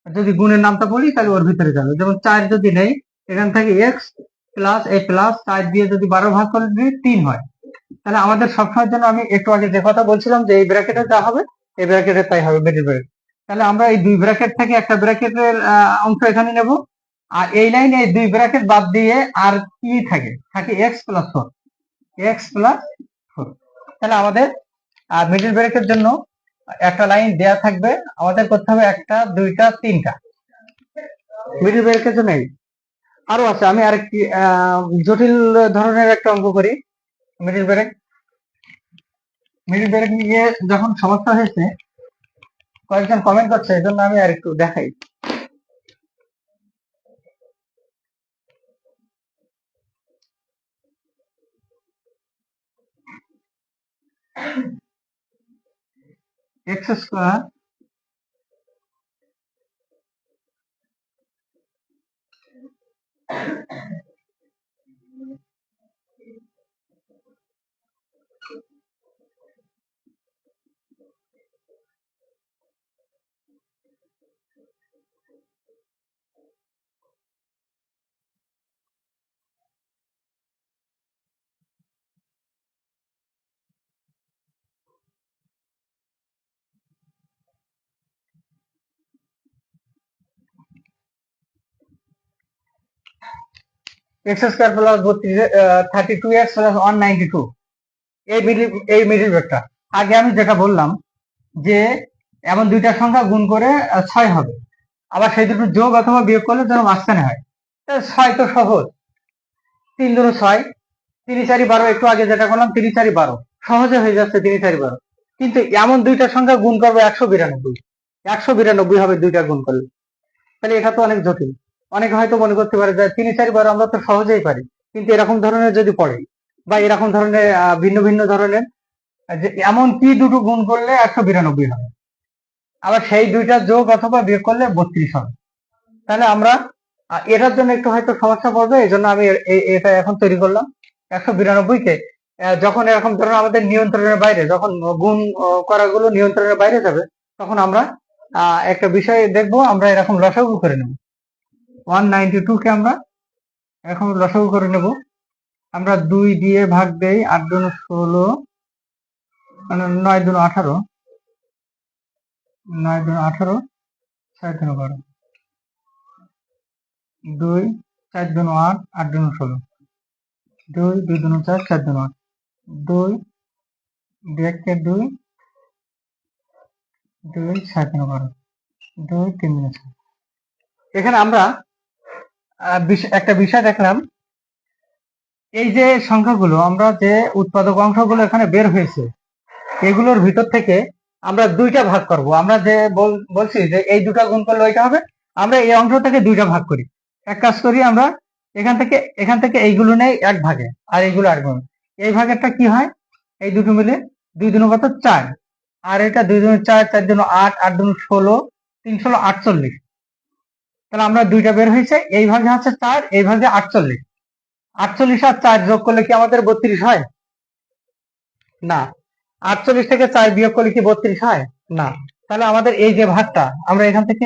যদি গুণের নামটা বলি তাহলে ওর ভিতরে যাবে। যেমন 4 যদি নেই, এখান থেকে এক্স প্লাস এই প্লাস 4 দিয়ে যদি 12 ভাগ করে দিই 3 হয়। তাহলে আমাদের সবসময়ের জন্য আমি একটু আগে যে কথা বলছিলাম যে এই ব্র্যাকেটে যা হবে এই ব্র্যাকেটে তাই হবে, মিডল ব্র্যাকেট। তাহলে আমরা এই দুই ব্র্যাকেট থেকে একটা ব্র্যাকেটের অংশ এখানে নেব, আর এই লাইনে এই দুই ব্র্যাকেট বাদ দিয়ে আর কি থাকে? X plus 4, x plus 4। তাহলে আমাদের মিডল ব্রেকের জন্য একটা লাইন দেয়া থাকবে, আমাদের করতে হবে 1টা 2টা 3টা মিডল ব্রেকের জন্য। আরো আছে, আমি আরেকটি জটিল ধরনের একটা অঙ্ক করি। মিডল ব্রেক নিয়ে যখন সমস্যা হয়েছে কয়েকজন কমেন্ট করছে, এই জন্য আমি আরেকটু দেখাই। X square plus 32x plus 192, এই মিডিল ব্রেকটা। আগে আমি যেটা বললাম যে এমন দুইটা সংখ্যা গুণ করে 6 হবে, আবার সেই দুটো যোগ অথবা বিয়োগ করলে যেন মাঝখানে হয়। 6 তো সহজ, 3 দুনো 6, 3 4 12, একটু আগে যেটা করলাম 3 4 12, সহজে হয়ে যাচ্ছে 3 4 12। কিন্তু এমন দুইটা সংখ্যা গুণ করবো 192, 192 হবে দুইটা গুণ করলে, তাহলে এটা তো অনেক জটিল। অনেকে হয়তো মনে করতে পারে যে 3 4 12 আমরা তো সহজেই পারি, কিন্তু এরকম ধরনের যদি পড়ে বা এরকম ধরনের ভিন্ন ভিন্ন ধরনের যে এমন কি দুটো গুণ করলে 192 হবে, আবার সেই দুইটা যোগ অথবা বিয়োগ করলে 32 হবে। তাহলে আমরা এটার জন্য একটু হয়তো সমস্যা পড়বে, এই জন্য আমি এটা এখন তৈরি করলাম। 192 কে যখন এরকম ধরনের আমাদের নিয়ন্ত্রণের বাইরে, যখন গুণ করাগুলো নিয়ন্ত্রণের বাইরে যাবে, তখন আমরা একটা বিষয় দেখবো, আমরা এরকম লসাগু করে নেব। 192 কে আমরা এখন লসাগু করে নেব। আমরা 2 দিয়ে ভাগ দেই, 8 দুনো 16, মানে 9 দুনো 18, 9 দুনো 18, 6 দুনো 12, 2 4 দুনো 8, 8 দুনো 16, 2 2 দুনো 4, 4 দুনো 8, 2 2 2, 2 7 দুনো 12, 2 3 দুনো 6। এখানে আমরা একটা বিষয় দেখলাম, এই যে সংখ্যাগুলো আমরা যে উৎপাদক অংশগুলো এখানে বের হয়েছে, এগুলোর ভিতর থেকে আমরা দুইটা ভাগ করব। আমরা যে বলছি যে এই দুটা গুণ করলে ওইটা হবে, আমরা এই অংশ থেকে দুইটা ভাগ করি। এক কাজ করি, আমরা এখান থেকে এইগুলো নেই এক ভাগে, আর এইগুলো আর গুণ। এই ভাগেরটা কি হয়, এই দুটো মিলে 2 দুনো কত 4, আর এটা 2 দুনো 4, 4 দুনো 8, 8 দুনো 16, 3 16 48। তাহলে আমরা দুইটা বের হয়েছে, এই ভাগে হচ্ছে 4, এই ভাগে 48। 48 আর 4 যোগ করলে কি আমাদের 32 হয়? না। 48 থেকে 4 বিয়োগ করলে কি 32 হয়? না। তাহলে আমাদের এই যে ভাগটা, আমরা এখান থেকে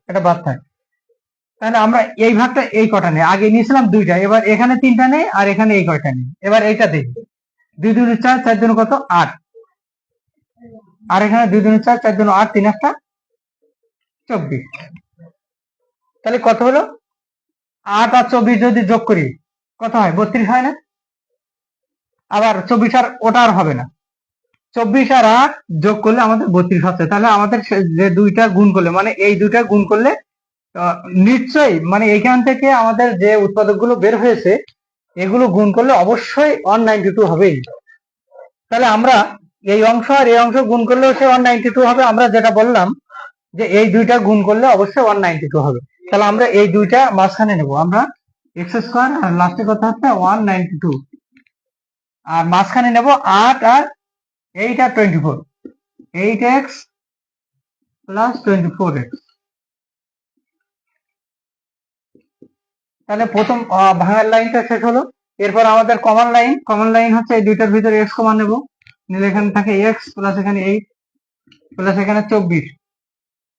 এটা বাদ থাকে। তাহলে আমরা এই ভাগটা এই কটা নেই, আগে নিয়েছিলাম দুইটা, এবার এখানে তিনটা নেই, আর এখানে এই কয়টা নেই। এবার এইটা দেখি, 2 দুনো 4, 4 দুনো কত 8, আর এখানে 2 দুনো 4, 4 দুনো 8, 3 একটা 24। তাহলে কত হলো? 8 আর 24 যদি যোগ করি কত হয়? 32 হয় না? আবার 24 আর ওটা আর হবে না, 24 আর 8 যোগ করলে আমাদের 32 হচ্ছে। তাহলে আমাদের যে দুইটা গুণ করলে, মানে এই দুইটা গুণ করলে নিশ্চয়ই, মানে এইখান থেকে আমাদের যে উৎপাদকগুলো বের হয়েছে, এগুলো গুণ করলে অবশ্যই 192 হবেই। তাহলে আমরা এই অংশ আর এই অংশ গুণ করলেও সে 192 হবে। আমরা যেটা বললাম যে এই দুইটা গুণ করলে অবশ্যই 192 হবে। তাহলে আমরা এই দুইটা মাঝখানে নেব, আমরা এক্স স্কোয়ার আর লাস্টে কথা হচ্ছে 192, আর মাঝখানে নেব 8 আর 8 আর 24, 8x প্লাস 24x। তাহলে প্রথম ভাঙার লাইনটা শেষ হলো। এরপর আমাদের কমন লাইন হচ্ছে এই দুইটার ভিতরে এক্স কমন নেব, নিলে এখানে থাকে এক্স প্লাস এখানে 8 প্লাস এখানে 24,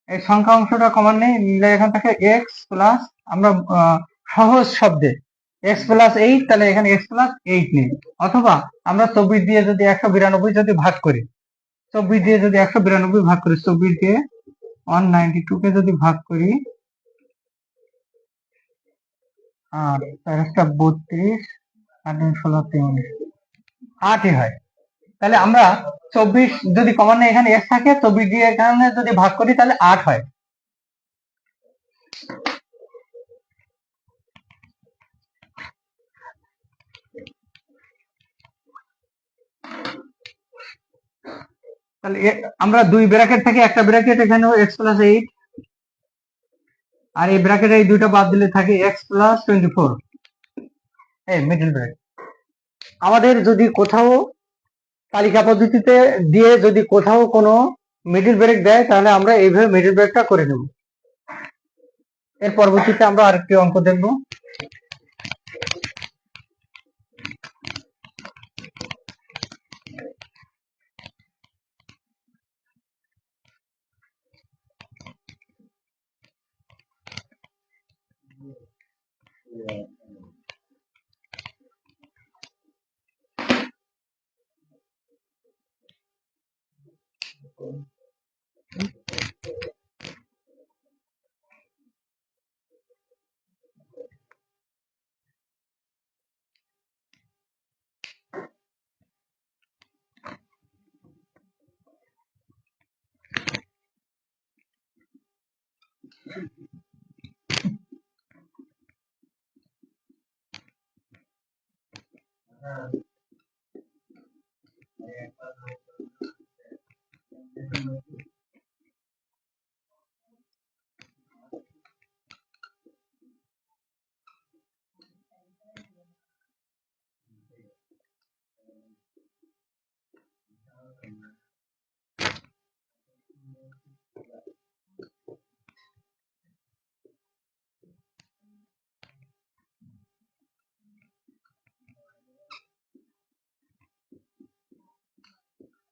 এই সংখ্যা অংশটা কমন নেই, নিলে এখানে থাকে এক্স প্লাস, আমরা সহজ শব্দে এক্স প্লাস 8, তাহলে এখানে এক্স প্লাস 8 নেই। অথবা আমরা 24 দিয়ে যদি 192 যদি ভাগ করি, 24 দিয়ে যদি 192 ভাগ করি, 24 দিয়ে 192 কে যদি ভাগ করি, আর 32, 8 16 23, 8ই হয়। তাহলে আমরা 24 যদি কমন নেই, এখানে এক্স থাকে, 24 দিয়ে এখানে যদি ভাগ করি তাহলে 8 হয়। তাহলে আমরা দুই ব্র্যাকেট থেকে একটা ব্র্যাকেট এখানে এক্স প্লাস 8, আর এই ব্র্যাকেটে এই দুইটা বাদ দিলে থাকে এক্স প্লাস 24, এই মিডল ব্র্যাকেট। আমাদের যদি কোথাও তালিকা পদ্ধতিতে দিয়ে যদি কোথাও কোনো মিডল ব্রেক দেয়, তাহলে আমরা এইভাবে মিডল ব্রেকটা করে নেব। এর পরবর্তীতে আমরা আরেকটি অঙ্ক দেখব।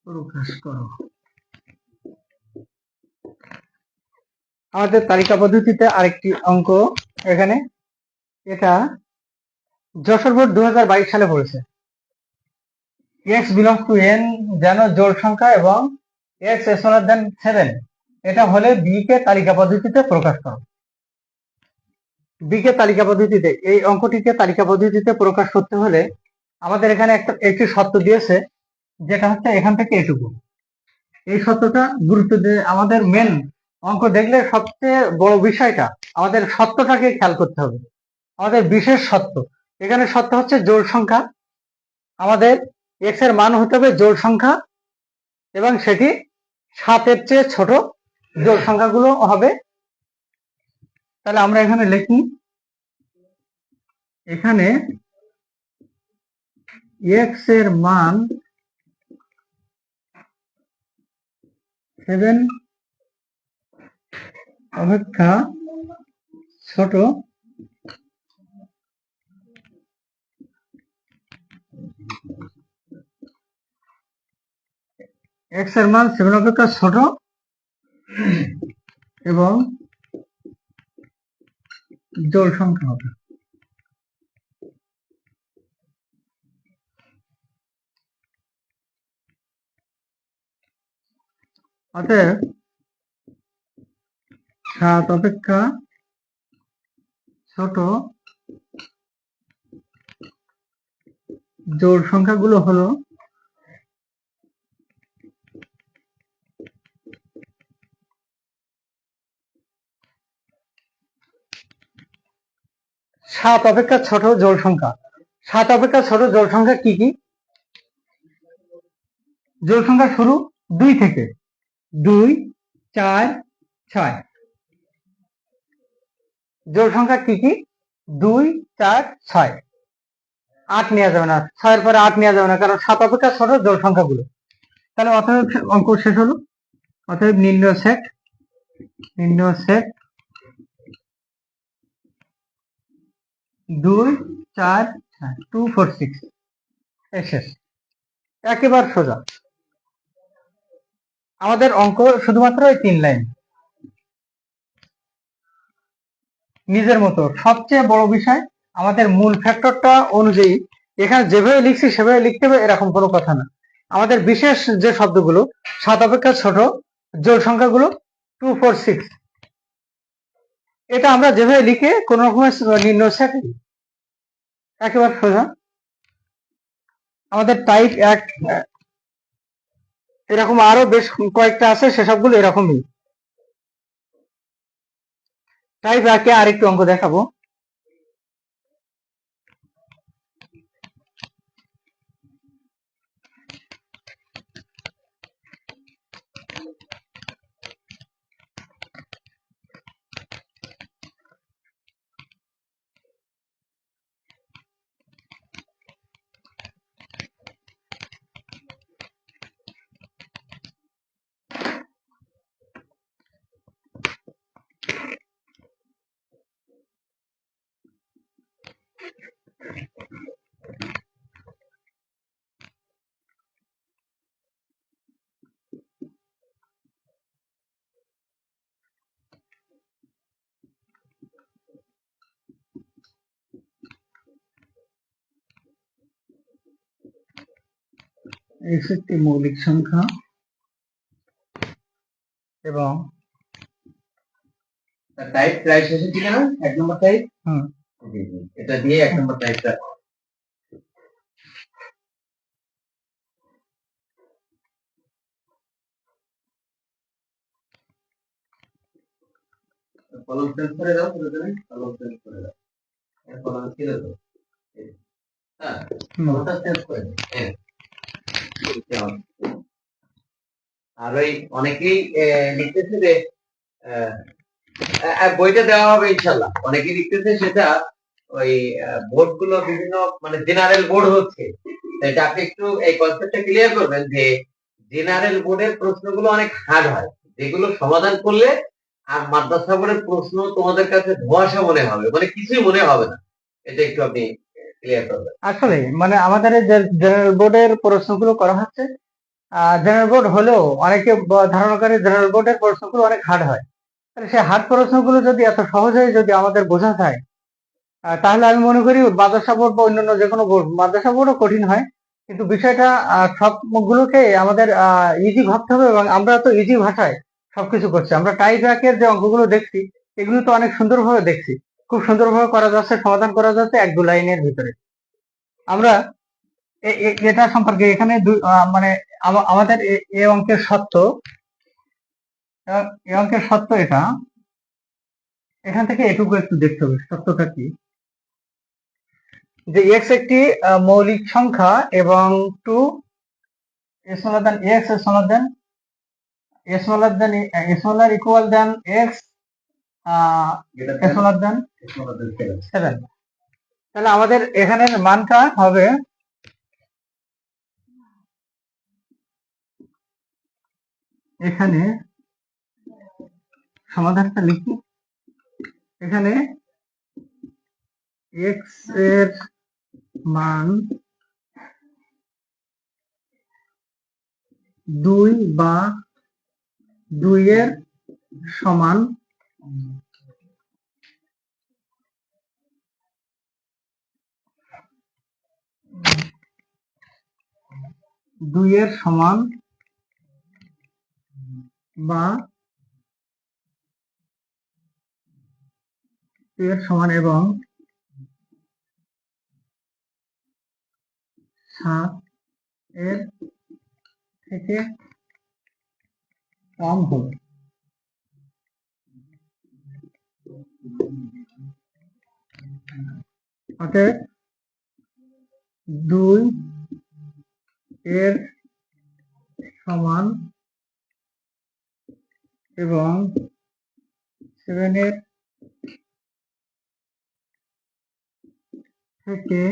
প্রকাশ করো। আমাদের তালিকা পদ্ধতিতে আরেকটি অঙ্ক এখানে, এটা যশোর বোর্ড 2022 সালে পড়েছে। x belongs to n যেন জোড় সংখ্যা এবং x smaller than 7 এটা হলে b কে তালিকা পদ্ধতিতে প্রকাশ করো। b কে তালিকা পদ্ধতিতে, এই অঙ্কটিকে তালিকা পদ্ধতিতে প্রকাশ করতে হলে আমাদের এখানে একটি শর্ত দিয়েছে, যেটা হচ্ছে এখান থেকে এটুকু। এই সত্যটা গুরুত্ব দিয়ে আমাদের মেন অঙ্ক দেখলে সবচেয়ে বড় বিষয়টা আমাদের সত্যটাকে খেয়াল করতে হবে। আমাদের বিশেষ সত্য, এখানে সত্য হচ্ছে জোড় সংখ্যা। আমাদের এক্স এর মান হতে হবে জোড় সংখ্যা এবং সেটি 7-এর চেয়ে ছোট জোড় সংখ্যাগুলো হবে। তাহলে আমরা এখানে লিখি, এখানে এক্স এর মান 7 অপেক্ষা ছোট এক্স এর মান 7 অপেক্ষা ছোট এবং জোড় সংখ্যা হবে। অতএব 7 অপেক্ষা ছোট জোড় সংখ্যাগুলো হলো 7 অপেক্ষা ছোট জোড় সংখ্যা। 7 অপেক্ষা ছোট জোড় সংখ্যা কি কি? জোড় সংখ্যা শুরু 2 থেকে, 2, 4, 6। জোড় সংখ্যা কি কি? 2, 4, 6। 8 নেওয়া যাবে না, 6-এর পরে 8 নেওয়া যাবে না, কারণ 7 অপেক্ষা ছোট জোড় সংখ্যাগুলো। তাহলে অতএব অঙ্ক শেষ হলো। অতএব নির্ণয় সেট 2, 4, 6, 2, 4, 6 শেষ। একেবারে সোজা। আমাদের অঙ্ক শুধুমাত্র এই 3 লাইন। নিজের মতো সবচেয়ে বড় বিষয় আমাদের মূল ফ্যাক্টরটা অনুযায়ী এখানে যেভাবে লিখছি সেভাবে লিখতে হবে এরকম কোনো কথা না। আমাদের বিশেষ যে শব্দগুলো 7 অপেক্ষা ছোট জোড় সংখ্যাগুলো 2, 4, 6, এটা আমরা যেভাবে লিখে কোন রকমের নির্ণয় সেট একেবারে সোজা। আমাদের টাইপ 1 এরকম আরো বেশ কয়েকটা আছে, সেসবগুলো এরকমই। টাইপ 1-এ আরেকটু অঙ্ক দেখাবো। x একটি মৌলিক সংখ্যা এবং টাইপ প্রায় শেষে ছিল না 1 নম্বর টাইপ। এটা দিয়ে 1 নম্বর টাইপটা কলম চেঞ্জ করে দাও, প্রয়োজনে কলম চেঞ্জ করে দাও, কলম ছিল তো, হ্যাঁ কলমটা চেঞ্জ করে দাও। আর ওই অনেকেই লিখতেছে যে বইটা দেওয়া হবে ইনশাল্লাহ, অনেকেই লিখতেছে সেটা ওই বোর্ড গুলো বিভিন্ন মানে জেনারেল বোর্ড হচ্ছে, এটা আপনি একটু এই কনসেপ্টটা ক্লিয়ার করবেন যে জেনারেল বোর্ডের প্রশ্নগুলো অনেক হার্ড হয়, যেগুলো সমাধান করলে আর মাদ্রাসা বোর্ডের প্রশ্ন তোমাদের কাছে ধোঁয়াশা মনে হবে, মানে কিছুই মনে হবে না, এটা একটু আপনি ক্লিয়ার করবেন। আসলে মানে আমাদের এই জেনারেল বোর্ডের প্রশ্নগুলো করা হচ্ছে, জেনারেল বোর্ড হলেও অনেকে ধারণা করে জেনারেল বোর্ডের প্রশ্নগুলো অনেক হার্ড হয়। তাহলে সেই হার্ড প্রশ্নগুলো যদি এত সহজে যদি আমাদের বোঝা যায়, তাহলে আমি মনে করি মাদ্রাসা বোর্ড বা অন্যান্য যে কোনো বোর্ড, মাদ্রাসা বোর্ডও কঠিন হয়, কিন্তু বিষয়টা সবগুলোকে আমাদের ইজি ভাবতে হবে, এবং আমরা তো ইজি ভাষায় সবকিছু করছি। আমরা টাই ব্র্যাকের যে অঙ্কগুলো দেখছি, এগুলো তো অনেক সুন্দরভাবে দেখছি, খুব সুন্দরভাবে করা যাচ্ছে, সমাধান করা যাচ্ছে 1-2 লাইনের ভিতরে। আমরা এটা সম্পর্কে এখানে মানে আমাদের এই অঙ্কের সত্য, এই অঙ্কের সত্য এটা, এখান থেকে এটুকু একটু দেখতে হবে সত্যটা কি, যে x একটি মৌলিক সংখ্যা এবং 2 smaller than x smaller equal than x smaller than 7। তাহলে আমাদের এখানের মানটা হবে, এখানে সমাধানটা লিখি, এখানে x এর মান 2 বা 2 এর সমান, বা 2 এর সমান এবং 7 এর থেকে কম হবে। অতএব 2 এর সমান এবং 7 এর থেকে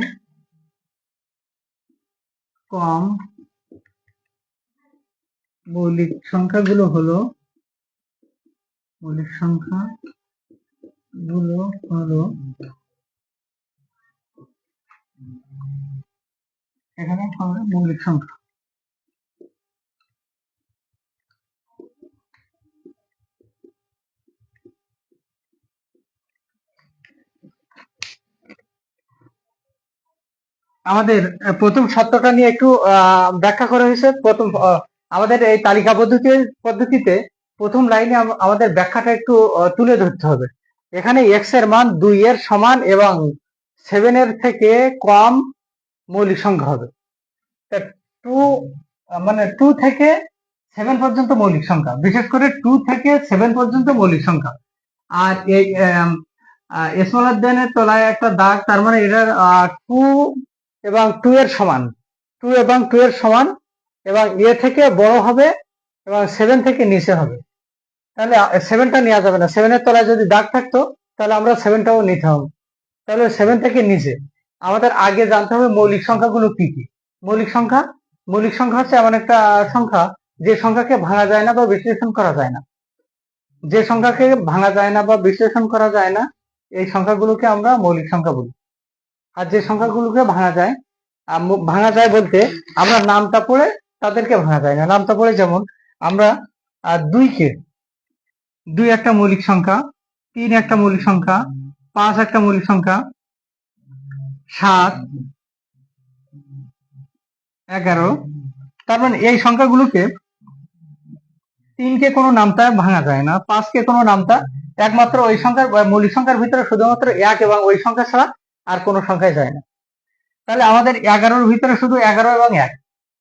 কম মৌলিক সংখ্যাগুলো হলো এখানে হবে মৌলিক সংখ্যা। আমাদের প্রথম সত্যটা নিয়ে একটু ব্যাখ্যা করা হয়েছে। প্রথম আমাদের এই তালিকা পদ্ধতিতে প্রথম লাইনে আমাদের ব্যাখ্যাটা একটু তুলে ধরতে হবে। এখানে x এর মান 2 এর সমান এবং 7 এর থেকে কম মৌলিক সংখ্যা হবে। 2 মানে 2 থেকে 7 পর্যন্ত মৌলিক সংখ্যা, বিশেষ করে 2 থেকে 7 পর্যন্ত মৌলিক সংখ্যা। আর এই স্মলার দেন এর তলায় একটা দাগ, তার মানে এটার 2 এবং 2 এর সমান, 2 এবং 2 এর সমান এবং এ থেকে বড় হবে এবং 7 থেকে নিচে হবে। তাহলে 7টা নেওয়া যাবে না, 7 এর তলায় যদি দাগ থাকতো তাহলে আমরা 7টাও নিতে হবে। তাহলে 7 থেকে নিচে আমাদের আগে জানতে হবে মৌলিক সংখ্যাগুলো কি কি। মৌলিক সংখ্যা হচ্ছে এমন একটা সংখ্যা যে সংখ্যাকে ভাঙা যায় না বা বিশ্লেষণ করা যায় না। যে সংখ্যাকে ভাঙা যায় না বা বিশ্লেষণ করা যায় না, এই সংখ্যাগুলোকে আমরা মৌলিক সংখ্যা বলি। আর যে সংখ্যাগুলোকে ভাঙা যায় বলতে আমরা নামটা পড়ে তাদেরকে ভাঙা যায় না। নামটা পড়ে যেমন আমরা 2 একটা মৌলিক সংখ্যা, 3 একটা মৌলিক সংখ্যা, 5 একটা মৌলিক সংখ্যা, 7, 11, তার মানে এই সংখ্যাগুলোকে 3 কে কোনো নামতা ভাঙা যায় না, 5 কে কোনো নামতা, একমাত্র ওই সংখ্যার মৌলিক সংখ্যার ভিতরে শুধুমাত্র 1 এবং ওই সংখ্যা ছাড়া আর কোনো সংখ্যায় যায় না। তাহলে আমাদের 11-র ভিতরে শুধু 11 এবং 1।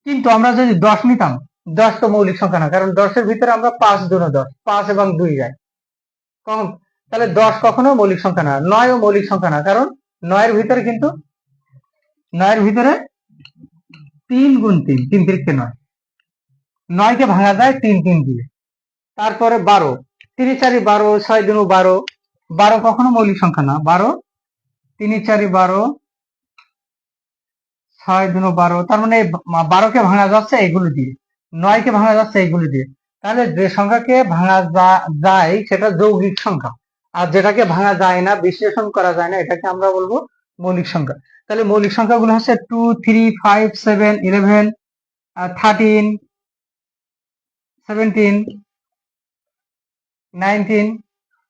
কিন্তু আমরা যদি 10 নিতাম, 10 তো মৌলিক সংখ্যা না, কারণ 10-এর ভিতরে আমরা 5 2 10, 5 এবং 2 যায় কম। তাহলে 10 কখনো মৌলিক সংখ্যা না, 9ও মৌলিক সংখ্যা না, কারণ 9 এর ভিতরে 3 গুণ 3, 3 তিরিকে 9, 9 কে ভাঙা যায় 3 3 দিয়ে। তারপরে 12, 3 4 12, 6 2 12, 12 কখনো মৌলিক সংখ্যা না, 12 3 4 12, 6 2 12, তার মানে 12 কে ভাঙা যাচ্ছে এইগুলো দিয়ে, 9 কে ভাঙা যাচ্ছে এইগুলো দিয়ে। তাহলে যে সংখ্যাকে ভাঙা যায় সেটা যৌগিক সংখ্যা, আর যেটাকে ভাঙা যায় না, বিশ্লেষণ করা যায় না, এটাকে আমরা বলবো মৌলিক সংখ্যা। তাহলে মৌলিক সংখ্যাগুলো হচ্ছে 2 3 5 7 11 13 17 19,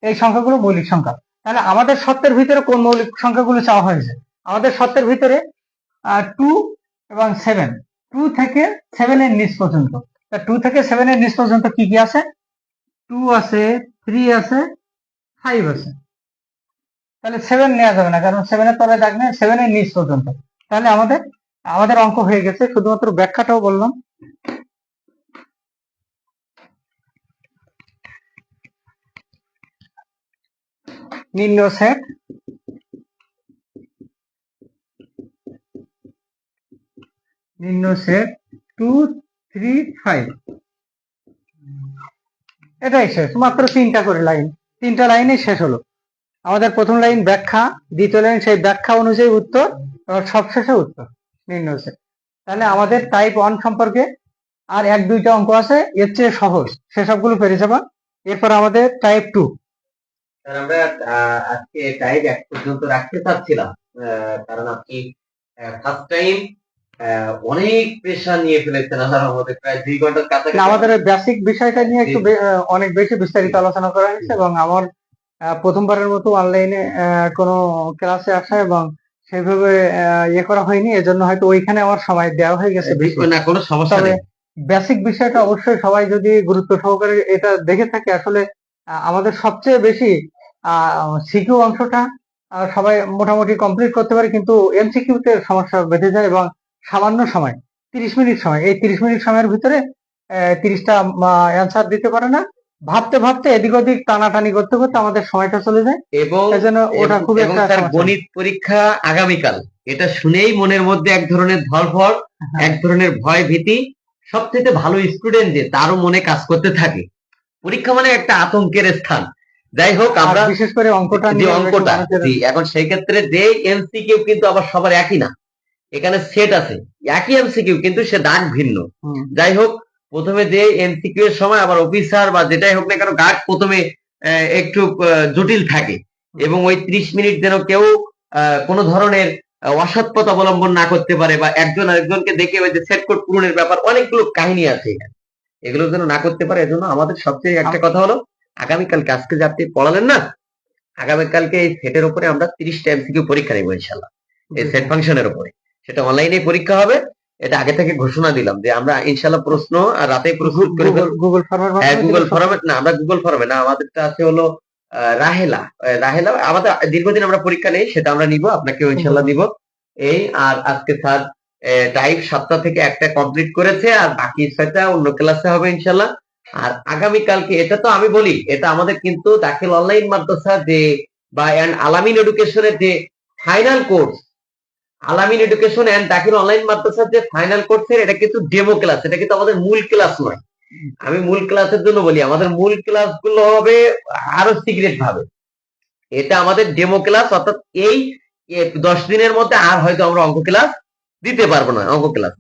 এই সংখ্যাগুলো মৌলিক সংখ্যা। তাহলে আমাদের শর্তের ভিতরে কোন মৌলিক সংখ্যাগুলো চাওয়া হয়েছে? আমাদের শর্তের ভিতরে 2 এবং 7, 2 থেকে 7 এর নিচ পর্যন্ত। 2 থেকে 7 এর নিচ পর্যন্ত কি কি আছে? 2 আছে, 3 আছে, 5 আছে। তাহলে 7 নেওয়া যাবে না, কারণ 7 এর তলায় দাগ নেই, 7 এর নিচ পর্যন্ত। তাহলে আমাদের অঙ্ক হয়ে গেছে, শুধুমাত্র ব্যাখ্যাটাও বললাম। নিম্ন সেট নিম্ন সেট 2 3 5, এটাই শেষ। মাত্র 3টা করে লাইন, 3টা লাইনে শেষ হলো। আমাদের প্রথম লাইন ব্যাখ্যা, দ্বিতীয় লাইন সেই ব্যাখ্যা অনুযায়ী উত্তর, এবং সবশেষে উত্তর নিম্ন সেট। তাহলে আমাদের টাইপ 1 সম্পর্কে আর 1-2টা অঙ্ক আছে, এর চেয়ে সহজ, সেসবগুলো পেরে যাবা। এরপর আমাদের টাইপ 2। স্যার আমরা আজকে টাইপ 1 পর্যন্ত রাখতে চাচ্ছিলাম, কারণ আপনি ফার্স্ট টাইম অনেক প্রেশার নিয়ে ফেলেছেন। আমাদের প্রায় 2 ঘন্টার কাছাকাছি আমাদের বেসিক বিষয়টা নিয়ে একটু অনেক বেশি বিস্তারিত আলোচনা করা হয়েছে, এবং আমার প্রথমবারের মতো অনলাইনে কোনো ক্লাসে আসা এবং সেইভাবে ইয়ে করা হয়নি, এজন্য হয়তো ওইখানে আমার সময় দেওয়া হয়ে গেছে বেশি। না, কোনো সমস্যা তবে নেই। বেসিক বিষয়টা অবশ্যই সবাই যদি গুরুত্ব সহকারে এটা দেখে থাকে, আসলে আমাদের সবচেয়ে বেশি সিকিউ অংশটা সবাই মোটামুটি কমপ্লিট করতে পারে, কিন্তু এমসিকিউ তে সমস্যা বেঁধে যায়, এবং সামান্য সময় 30 মিনিট সময়, এই 30 মিনিট সময়ের ভিতরে 30টা অ্যান্সার দিতে পারে না। ভাবতে ভাবতে এদিক ওদিক টানাটানি করতে করতে আমাদের সময়টা চলে যায়, এবং সেজন্য ওটা খুব এবং একটা স্যার সমস্যা। গণিত পরীক্ষা আগামীকাল, এটা শুনেই মনের মধ্যে এক ধরনের ধড়ফড়, এক ধরনের ভয় ভীতি। সবথেকে ভালো স্টুডেন্ট যে, তারও মনে কাজ করতে থাকে। পরীক্ষা মানে একটা আতঙ্কের স্থান। যাই হোক, আমরা আর বিশেষ করে অঙ্কটা যে নিয়ে অঙ্কটা, মানুষের- জি, এখন সেই ক্ষেত্রে যে এমসিকিউ কিন্তু আবার সবার একই না, এখানে সেট আছে একই এমসিকিউ, কিন্তু সে দাগ ভিন্ন। হুম। যাই হোক, প্রথমে যে এমসিকিউ এর সময় আবার অফিসার বা যেটাই হোক না কেন, দাগ প্রথমে একটু জটিল থাকে, এবং ওই 30 মিনিট যেন কেউ কোনো ধরনের অসৎ পথ অবলম্বন না করতে পারে, বা একজন আরেকজনকে দেখে ওই যে সেট কোড পূরণের ব্যাপার, অনেকগুলো কাহিনী আছে এখানে, এগুলো যেন না করতে পারে। এজন্য আমাদের সবচেয়ে একটা কথা হলো, আগামীকালকে, আজকে যে আপনি পড়ালেন না, আগামীকালকে এই সেটের উপরে আমরা 30টা এমসিকিউ পরীক্ষা নেবো ইনশাল্লাহ, এই সেট ফাংশনের উপরে। সেটা অনলাইনে পরীক্ষা হবে, এটা আগে থেকে ঘোষণা দিলাম যে আমরা ইনশাল্লাহ প্রশ্ন আর রাতে প্রস্তুত করে ফেলবো। গুগল ফর্মের গুগল ফর্মে না, আমরা গুগল ফর্মে না, আমাদেরটা আছে হলো রাহেলা। রাহেলা আমাদের দীর্ঘদিন আমরা পরীক্ষা নেই, সেটা আমরা নিব, আপনাকেও ইনশাল্লাহ দিব। এই আর আজকে স্যার টাইপ 7টা থেকে একটা কমপ্লিট করেছে, আর বাকি 6টা অন্য ক্লাসে হবে ইনশাল্লাহ। আর আগামীকালকে, এটা তো আমি বলি, এটা আমাদের কিন্তু দাখিল অনলাইন মাদ্রাসা যে বা আলামিন এডুকেশনের যে ফাইনাল কোর্স, আলামিন এডুকেশন এন্ড দাখিল অনলাইন মাদ্রাসার যে ফাইনাল কোর্সের, এটা কিন্তু ডেমো ক্লাস, এটা কিন্তু আমাদের মূল ক্লাস নয়। আমি মূল ক্লাসের জন্য বলি, আমাদের মূল ক্লাস গুলো হবে আরো সিক্রেট ভাবে, এটা আমাদের ডেমো ক্লাস। অর্থাৎ এই 10 দিনের মধ্যে আর হয়তো আমরা অঙ্ক ক্লাস দিতে পারবো না। অঙ্ক ক্লাস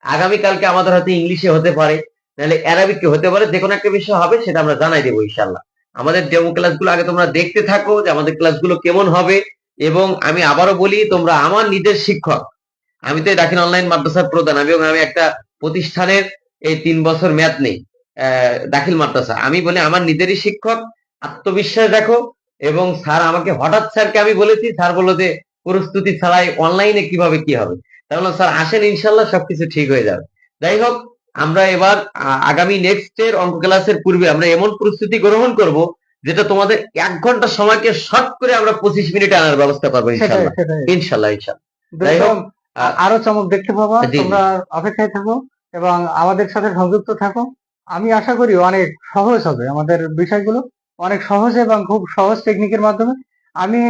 আগামীকালকে আমাদের হয়তো ইংলিশে হতে পারে, নাহলে অ্যারাবিকে হতে পারে, যে কোনো একটা বিষয় হবে, সেটা আমরা জানাই দেবো ইনশাল্লাহ। আমাদের ডেমো ক্লাসগুলো আগে তোমরা দেখতে থাকো যে আমাদের ক্লাসগুলো কেমন হবে। এবং আমি আবারও বলি, তোমরা আমার নিজের শিক্ষক, আমি তো দাখিল অনলাইন মাদ্রাসার প্রধান, আমি একটা প্রতিষ্ঠানের এই 3 বছর মেয়াদ নেই দাখিল মাদ্রাসা, আমি বলি আমার নিজেরই শিক্ষক। আত্মবিশ্বাস দেখো। এবং স্যার আমাকে, হঠাৎ স্যারকে আমি বলেছি, স্যার বললো যে প্রস্তুতি ছাড়াই অনলাইনে কিভাবে কি হবে, তাহলে স্যার আসেন, ইনশাল্লাহ সবকিছু ঠিক হয়ে যাবে। যাই হোক, আমরা এবার আগামী নেক্সট এর অঙ্ক ক্লাসের পূর্বে আমরা এমন প্রস্তুতি গ্রহণ করব, যেটা তোমাদের 1 ঘন্টা সময়কে শর্ট করে আমরা 25 মিনিটে আনার ব্যবস্থা করবো ইনশাল্লাহ। ইনশাল্লাহ যাই হোক, আরো চমক দেখতে পাবা, জি, জি। তোমরা অপেক্ষায় থাকো এবং আমাদের সাথে সংযুক্ত থাকো। আমি আশা করি অনেক সহজ হবে আমাদের বিষয়গুলো, অনেক সহজে এবং খুব সহজ টেকনিকের মাধ্যমে আমি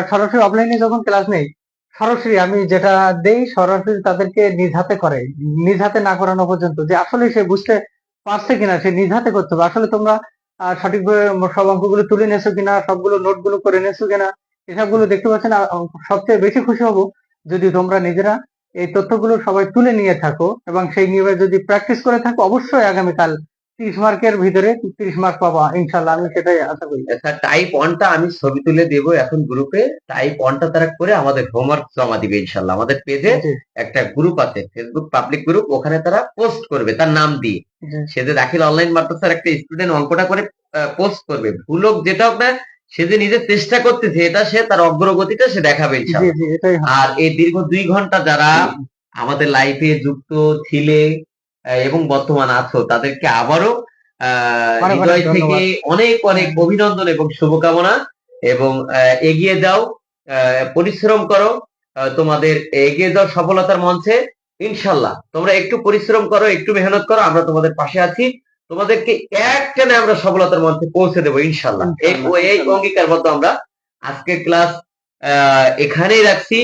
সরাসরি অফলাইনে যখন ক্লাস নেই, সরাসরি আমি যেটা দেই সরাসরি তাদেরকে নিজ হাতে করে, নিজ হাতে না করানো পর্যন্ত যে আসলে সে বুঝতে পারছে কিনা, সে নিজ হাতে করতে হবে। আসলে তোমরা সঠিকভাবে সব অঙ্কগুলো তুলে নেছো কিনা, সবগুলো নোটগুলো করে নেছো কিনা, এসবগুলো দেখতে পাচ্ছেন। সবচেয়ে বেশি খুশি হব যদি তোমরা নিজেরা এই তথ্যগুলো সবাই তুলে নিয়ে থাকো এবং সেই নিয়ে যদি প্র্যাকটিস করে থাকো, অবশ্যই আগামীকাল 30 মার্কের ভিতরে 30 মার্ক পাবা ইনশাল্লাহ, আমি সেটাই আশা করি। স্যার টাইপ 1টা আমি ছবি তুলে দেব এখন গ্রুপে। টাইপ 1টা তারা করে আমাদের হোমওয়ার্ক জমা দিবে ইনশাল্লাহ। আমাদের পেজে জি, একটা গ্রুপ আছে, ফেসবুক পাবলিক গ্রুপ, ওখানে তারা পোস্ট করবে তার নাম দিয়ে। জি, সে যে দাখিল অনলাইন মাদ্রাসার একটা স্টুডেন্ট অঙ্কটা করে পোস্ট করবে, ভুল হোক যেটা হোক না, সে যে নিজে চেষ্টা করতেছে এটা সে তার অগ্রগতিটা সে দেখাবে জি, ইনশাল্লাহ। জি, এটাই হবে। আর এই দীর্ঘ 2 ঘন্টা যারা আমাদের লাইফে যুক্ত ছিলে এবং বর্তমান আছো, তাদেরকে আবারও অনেক অনেক হৃদয় থেকে ধন্যবাদ। অনেক অনেক অভিনন্দন এবং শুভকামনা। এবং এগিয়ে যাও, পরিশ্রম করো, তোমাদের এগিয়ে যাও সফলতার মঞ্চে ইনশাল্লাহ। তোমরা একটু পরিশ্রম করো, একটু মেহনত করো, আমরা তোমাদের পাশে আছি। তোমাদেরকে এক টানে আমরা সফলতার মঞ্চে পৌঁছে দেবো ইনশাল্লাহ। এই ইনশাআল্লাহ, এই ইনশাআল্লাহ। অঙ্গীকারবদ্ধ আমরা আজকের ক্লাস এখানেই রাখছি।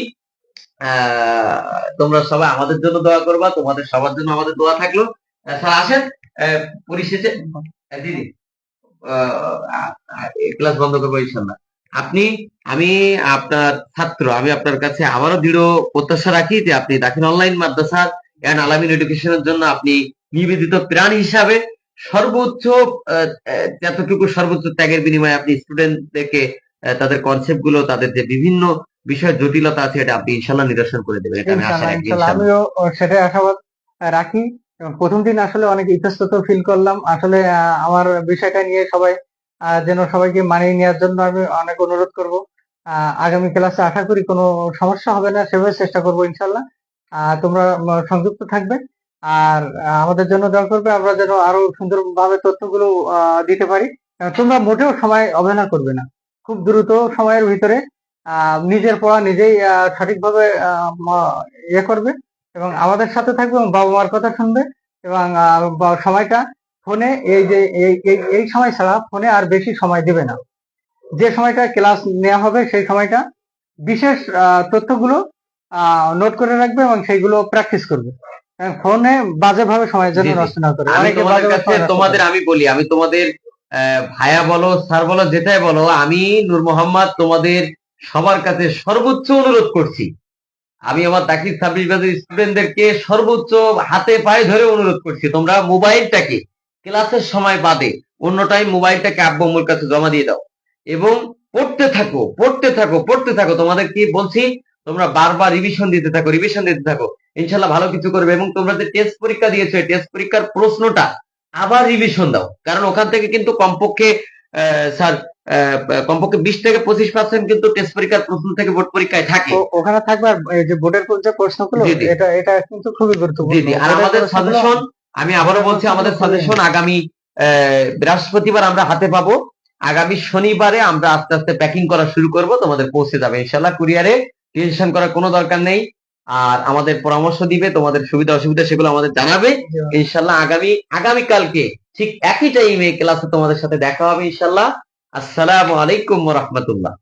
তোমরা সবাই আমাদের জন্য দোয়া করবা, তোমাদের সবার জন্য আমাদের দোয়া থাকলো। স্যার আসেন পরিশেষে। দিদি ক্লাস বন্ধ করবো ইনশাল্লাহ। আমি আপনার ছাত্র, আমি আপনার কাছে আবারও দৃঢ় প্রত্যাশা রাখি যে আপনি দাখিল অনলাইন মাদ্রাসা এন্ড আলামিন এডুকেশনের জন্য আপনি নিবেদিত প্রাণ হিসাবে সর্বোচ্চ যতটুকু সর্বোচ্চ ত্যাগের বিনিময়ে আপনি স্টুডেন্টদেরকে তাদের কনসেপ্ট গুলো, তাদের যে বিভিন্ন বিষয়ের জটিলতা আছে, এটা আপনি ইনশাল্লাহ নিরসন করে দেবেন, এটা আমি আশা ইনশাআল্লাহ, রাখি ইনশাআল্লাহ, ইনশাল্লাহ। আমিও সেটাই আশাবাদ রাখি। এবং প্রথম দিন আসলে অনেক ইতস্তত ফিল করলাম আসলে আমার বিষয়টা নিয়ে সবাই যেন সবাইকে মানিয়ে নেওয়ার জন্য আমি অনেক অনুরোধ করব। আগামী ক্লাসে আশা করি কোনো সমস্যা হবে না, সেভাবে চেষ্টা করবো ইনশাআল্লাহ। তোমরা সংযুক্ত থাকবে আর আমাদের জন্য দোয়া করবে, আমরা যেন আরো সুন্দরভাবে তথ্যগুলো দিতে পারি। তোমরা মোটেও সময় অবহেলা করবে না, খুব দ্রুত সময়ের ভিতরে নিজের পড়া নিজেই সঠিকভাবে ইয়ে করবে এবং আমাদের সাথে থাকবে এবং বাবা মার কথা শুনবে এবং সময়টা ফোনে এই যে এই সময় ছাড়া ফোনে আর বেশি সময় দেবে না। যে সময়টা ক্লাস নেওয়া হবে সেই সময়টা বিশেষ তথ্যগুলো নোট করে রাখবে এবং সেইগুলো প্র্যাকটিস করবে। ফোনে বাজেভাবে সময় যেন জি, জি। নষ্ট না করে। আমি অনেকে তোমাদের বাজে কাছে সময় নষ্ট তোমাদের করে। আমি বলি, আমি তোমাদের ভাইয়া বলো, স্যার বলো, যেটাই বলো, আমি নূর মোহাম্মদ তোমাদের সবার কাছে সর্বোচ্চ অনুরোধ করছি। আমি আমার দাখিল 26 ব্যাচের স্টুডেন্টদেরকে সর্বোচ্চ হাতে পায়ে ধরে অনুরোধ করছি, তোমরা মোবাইলটাকে ক্লাসের সময় বাদে অন্য টাইম মোবাইলটাকে আব্বু আম্মুর কাছে জমা দিয়ে দাও এবং পড়তে থাকো, পড়তে থাকো, পড়তে থাকো। তোমাদের কি বলছি, তোমরা বারবার রিভিশন দিতে থাকো, রিভিশন দিতে থাকো, ইনশাল্লাহ ভালো কিছু করবে। এবং তোমরা যে টেস্ট পরীক্ষা দিয়েছো, টেস্ট পরীক্ষার প্রশ্নটা আবার রিভিশন দাও, কারণ ওখান থেকে কিন্তু কমপক্ষে স্যার কমপক্ষে 20 থেকে 25% কিন্তু টেস্ট পরীক্ষার প্রশ্ন থেকে বোর্ড পরীক্ষায় থাকে। ওখানে থাকবে আর এই যে বোর্ডের যে প্রশ্নগুলো, জি, জি। এটা এটা কিন্তু খুবই জি, গুরুত্বপূর্ণ। জি। আর বোর্ডের আমাদের প্রশ্নগুলো সাজেশন, আমি আবারও বোর্ডের বলছি, আমাদের প্রশ্নগুলো সাজেশন আগামী বৃহস্পতিবার আমরা হাতে পাবো। আগামী শনিবারে আমরা আস্তে আস্তে প্যাকিং করা শুরু করব, তোমাদের পৌঁছে যাবে ইনশাল্লাহ কুরিয়ারে। টেনশন করার কোনো দরকার নেই। আর আমাদের পরামর্শ দিবে, তোমাদের সুবিধা অসুবিধা সেগুলো আমাদের জানাবে ইনশাল্লাহ। আগামীকালকে ঠিক একই টাইমে ক্লাসে তোমাদের সাথে দেখা হবে ইনশাল্লাহ। আসসালামু আলাইকুম ওয়া রাহমাতুল্লাহ।